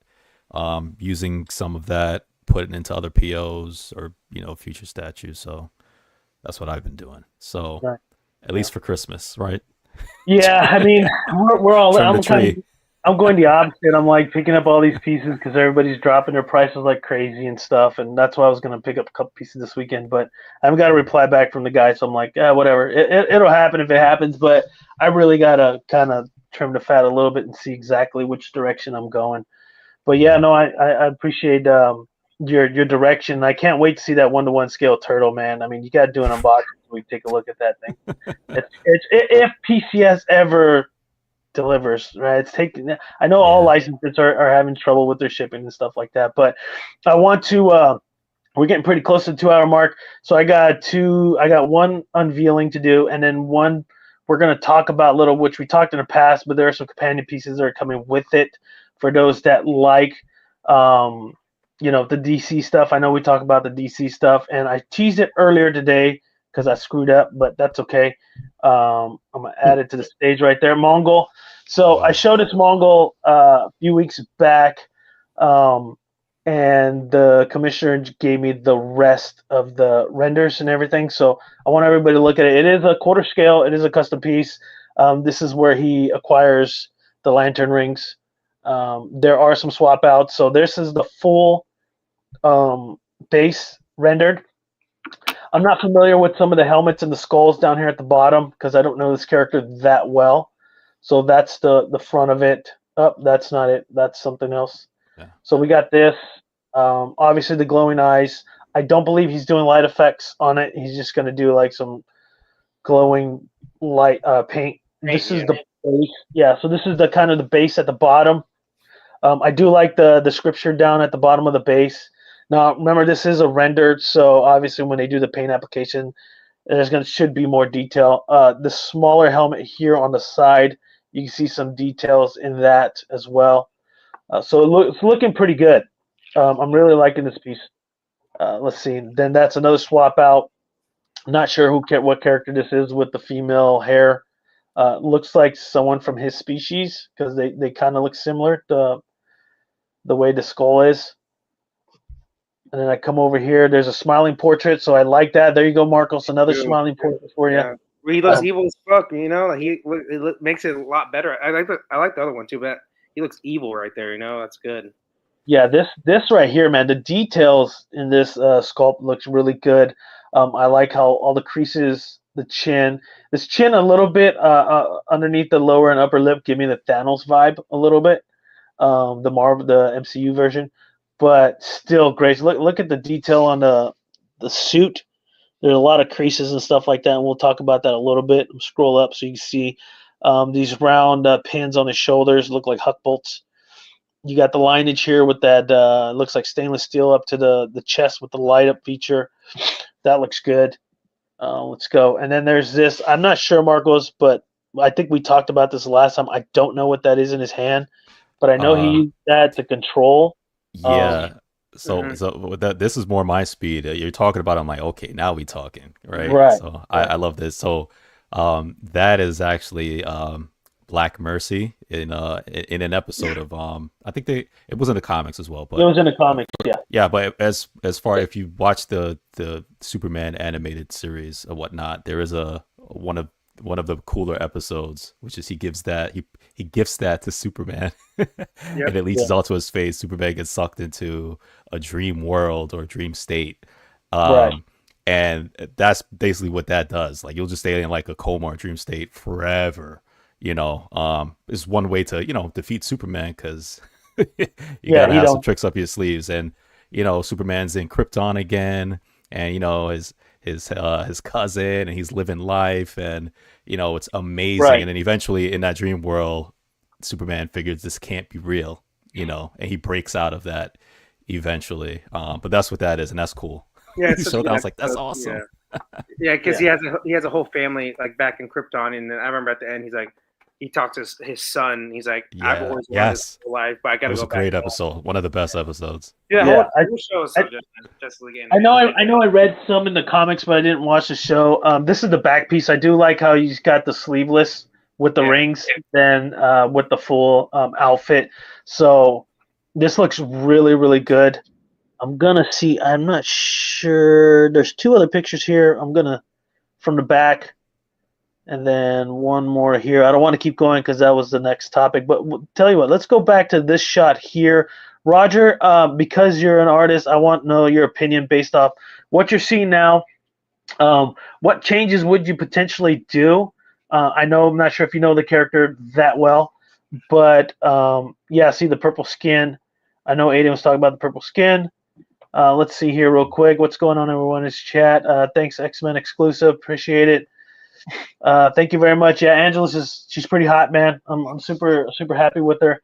Speaker 6: using some of that, putting into other POs or, you know, future statues. So that's what I've been doing. So
Speaker 1: Right.
Speaker 6: at least for Christmas, right?
Speaker 1: Yeah, I mean, we're all.
Speaker 6: Trim the tree.
Speaker 1: I'm going the opposite. I'm like picking up all these pieces because everybody's dropping their prices like crazy and stuff, and that's why I was going to pick up a couple pieces this weekend. But I haven't got a reply back from the guy, so I'm like, whatever. It'll happen if it happens. But I really got to kind of trim the fat a little bit and see exactly which direction I'm going. But yeah, no, I appreciate your direction. I can't wait to see that 1-to-1 scale turtle, man. I mean, you got to do an unboxing so we take a look at that thing. If PCS ever delivers, right? It's taking. I know all licenses are having trouble with their shipping and stuff like that, but I want to. We're getting pretty close to the 2-hour mark, so I got one unveiling to do, and then one we're going to talk about little, which we talked in the past, but there are some companion pieces that are coming with it for those that like, you know, the DC stuff. I know we talk about the DC stuff, and I teased it earlier today because I screwed up, but that's okay. I'm gonna add it to the stage right there, Mongol. So I showed this Mongol a few weeks back, and the commissioner gave me the rest of the renders and everything. So I want everybody to look at it. It is a quarter scale. It is a custom piece. This is where he acquires the lantern rings. There are some swap outs. So this is the full base rendered. I'm not familiar with some of the helmets and the skulls down here at the bottom because I don't know this character that well. So that's the front of it. Oh, that's not it. That's something else. Yeah. So we got this. Obviously the glowing eyes. I don't believe he's doing light effects on it. He's just going to do like some glowing light paint. This is the base. Yeah, so this is the kind of the base at the bottom. I do like the scripture down at the bottom of the base. Now, remember, this is a rendered, so obviously when they do the paint application, should be more detail. The smaller helmet here on the side, you can see some details in that as well. So it's looking pretty good. I'm really liking this piece. Let's see. Then that's another swap out. Not sure what character this is with the female hair. Looks like someone from his species because they kind of look similar to the way the skull is. And then I come over here. There's a smiling portrait, so I like that. There you go, Marcos. Another smiling portrait for you.
Speaker 2: Yeah. He looks evil as fuck. You know, like makes it a lot better. I like the other one too, but he looks evil right there. You know, that's good.
Speaker 1: Yeah, this right here, man. The details in this sculpt looks really good. I like how all the creases, the chin, this chin a little bit underneath the lower and upper lip, give me the Thanos vibe a little bit. The MCU version. But still great. Look at the detail on the suit. There's a lot of creases and stuff like that, and we'll talk about that a little bit. Scroll up so you can see these round pins on the shoulders look like huck bolts. You got the lineage here with that looks like stainless steel up to the chest with the light up feature. That looks good. Let's go. And then there's this. I'm not sure, Marcos, but I think we talked about this last time. I don't know what that is in his hand, but I know he used that to control.
Speaker 6: Yeah. So with that, this is more my speed. You're talking about. I'm like, okay, now we talking, right?
Speaker 1: Right.
Speaker 6: So I love this. So that is actually Black Mercy in an episode of I think it was in the comics as well, but
Speaker 1: it was in the comics.
Speaker 6: Yeah, but as far if you watch the Superman animated series or whatnot, there is one of one of the cooler episodes, which is he gifts that to Superman, and it leaches all to his face. Superman gets sucked into a dream world or a dream state, and that's basically what that does. Like you'll just stay in like a coma or dream state forever. Is one way to defeat Superman because you gotta have some tricks up your sleeves, and Superman's in Krypton again, and his cousin, and he's living life, and it's amazing. And then eventually in that dream world, Superman figures this can't be real, and he breaks out of that eventually. But that's what that is, and that's cool.
Speaker 2: Yeah,
Speaker 6: so I was like, that's awesome.
Speaker 2: Yeah, because he has a whole family like back in Krypton, and then I remember at the end he talks to his son. He's like, I've always wanted this whole life, but I gotta go back. It was
Speaker 6: a great episode, one of the best episodes.
Speaker 2: Yeah, whole show is so good.
Speaker 1: I know I read some in the comics, but I didn't watch the show. This is the back piece. I do like how he's got the sleeveless with the rings, then with the full outfit. So this looks really, really good. I'm not sure. There's two other pictures here. From the back, and then one more here. I don't want to keep going because that was the next topic. But tell you what, let's go back to this shot here. Roger, because you're an artist, I want to know your opinion based off what you're seeing now. What changes would you potentially do? I'm not sure if you know the character that well, but see the purple skin. I know Aiden was talking about the purple skin. Let's see here real quick. What's going on, everyone? Is chat. Thanks, X-Men exclusive. Appreciate it. Thank you very much. Yeah, Angelus she's pretty hot, man. I'm super, super happy with her.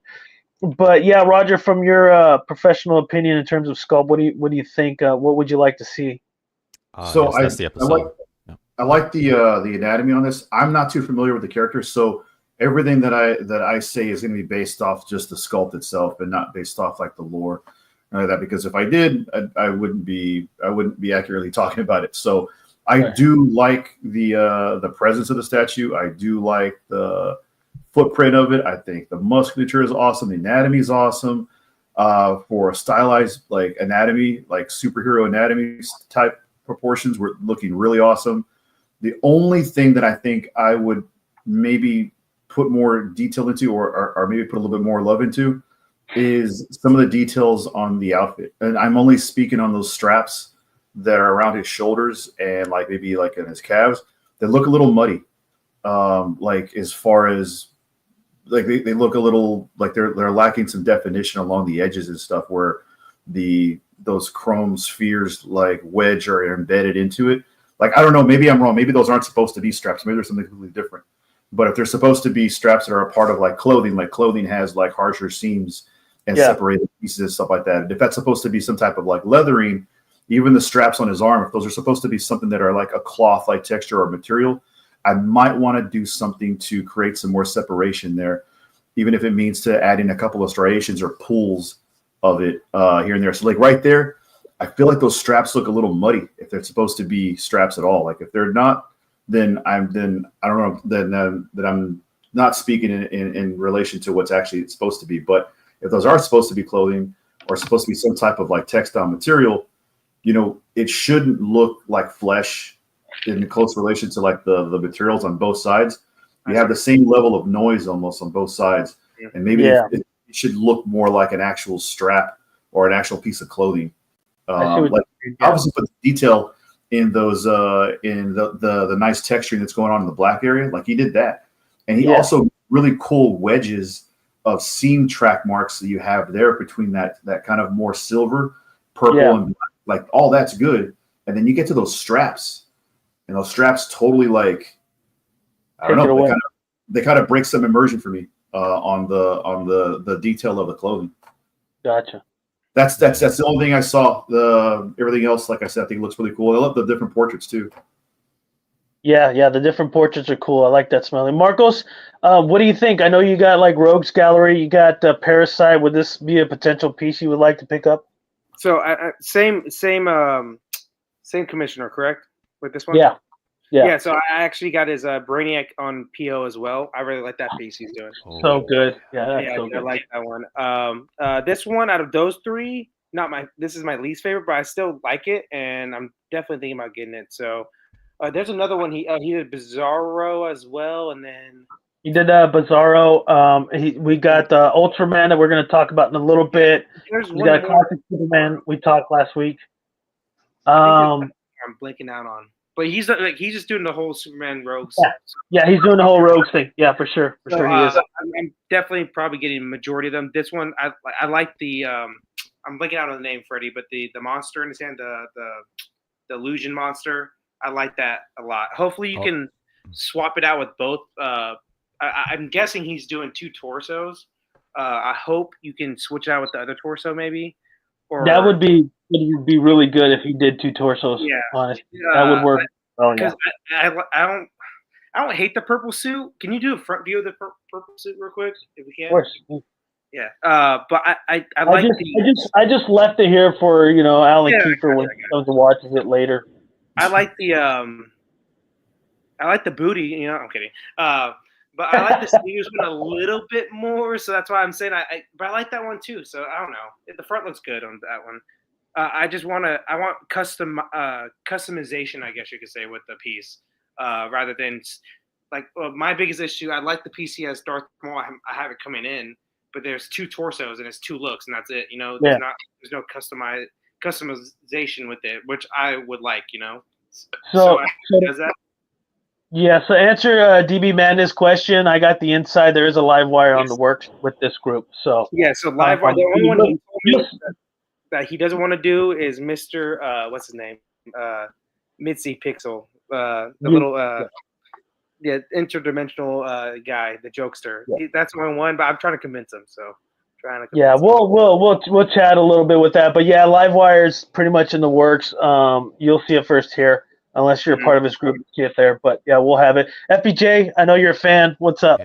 Speaker 1: But yeah, Roger, from your professional opinion in terms of sculpt, what do you think? What would you like to see?
Speaker 5: So that's the episode. I like the anatomy on this. I'm not too familiar with the character, so everything that I say is going to be based off just the sculpt itself, and not based off like the lore. That because if I did, I wouldn't be accurately talking about it. So I do like the presence of the statue. I do like the footprint of it. I think the musculature is awesome. The anatomy is awesome. For a stylized like anatomy, like superhero anatomy type proportions, we're looking really awesome. The only thing that I think I would maybe put more detail into, or maybe put a little bit more love into, is some of the details on the outfit. And I'm only speaking on those straps that are around his shoulders and like maybe like in his calves. They look a little muddy. Like as far as like they look a little like they're lacking some definition along the edges and stuff, where those chrome spheres like wedge or embedded into it. Like, I don't know, maybe I'm wrong. Maybe those aren't supposed to be straps. Maybe there's something completely different. But if they're supposed to be straps that are a part of like clothing has like harsher seams and separated pieces and stuff like that. And if that's supposed to be some type of like leathering, even the straps on his arm, if those are supposed to be something that are like a cloth like texture or material, I might want to do something to create some more separation there, even if it means to add in a couple of striations or pulls of it here and there. So like right there, I feel like those straps look a little muddy if they're supposed to be straps at all. Like if they're not, then I don't know, that I'm not speaking in relation to what's actually supposed to be. But if those are supposed to be clothing or supposed to be some type of like textile material, it shouldn't look like flesh in close relation to like the materials on both sides. You have the same level of noise almost on both sides. And maybe it should look more like an actual strap or an actual piece of clothing. Obviously put the detail in those in the nice texturing that's going on in the black area. Like he did that. And he also really cool wedges of seam track marks that you have there between that kind of more silver, purple, and black. Like all that's good. And then you get to those straps, and those straps totally like, I don't know, they kind of break some immersion for me on the detail of the clothing.
Speaker 1: Gotcha.
Speaker 5: That's the only thing I saw. Everything else, like I said, I think it looks really cool. I love the different portraits too. Yeah, the different portraits are cool. I like that smelling. Marcos, what do you think? I know you got like Rogues Gallery, you got Parasite. Would this be a potential piece you would like to pick up?
Speaker 2: So same commissioner, correct? With this one? Yeah. So I actually got his Brainiac on PO as well. I really like that piece he's doing.
Speaker 1: So good.
Speaker 2: I like that one. This one out of those three, this is my least favorite, but I still like it, and I'm definitely thinking about getting it. So There's another one. He did Bizarro as well, and then
Speaker 1: He did Bizarro. We got Ultraman that we're going to talk about in a little bit.
Speaker 2: there's
Speaker 1: We
Speaker 2: one
Speaker 1: got
Speaker 2: more.
Speaker 1: Classic Superman. We talked last week.
Speaker 2: I'm blanking out on, but he's just doing the whole Superman Rogues.
Speaker 1: Yeah, he's doing the whole Rogues thing. Yeah, for sure, he is.
Speaker 2: I'm definitely probably getting a majority of them. This one, I like the. I'm blanking out on the name, Freddy, but the monster in his hand, the illusion monster. I like that a lot. Hopefully, you can swap it out with both. I'm guessing he's doing 2 torsos. I hope you can switch it out with the other torso, maybe. Or
Speaker 1: That would be really good if he did 2 torsos.
Speaker 2: Yeah.
Speaker 1: Honestly, that would work.
Speaker 2: Because I don't hate the purple suit. Can you do a front view of the purple suit real quick, if we can?
Speaker 1: Of course.
Speaker 2: Yeah. But I like
Speaker 1: I just left it here for Alan Kiefer when he comes and watches it later.
Speaker 2: I like the booty. I'm kidding. But I like the sleeves one a little bit more, so that's why I'm saying but I like that one too. So I don't know. The front looks good on that one. I want customization, I guess you could say, with the piece, rather than my biggest issue. I like the piece he has Darth Maul. I have it coming in, but there's 2 torsos and it's 2 looks, and that's it. There's no customization with it, which I would like. So does that.
Speaker 1: Yeah, so answer DB Madness question. I got the inside. There is a live wire on the works with this group. So
Speaker 2: so live wire. The only one he told me that he doesn't want to do is Mr. What's his name? Mitzi Pixel. The little interdimensional guy, the jokester. That's the only one, but I'm trying to convince him. So
Speaker 1: we'll chat a little bit with that. But yeah, live wire's pretty much in the works. You'll see it first here. Unless you're a part of his group, see it there. But yeah, we'll have it. FBJ, I know you're a fan. What's up?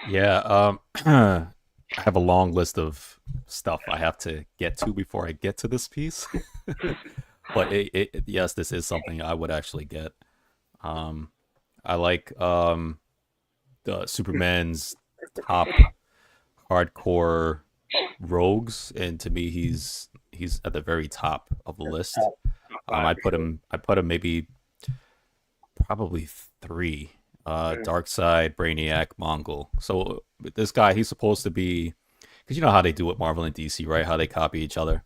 Speaker 6: Yeah. I have a long list of stuff I have to get to before I get to this piece. But yes, this is something I would actually get. I like the Superman's top hardcore rogues, and to me, he's at the very top of the list. I put him maybe probably 3. Darkseid, Brainiac, Mongol. So this guy, he's supposed to be, because you know how they do with Marvel and DC, right? How they copy each other.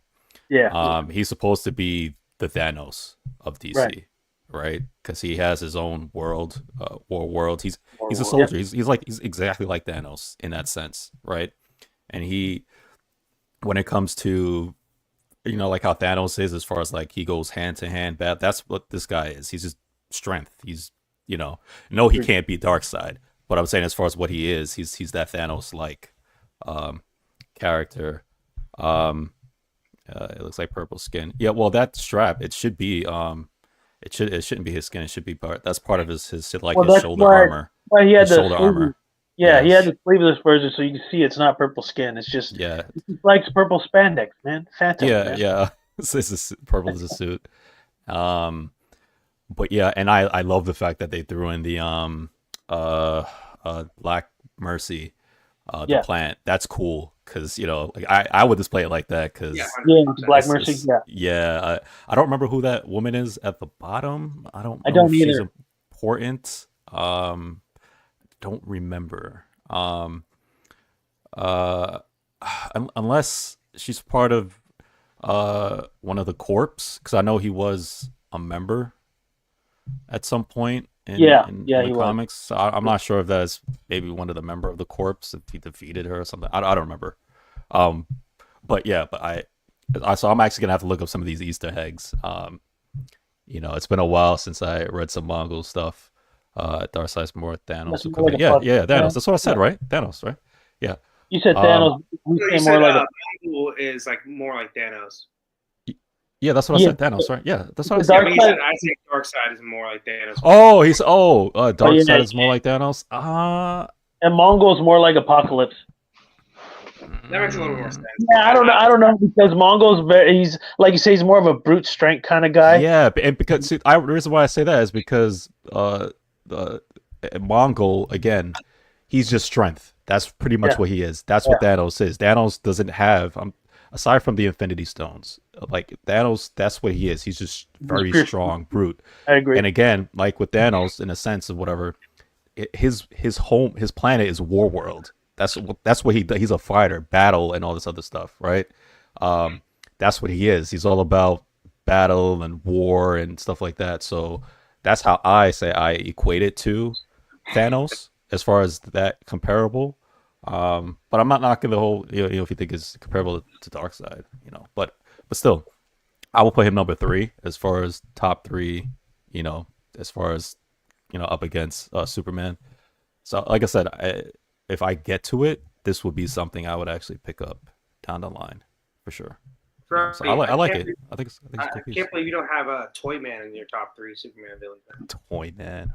Speaker 1: Yeah.
Speaker 6: He's supposed to be the Thanos of DC, right? Because he has his own world, war world. He's a soldier. He's exactly like Thanos in that sense, right? And when it comes to like how Thanos is, as far as he goes hand to hand bad. That's what this guy is. He's just strength. He's no, he can't be Darkseid. But I'm saying as far as what he is, he's that Thanos character. It looks like purple skin. Yeah, well that strap, it should be it shouldn't be his skin. It should be that's part of his shoulder armor.
Speaker 1: Why he had the
Speaker 6: shoulder armor.
Speaker 1: Yeah, he had the sleeveless version, so you can see it's not purple skin. It's just he likes purple spandex, man. Phantom, man.
Speaker 6: Yeah. Purple is a suit. But yeah, and I love the fact that they threw in the Black Mercy, the plant. That's cool because I would display it like that because
Speaker 1: Black Mercy.
Speaker 6: I don't remember who that woman is at the bottom. I don't
Speaker 1: either.
Speaker 6: She's important. Don't remember. Unless she's part of one of the corps, because I know he was a member at some point in the comics. So I'm not sure if that's maybe one of the member of the corps, if he defeated her or something. I don't remember. So I'm actually gonna have to look up some of these Easter eggs. It's been a while since I read some Mongol stuff. Darkseid's more Thanos. Thanos. That's what I said, right? Thanos, right? Yeah.
Speaker 1: You said Thanos.
Speaker 2: You said Mongol is more like Thanos.
Speaker 6: Yeah, that's what I said. Thanos, right? Yeah, that's what I said.
Speaker 2: I think Darkseid is more like Thanos.
Speaker 6: Darkseid is more like Thanos.
Speaker 1: And Mongol's more like Apocalypse.
Speaker 2: That makes a little more sense.
Speaker 1: Yeah, I don't know because Mongol's he's like you say, he's more of a brute strength kind of guy.
Speaker 6: Yeah, and because the reason why I say that is because the Mongol, again, he's just strength. That's pretty much what he is. That's what Thanos is. Thanos doesn't have. aside from the Infinity Stones, like Thanos, that's what he is. He's just very strong brute.
Speaker 1: I agree.
Speaker 6: And again, like with Thanos, in a sense of whatever, his planet is War World. That's what he does. He's a fighter, battle, and all this other stuff, right? That's what he is. He's all about battle and war and stuff like that. So that's how I say I equate it to Thanos as far as that comparable. But I'm not knocking the whole, you know, if you think it's comparable to Darkseid, you know, but still, I will put him number 3 as far as top 3, you know, as far as, you know, up against Superman. So like I said, if I get to it, this would be something I would actually pick up down the line for sure.
Speaker 2: Right.
Speaker 6: So I like it. I think it's a
Speaker 2: I
Speaker 6: cool piece.
Speaker 2: can't believe you don't have a Toy Man in your top 3 Superman villains.
Speaker 6: Toy Man.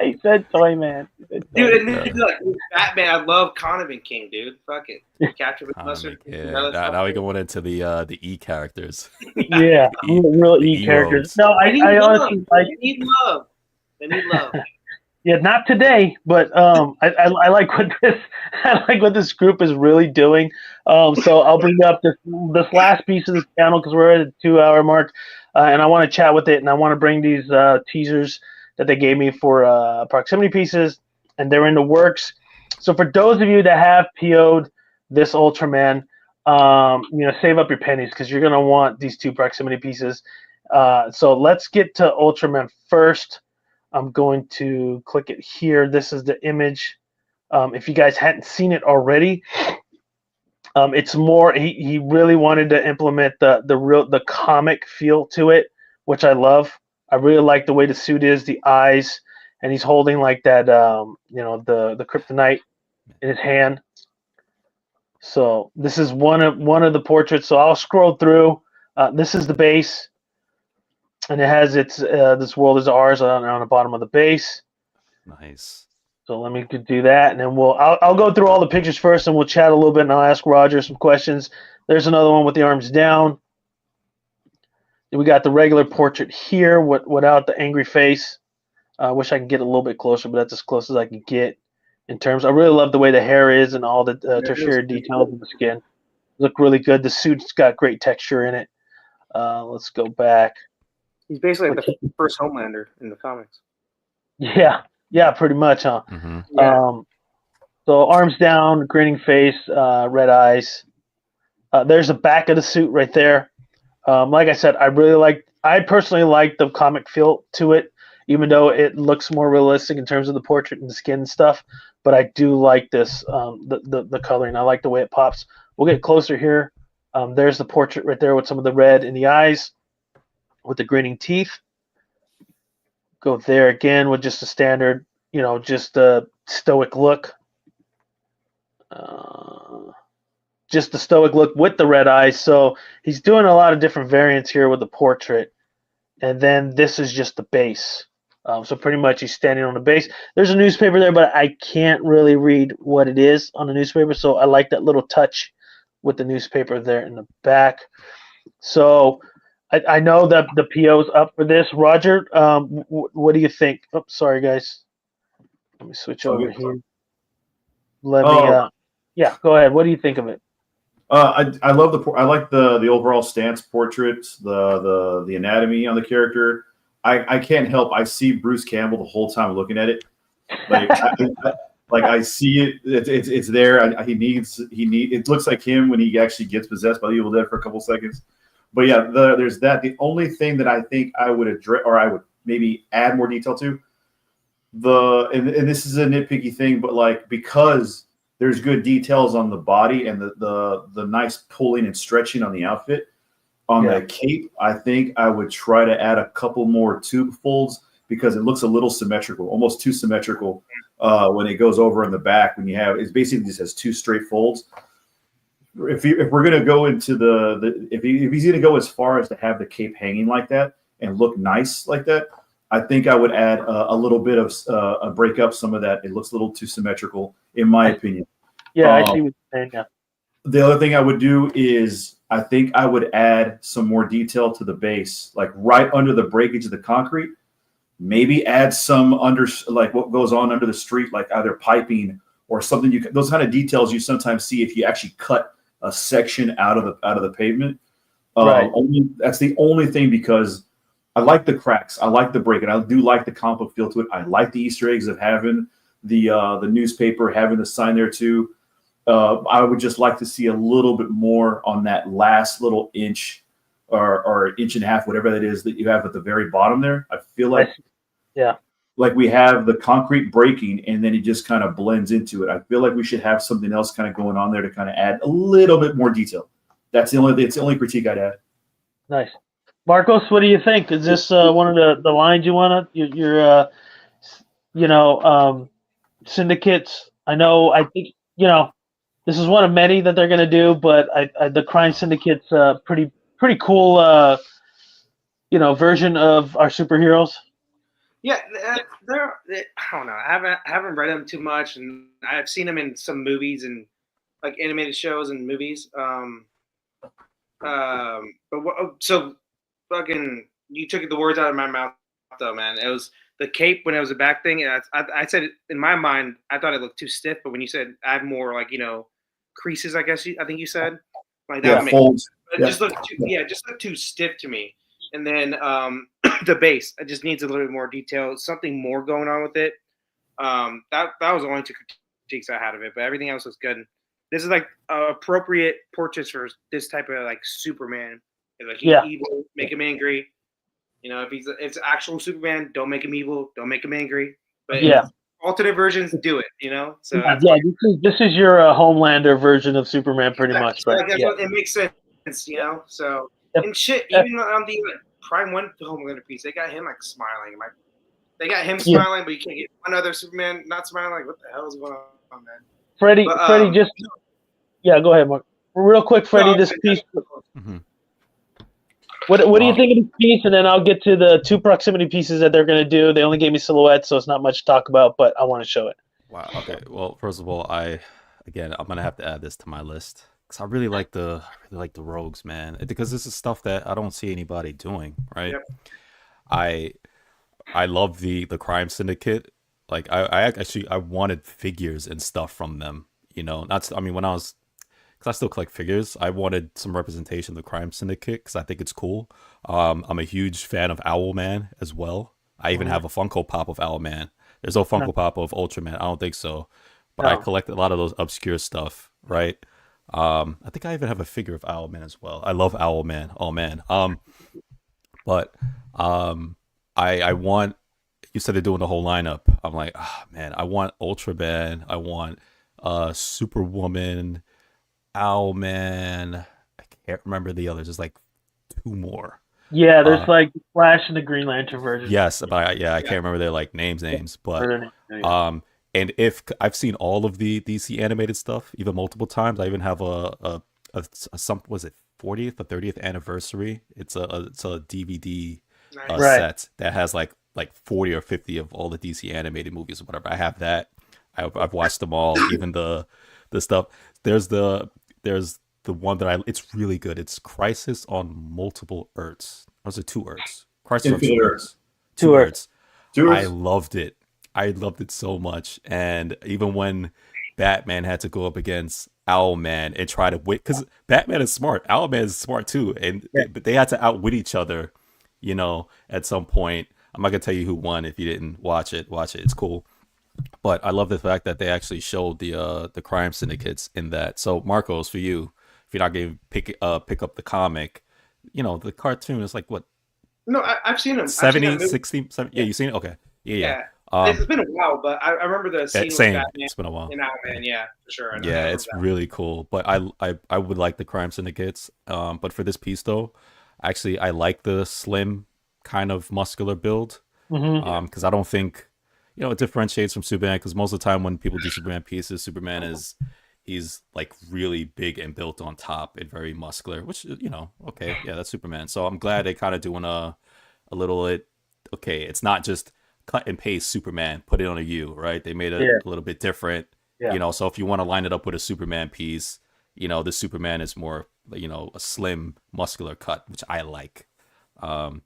Speaker 1: He said Toy Man.
Speaker 2: Dude, and then, like, Batman, I love Condiment King, dude. Fuck it. Capture with mustard.
Speaker 6: Yeah, now we're going into the E characters.
Speaker 1: Yeah, real E characters. No, I honestly like.
Speaker 2: They need love. They need love.
Speaker 1: Yeah, not today, but I like what this group is really doing. So I'll bring up this last piece of this panel because we're at the 2-hour mark, and I want to chat with it, and I want to bring these teasers that they gave me for proximity pieces, and they're in the works. So for those of you that have PO'd this Ultraman, save up your pennies because you're gonna want these 2 proximity pieces. So let's get to Ultraman first. I'm going to click it here. This is the image. If you guys hadn't seen it already, it's more. He really wanted to implement the comic feel to it, which I love. I really like the way the suit is, the eyes, and he's holding like that, the kryptonite in his hand. So this is one of the portraits. So I'll scroll through. This is the base. And it has its this world is ours on the bottom of the base.
Speaker 6: Nice.
Speaker 1: So let me do that, and then I'll go through all the pictures first, and we'll chat a little bit, and I'll ask Roger some questions. There's another one with the arms down. We got the regular portrait here without the angry face. I wish I could get a little bit closer, but that's as close as I can get. In terms, I really love the way the hair is and all the tertiary details of the skin. Look really good. The suit's got great texture in it. Let's go back.
Speaker 2: He's basically like the first Homelander in the comics.
Speaker 1: Yeah, pretty much, huh?
Speaker 6: Mm-hmm.
Speaker 2: Yeah.
Speaker 1: So arms down, grinning face, red eyes. There's the back of the suit right there. Like I said, I personally like the comic feel to it, even though it looks more realistic in terms of the portrait and the skin and stuff. But I do like this, the coloring. I like the way it pops. We'll get closer here. There's the portrait right there with some of the red in the eyes, with the grinning teeth. Go there again with just a standard, just a stoic look. Just the stoic look with the red eyes. So he's doing a lot of different variants here with the portrait. And then this is just the base. So pretty much he's standing on the base. There's a newspaper there, but I can't really read what it is on the newspaper. So I like that little touch with the newspaper there in the back. So I know that the PO's up for this. Roger, what do you think? Oh, sorry, guys. Let me switch over here. Yeah, go ahead. What do you think of it?
Speaker 5: I love I like the overall stance portraits, the anatomy on the character. I can't help. I see Bruce Campbell the whole time looking at it. Like I see it. It's there. It looks like him when he actually gets possessed by the Evil Dead for a couple seconds. But yeah, there's that. The only thing that I think I would address, or I would maybe add more detail to, and this is a nitpicky thing, but like because there's good details on the body and the nice pulling and stretching on the outfit. On the cape, I think I would try to add a couple more tube folds because it looks a little symmetrical, almost too symmetrical when it goes over in the back. When it basically just has 2 straight folds. If we're gonna go into if he's gonna go as far as to have the cape hanging like that and look nice like that, I think I would add a little bit of break up some of that. It looks a little too symmetrical, in my opinion.
Speaker 1: Yeah, I see what you're saying. Yeah.
Speaker 5: The other thing I would do is I think I would add some more detail to the base, like right under the breakage of the concrete. Maybe add some like what goes on under the street, like either piping or something. Those kind of details you sometimes see if you actually cut a section out of the pavement.
Speaker 1: Right.
Speaker 5: That's the only thing, because I like the cracks, I like the break, and I do like the comic book feel to it. I like the Easter eggs of having the newspaper, having the sign there too. I would just like to see a little bit more on that last little inch or inch and a half, whatever that is that you have at the very bottom there. I feel like, like we have the concrete breaking and then it just kind of blends into it. I feel like we should have something else kind of going on there to kind of add a little bit more detail. It's the only critique I'd add.
Speaker 1: Nice. Marcos, what do you think? Is this one of the lines you want to, your syndicates? I think, this is one of many that they're going to do, but the Crime Syndicate's pretty cool, version of our superheroes.
Speaker 2: Yeah, I don't know. I haven't read them too much, and I've seen them in some movies and like animated shows and movies. So fucking, you took the words out of my mouth, though, man. It was the cape when it was a back thing. I said in my mind, I thought it looked too stiff, but when you said add more, like, creases, I think you said, like that would make
Speaker 5: folds.
Speaker 2: it just looked too stiff to me. And then the base, it just needs a little bit more detail, something more going on with it. That was the only two critiques I had of it, but everything else was good. This is like appropriate portraits for this type of like Superman. Like he's evil, make him angry. If it's actual Superman, don't make him evil, don't make him angry. But alternate versions do it. So
Speaker 1: this is your Homelander version of Superman, pretty much. But
Speaker 2: it makes sense, So and shit, even on the Prime 1 Homelander piece, they got him like smiling. They got him smiling, but you can't get one other Superman not smiling. Like, what the hell is going on, man?
Speaker 1: Freddie, just go ahead, Mark. Real quick, Freddie, this piece.
Speaker 6: Mm-hmm.
Speaker 1: What do you think of this piece? And then I'll get to the two proximity pieces that they're going to do. They only gave me silhouettes, so it's not much to talk about, but I want to show it.
Speaker 6: Wow. Okay. Well, first of all, I'm gonna have to add this to my list because I really like the rogues, man. Because this is stuff that I don't see anybody doing, right? Yep. I love the Crime Syndicate. Like I wanted figures and stuff from them. When I was, because I still collect figures, I wanted some representation of the Crime Syndicate because I think it's cool. I'm a huge fan of Owlman as well. I even have a Funko Pop of Owlman. There's no Funko Pop of Ultraman. I don't think so. But I collect a lot of those obscure stuff, right? I think I even have a figure of Owlman as well. I love Owlman. Oh man. But I want. You said they're doing the whole lineup. I'm like, man, I want Ultraman. I want Superwoman, Owlman. I can't remember the others. There's like two more.
Speaker 1: Yeah, there's like Flash and the Green Lantern version.
Speaker 6: Yes, but I can't remember their like names, but and if I've seen all of the DC animated stuff, even multiple times. I even have a was it 40th or 30th anniversary? It's a DVD set that has like 40 or 50 of all the DC animated movies or whatever. I have that. I've watched them all, even the stuff. There's the one that it's really good. It's Crisis on Multiple Earths. Or was it 2 Earths? Crisis on 2 Earths. 2 Earths. I loved it. I loved it so much. And even when Batman had to go up against Owlman and try to win, because Batman is smart. Owlman is smart too. And they had to outwit each other, at some point. I'm not going to tell you who won. If you didn't watch it. It's cool. But I love the fact that they actually showed the crime syndicates in that. So Marcos, for you, if you're not going to pick up the comic, the cartoon is like what?
Speaker 2: No, I've seen them.
Speaker 6: 70, 60, 70. Yeah, you've seen it? Okay. Yeah.
Speaker 2: It's been a while, but I remember the scene with Batman.
Speaker 6: It's been a while.
Speaker 2: And Owlman, yeah, for sure.
Speaker 6: Yeah, it's really cool. But I would like the crime syndicates. But for this piece though, actually I like the slim kind of muscular build. Because I don't think it differentiates from Superman, because most of the time when people do Superman pieces, Superman he's like really big and built on top and very muscular, which okay, yeah, that's Superman. So I'm glad they kind of doing a little okay, it's not just cut and paste Superman, put it on a U, right? They made it a little bit different. So if you want to line it up with a Superman piece, the Superman is more a slim muscular cut, which I like. And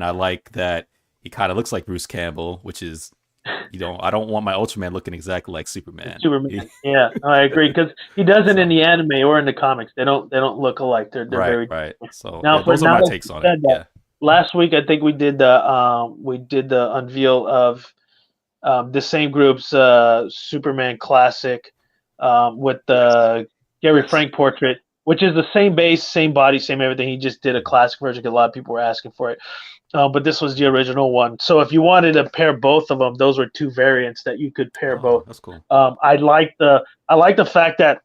Speaker 6: I like that he kind of looks like Bruce Campbell, which is I don't want my Ultraman looking exactly like Superman.
Speaker 1: Superman. Yeah, I agree because he doesn't in the anime or in the comics. They don't look alike. They're very
Speaker 6: right. So
Speaker 1: now.
Speaker 6: those are my takes on it. Yeah.
Speaker 1: Last week I think we did the unveil of the same group's Superman Classic with the Gary Frank portrait, which is the same base, same body, same everything. He just did a classic version because a lot of people were asking for it. But this was the original one. So if you wanted to pair both of them, those were two variants that you could pair both.
Speaker 6: That's cool.
Speaker 1: I like the fact that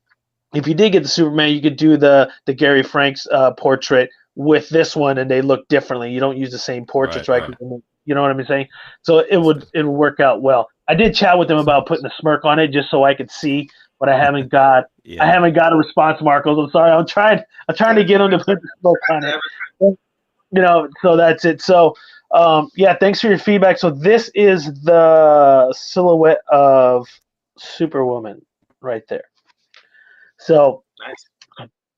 Speaker 1: if you did get the Superman, you could do the Gary Frank's portrait with this one, and they look differently. You don't use the same portraits, right? You know what I'm saying? So it would work out well. I did chat with them about putting a smirk on it just so I could see, but I haven't got I haven't got a response, Marcos. I'm sorry. I'm trying to get them to put the smirk on it. So that's it. So thanks for your feedback. So this is the silhouette of Superwoman right there. So
Speaker 2: nice.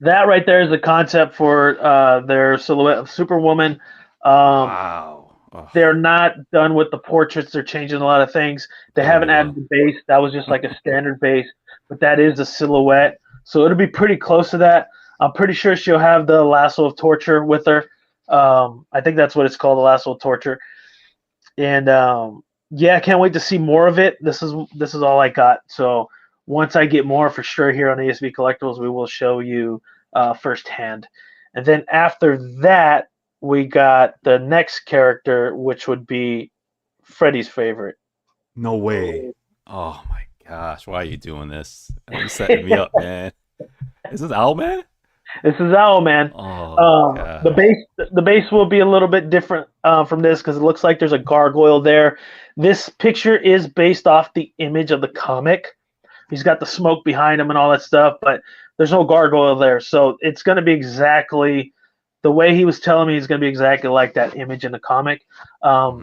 Speaker 1: That right there is the concept for their silhouette of Superwoman.
Speaker 6: Wow.
Speaker 1: They're not done with the portraits. They're changing a lot of things. They haven't added the base. That was just like a standard base, but that is a silhouette. So it'll be pretty close to that. I'm pretty sure she'll have the lasso of torture with her. I think that's what it's called, the lasso of torture. And I can't wait to see more of it. This is all I got. So once I get more for sure here on ASV Collectibles, we will show you firsthand. And then after that, we got the next character, which would be Freddy's favorite.
Speaker 6: No way. Oh my gosh. Why are you doing this? You setting me up, man. Is this Owlman?
Speaker 1: This is Owlman.
Speaker 6: Oh,
Speaker 1: the base will be a little bit different from this because it looks like there's a gargoyle there. This picture is based off the image of the comic. He's got the smoke behind him and all that stuff, but there's no gargoyle there. So it's going to be exactly the way he was telling me. He's going to be exactly like that image in the comic.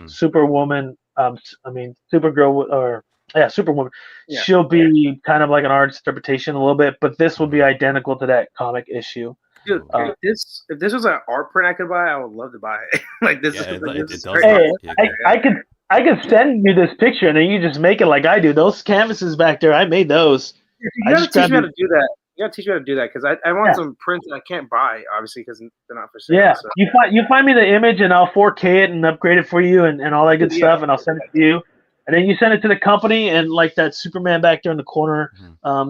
Speaker 1: Superwoman, Supergirl, Superwoman. Yeah. She'll be kind of like an artist's interpretation a little bit, but this will be identical to that comic issue.
Speaker 2: Dude, if this was an art print I could buy, I would love to buy it. Like this.
Speaker 1: I could send you this picture, and then you just make it like I do. Those canvases back there, I made those.
Speaker 2: You gotta teach me how to do that. You gotta teach me how to do that because I want some prints that I can't buy, obviously, because they're not for sale.
Speaker 1: Yeah,
Speaker 2: so.
Speaker 1: you find me the image, and I'll 4K it and upgrade it for you, and all that good stuff, and I'll send it to you. And then you send it to the company, and like that Superman back there in the corner,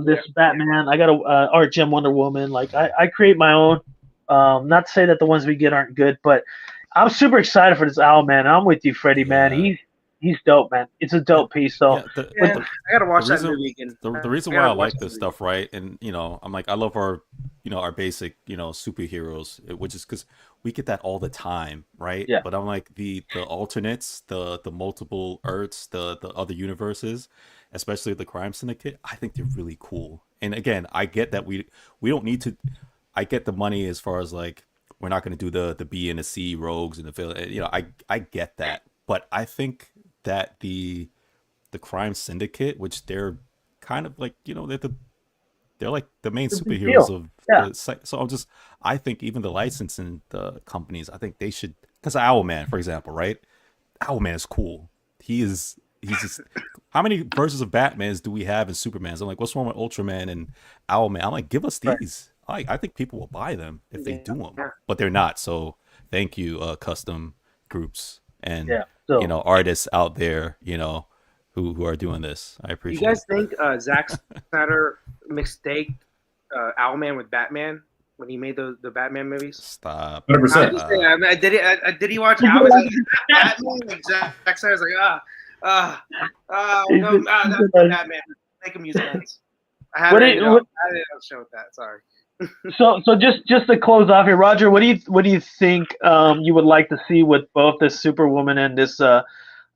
Speaker 1: this Batman. I got a Art Gem Wonder Woman. Like I create my own. Not to say that the ones we get aren't good, but I'm super excited for this Owlman. I'm with you, Freddie, man. He's dope, man. It's a dope piece. So
Speaker 2: I gotta watch that movie again.
Speaker 6: The reason why I like this stuff, right? And I'm like, I love our, our basic, superheroes, which is because we get that all the time, right?
Speaker 1: Yeah.
Speaker 6: But I'm like the alternates, the multiple Earths, the other universes, especially the Crime Syndicate. I think they're really cool. And again, I get that we don't need to. I get the money as far as like we're not going to do the B and the C rogues and the villain. I get that, but I think that the Crime Syndicate, which they're kind of like they're like the main superheroes of so I think even the licensing the companies, I think they should, because Owlman, for example, right? Owlman is cool. He's just, how many versions of Batmans do we have in Supermans? I'm like, what's wrong with Ultraman and Owlman? I'm like, give us these. I think people will buy them if they do them, but they're not. So thank you, custom groups and artists out there, who are doing this. I appreciate.
Speaker 2: You guys think Zack Snyder mistaked Owlman with Batman when he made the Batman movies?
Speaker 6: Stop.
Speaker 5: 100%.
Speaker 2: Did he watch Owlman? Batman? Zack Snyder's like that's Batman. Make him use guns. I didn't show with that. Sorry.
Speaker 1: So just to close off here, Roger, what do you think you would like to see with both this Superwoman and this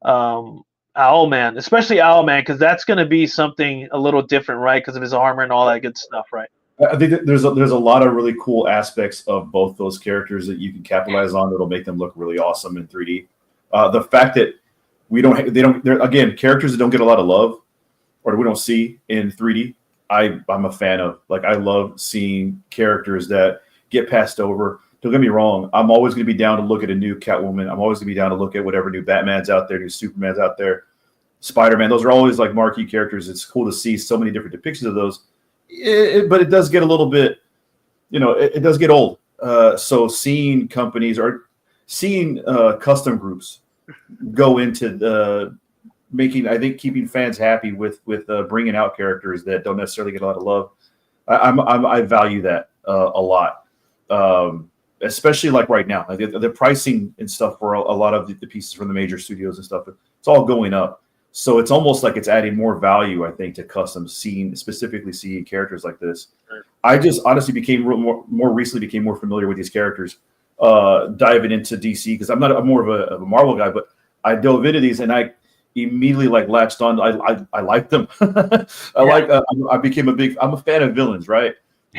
Speaker 1: Owlman, especially Owlman, because that's going to be something a little different, right? Because of his armor and all that good stuff, right?
Speaker 5: I think that there's a lot of really cool aspects of both those characters that you can capitalize on that'll make them look really awesome in 3D. The fact that they're again characters that don't get a lot of love or we don't see in 3D. I'm a fan of. Like, I love seeing characters that get passed over. Don't get me wrong. I'm always going to be down to look at a new Catwoman. I'm always going to be down to look at whatever new Batman's out there, new Superman's out there. Spider-Man. Those are always like marquee characters. It's cool to see so many different depictions of those. But it does get a little bit, it does get old. So seeing companies or seeing custom groups go into keeping fans happy with bringing out characters that don't necessarily get a lot of love. I value that a lot, especially like right now. Like the pricing and stuff for a lot of the pieces from the major studios and stuff, it's all going up. So it's almost like it's adding more value, I think, to custom specifically seeing characters like this. I just honestly more recently became more familiar with these characters, diving into DC because I'm more of a Marvel guy, but I dove into these and I immediately latched on. I like them. I became I'm a fan of villains, right?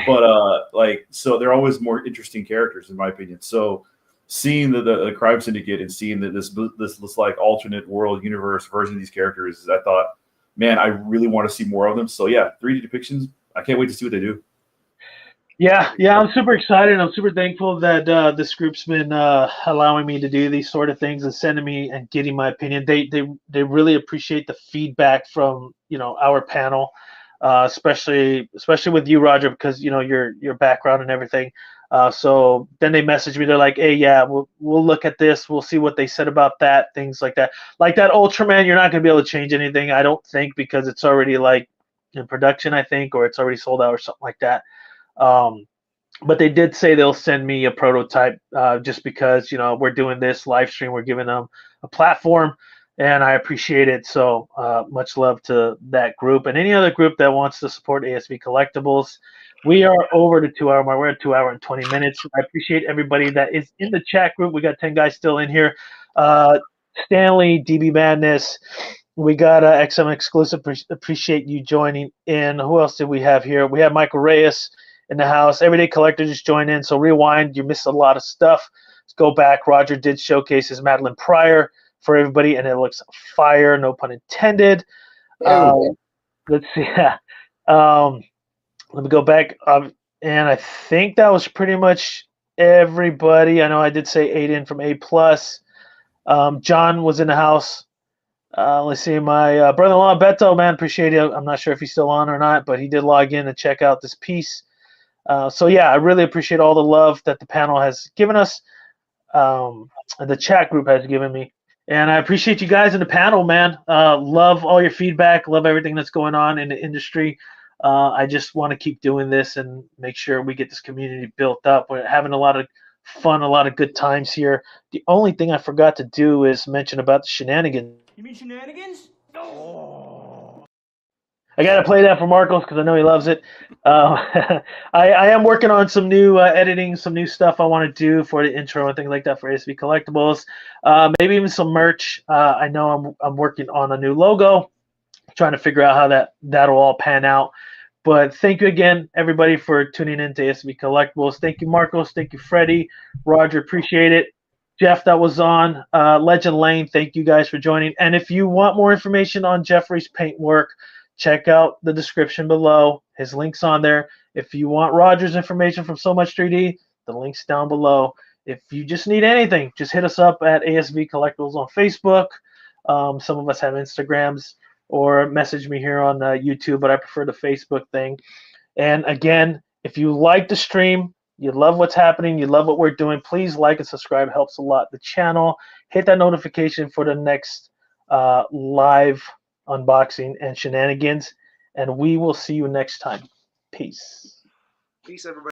Speaker 5: But so they're always more interesting characters in my opinion. So seeing the Crime Syndicate and seeing that this like alternate world universe version of these characters, I thought, man, I really want to see more of them. So yeah, 3D depictions. I can't wait to see what they do.
Speaker 1: Yeah, I'm super excited. I'm super thankful that this group's been allowing me to do these sort of things and sending me and getting my opinion. They really appreciate the feedback from our panel, especially with you, Roger, because your background and everything. So then they message me. They're like, "Hey, yeah, we'll look at this. We'll see what they said about that. Things like that. Like that Ultraman, you're not going to be able to change anything, I don't think, because it's already like in production, I think, or it's already sold out or something like that." But they did say they'll send me a prototype just because we're doing this live stream. We're giving them a platform, and I appreciate it. So much love to that group and any other group that wants to support ASV Collectibles. We are over the 2 hour mark. We're at 2 hour and 20 minutes. I appreciate everybody that is in the chat group. We got 10 guys still in here. Stanley, DB Madness. We got XM Exclusive. Appreciate you joining in. Who else did we have here? We have Michael Reyes in the house. Everyday Collector just joined in. So rewind. You missed a lot of stuff. Let's go back. Roger did showcase his Madeline Pryor for everybody, and it looks fire. No pun intended. Let's see. Let me go back. And I think that was pretty much everybody. I know I did say Aiden from A+. John was in the house. Let's see, my brother-in-law Beto, man, appreciate it. I'm not sure if he's still on or not, but he did log in and check out this piece. So yeah, I really appreciate all the love that the panel has given us, the chat group has given me, and I appreciate you guys in the panel, man. Love all your feedback, love everything that's going on in the industry. I just want to keep doing this and make sure we get this community built up. We're having a lot of fun, a lot of good times here. The only thing I forgot to do is mention about the Shenanigans.
Speaker 7: You mean Shenanigans? Oh.
Speaker 1: I got to play that for Marcos because I know he loves it. I am working on some new editing, some new stuff I want to do for the intro and things like that for ASV Collectibles. Maybe even some merch. I know I'm working on a new logo, trying to figure out how that'll all pan out. But thank you again, everybody, for tuning in to ASV Collectibles. Thank you, Marcos. Thank you, Freddie. Roger, appreciate it. Jeff, that was on. Legend Lane, thank you guys for joining. And if you want more information on Jeffrey's paint work, check out the description below. His link's on there. If you want Roger's information from So Much 3D, the link's down below. If you just need anything, just hit us up at ASV Collectibles on Facebook. Some of us have Instagrams, or message me here on YouTube, but I prefer the Facebook thing. And again, if you like the stream, you love what's happening, you love what we're doing, please like and subscribe. Helps a lot the channel. Hit that notification for the next live unboxing and shenanigans, and we will see you next time. Peace.
Speaker 2: Peace, everybody.